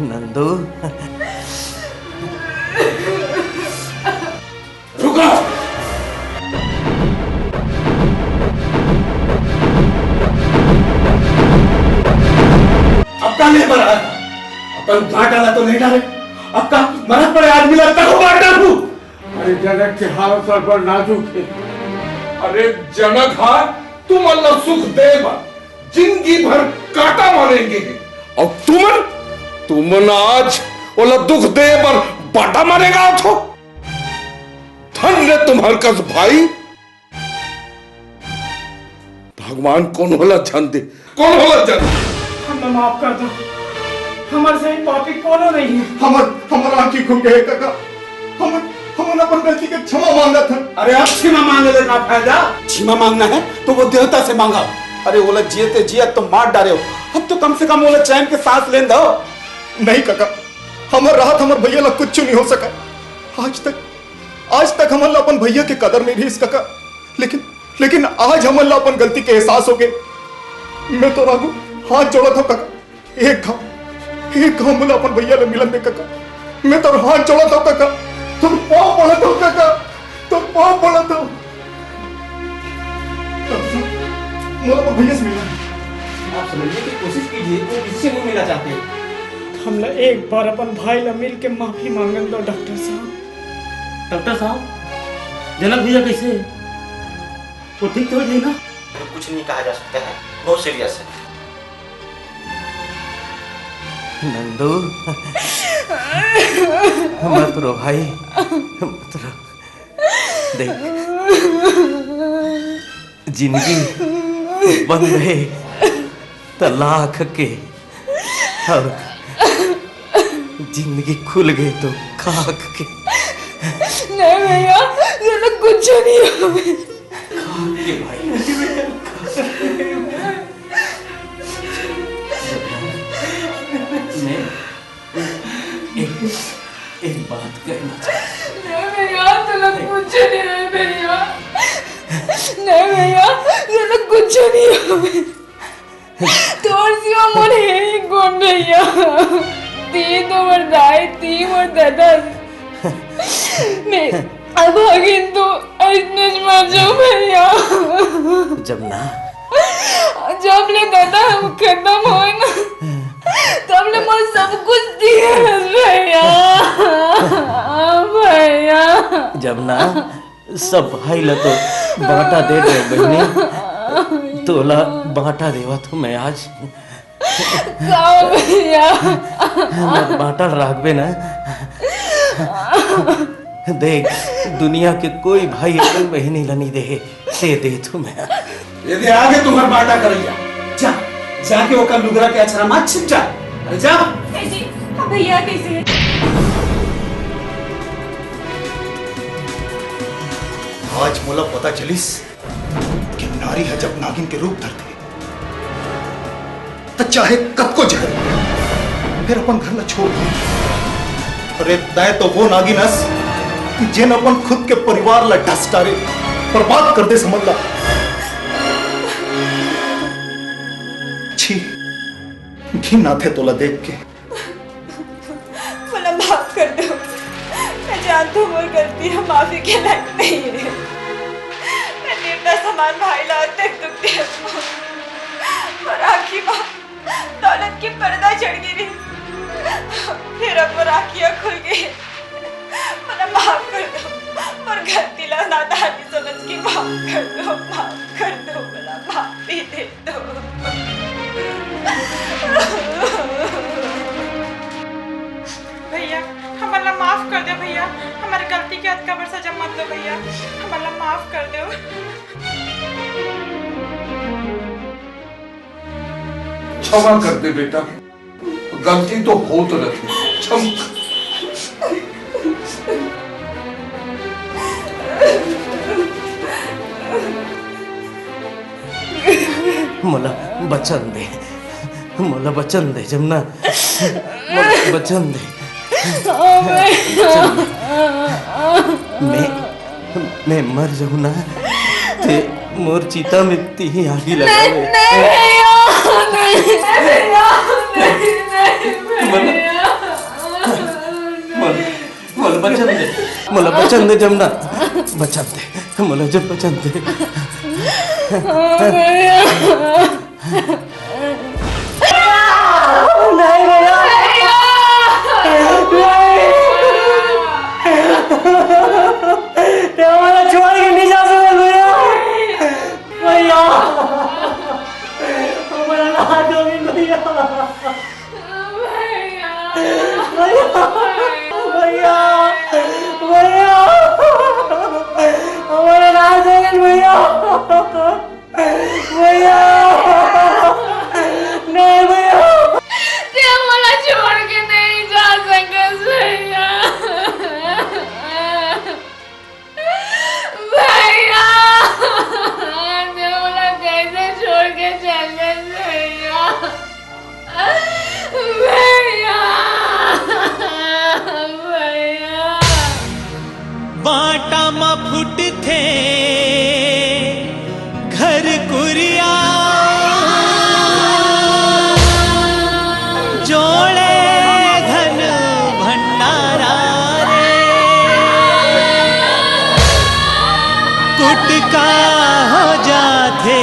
नंदू रुको। अब का नहीं बना अपन बांटा तो नहीं डाले। अब का मरद पड़े आदमी लगता को बांट डालू। अरे जनक के हाथ सर पर नाजुक है। अरे जनक हा तुम अल्लाह सुख देगा, जिंदगी भर काटा मारेंगे। और तुम आज ओला दुख दे पर बाटा मारेगा। तो धन रे तुम्हार कस भाई। भगवान कौन होला जान दे, कौन होला जान। हमें माफ कर दो, हमारे सही पापी कोनो नहीं है। हमर आंखी खुल गए काका। हम अपन गलती के क्षमा मांगा था। अरे अब क्षमा मांगे ले का फायदा? क्षमा मांगना है तो वो देवता से मांगा। अरे ओला जियते जियत तो मार डाले हो, अब तो कम से कम ओला चैन के सांस लेन दो। नहीं काका, हमर राहत हमर भैया ला कुछ नहीं हो सका। आज तक हमर ला अपन भैया के कदर नहीं रही काका। लेकिन आज हमर ला अपन गलती के एहसास हो गए। मैं तो रागू हाथ जोड़ा था काका। एक घाव मुला अपन भैया ले मिलन दे काका। मैं तो हाथ जोड़ा था काका। तुम पाँव पड़ा था काका, तुम पाँव पड़ा था। मुला अपन भैया से मिलना। आप समझने की कोशिश कीजिए, वो किससे नहीं मिलना चाहते। हमला एक बार अपन भाई ला मिल के माफी मांगन दो डॉक्टर साहब। डॉक्टर साहब, जनक भैया कैसे है? वो ठीक तो नहीं ना? कुछ नहीं कहा जा सकता है, बहुत सीरियस है। नंदू मत रो भाई, मत रो। देख जिंदगी बन गए तलाक के और जिंदगी खुल गई तो खाक के। नहीं भैया, ये लोग कुछ नहीं हुए। खाक के भाई। मैं एक बात कहना चाहता। नहीं भैया, तो लोग कुछ नहीं हुए भैया। नहीं भैया, ये लोग कुछ नहीं हुए। तोर सिवा मोर है ही कौन भैया? तीन उम्र दाई, तीन उम्र दादा। मैं अब आगे तो ऐसे मर जाऊं भैया। जमुना, जब ले दादा खत्म हो ना, तब ले मोर सब कुछ दिए भैया। भैया जमुना, सब भाई ला तो बांटा दे दे बहनी, तोला बांटा देवा तो मैं आज भैया बांटा राखबे ना। देख, दुनिया के कोई भाई अपनी बहनी ला नहीं दे तू मैं। यदि आगे तुम्हार बाटा करैया, जा जाके ओकर लुगरा के अछरा मत छिप जा। अरे जा। जी भैया कैसे? आज मोला पता चलिस कि नारी है जब नागिन के रूप धरती तो चाहे कब को जहर फिर अपन घर ला छोड़। अरे तय तो वो नागिन हस जिन अपन खुद के परिवार ला डस डारे, बर्बाद कर दे समझ ला। छी, घिन आते तोला देख के। मला माफ कर दो, मैं जानती हूँ मोर गलती है, माफी के लायक नहीं है। मैं देवता समान भाई ला तक दुख दे और आखी माँ दौलत की पर्दा चढ़ गिरी, फिर अब वो राखियाँ खुल गई। मला माफ कर दो और गलती ला नादानी समझ के माफ कर दो, मला माफी दे दो। भैया हमारा माफ कर दो भैया, हमारी गलती के हद का सजा मत दो भैया, हमारा माफ कर दो। क्षमा कर दे बेटा, गलती तो हो तो रही। मोला बचन दे, मोला बचन दे जमुना, मोला बचन दे। मैं मर जाऊं ना ते मोर चिता में ती आगी लगावे। मोला बचन दे, मोला बचन दे जमुना, बचन दे, मोला जब बचन दे। नहीं भैया, हमारा छोड़ के नहीं जा सकते भैया। भैया हमारा ना दोगे भैया। भैया भैया भैया हमारा ना दोगे भैया। भैया नहीं भैया, हमारा छोड़ के नहीं जा सकते भैया। भैया देवला कैसे छोड़ के चले भैया। भैया भैया बाटा मा फुट थे घर कुरिया, जोड़े धन भंडारा रे, कुटका हो जाते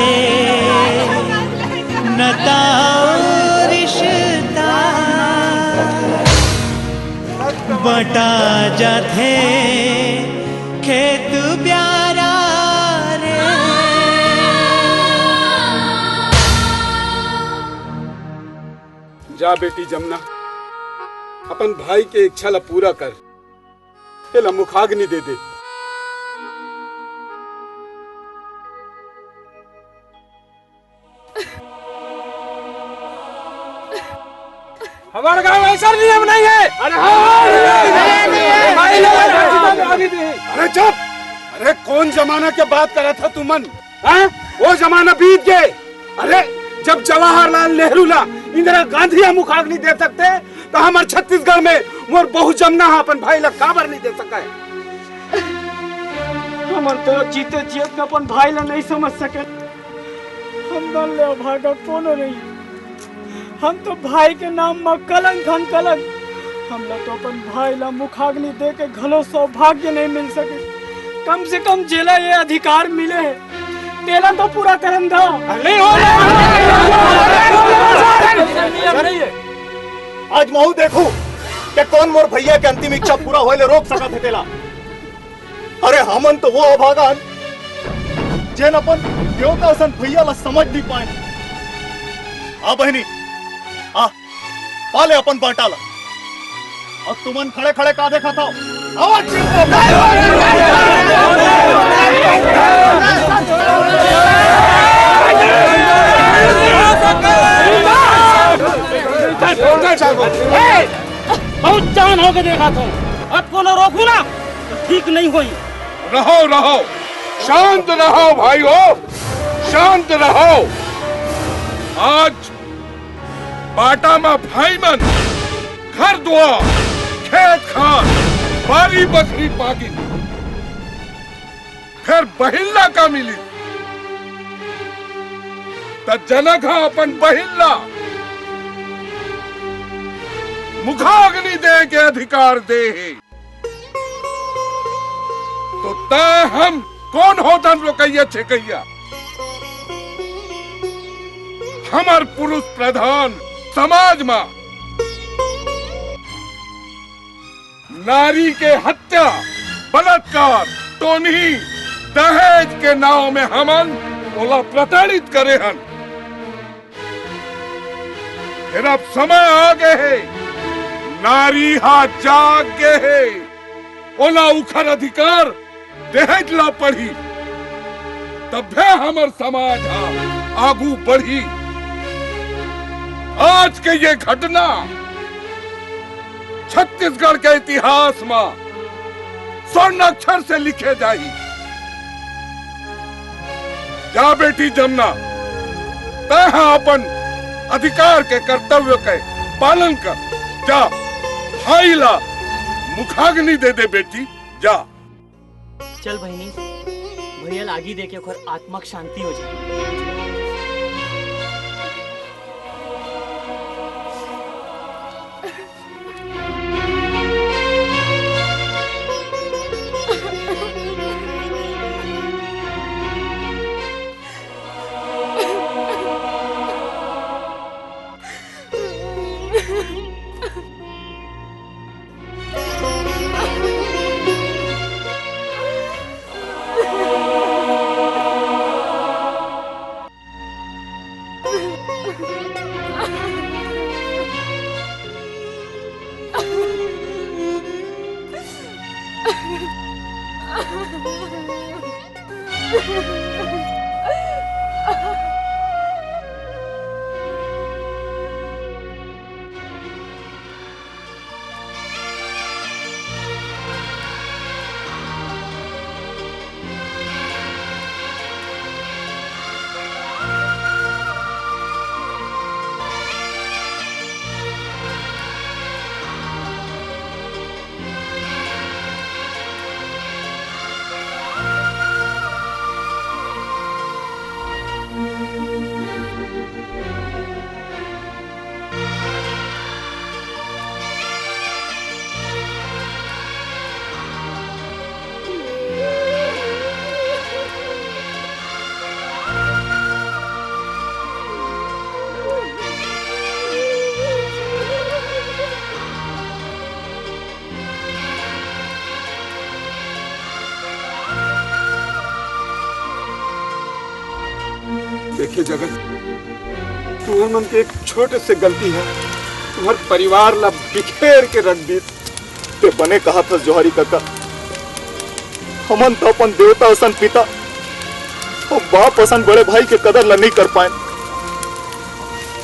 नताओ रिश्ता, बटा जाते खेत प्यारा रे। जा बेटी जमुना, अपन भाई के इच्छा ला पूरा कर, ये ला मुखाग्नि दे दे। हमारे गांव में ऐसा नियम नहीं है। अरे चुप। अरे कौन जमाना के बात कर रहा था तू मन? वो जमाना बीत गए। अरे जब जवाहरलाल नेहरू ला इंदिरा गांधी मुखाग्नि दे सकते तो हमारे छत्तीसगढ़ में मोर बहु जमना अपन भाई ला काबर नहीं दे सका है। हमन तो जीते जीत अपन भाई ला नहीं समझ सके। हम दल ले भागा कोनो नहीं। हम तो भाई के नाम में कलंक हम कलंक। हम ला तो अपन भाई ला मुखाग्नि दे के घलो सौभाग्य नहीं मिल सके। कम से कम जेला ये अधिकार मिले है तेला तो पूरा करम दो। नहीं हो आज महू देखू कि कौन मोर भैया के अंतिम इच्छा पूरा होए ले रोक सकत है तेला। अरे हमन तो वो अभागन जेन अपन देवता सन भैया ला समझ नहीं पाए। आ बहनी आ पाले अपन बाटा ला। और तुमन खड़े खड़े का देखा था? आवाज बहुत जान होके देखा था। अब कोनो रोकू ना ठीक नहीं हुई। रहो रहो शांत रहो भाइयों, शांत रहो। आज बाटा में भाई मन घर दुआर खेत खान बारी बकरी पागी फिर बहिल्ला का मिली त जनक अपन बहिल्ला मुखाग्नि दे के अधिकार दे तो तय हम कौन होतन रोकैया छेकैया। हमार पुरुष प्रधान समाज में नारी के हत्या बलात्कार टोनी दहेज के नाव में हमन ओला प्रताड़ित करे हन। फिर अब समय आ गए है नारी हाथ जाग गए है ओला उखर अधिकार दहेज ला पढ़ी तब हमर समाज आगू बढ़ी। आज के ये घटना छत्तीसगढ़ के इतिहास में स्वर्ण अक्षर से लिखे जाई। जा बेटी जमुना तह अपन अधिकार के कर्तव्य के पालन कर। जा भाई ला मुखाग्नि दे दे बेटी जा। चल बहनी भैया आगे दे के ओकर आत्मा के शांति हो जाए। देखिए जगत तुम्हारे मन के एक छोटे से गलती है तुम्हारे परिवार ला बिखेर के रख दी। ते बने कहा था जोहरी काका हमन तो अपन देवता असन पिता और बाप असन बड़े भाई के कदर ला नहीं कर पाए।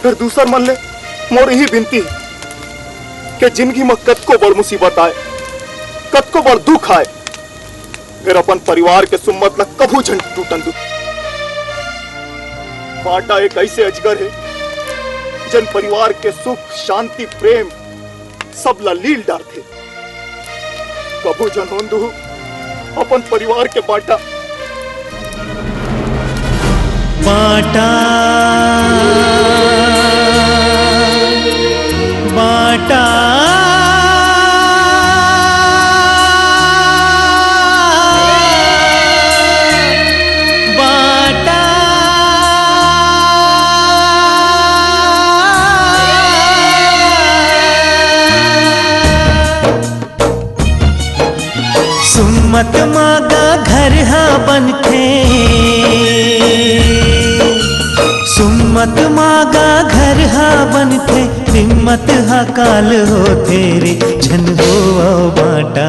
फिर दूसर मन ले मोर यही विनती है के जिंदगी में कतको बड़ मुसीबत आए, कतको बड़ दुख आए, फिर अपन परिवार के सुम्मत ला कभू झंड टूटन दू। बाटा एक ऐसे अजगर है जन परिवार के सुख, शांति, प्रेम सब ला लील डार थे। कभू जन होंदू अपन परिवार के बाटा। बाटा बाटा सुम्मत मागा घर हा बनथे, सुम्मत मागा घर हा बनथे, हिम्मत हा काल हो तेरे झन हो बाटा।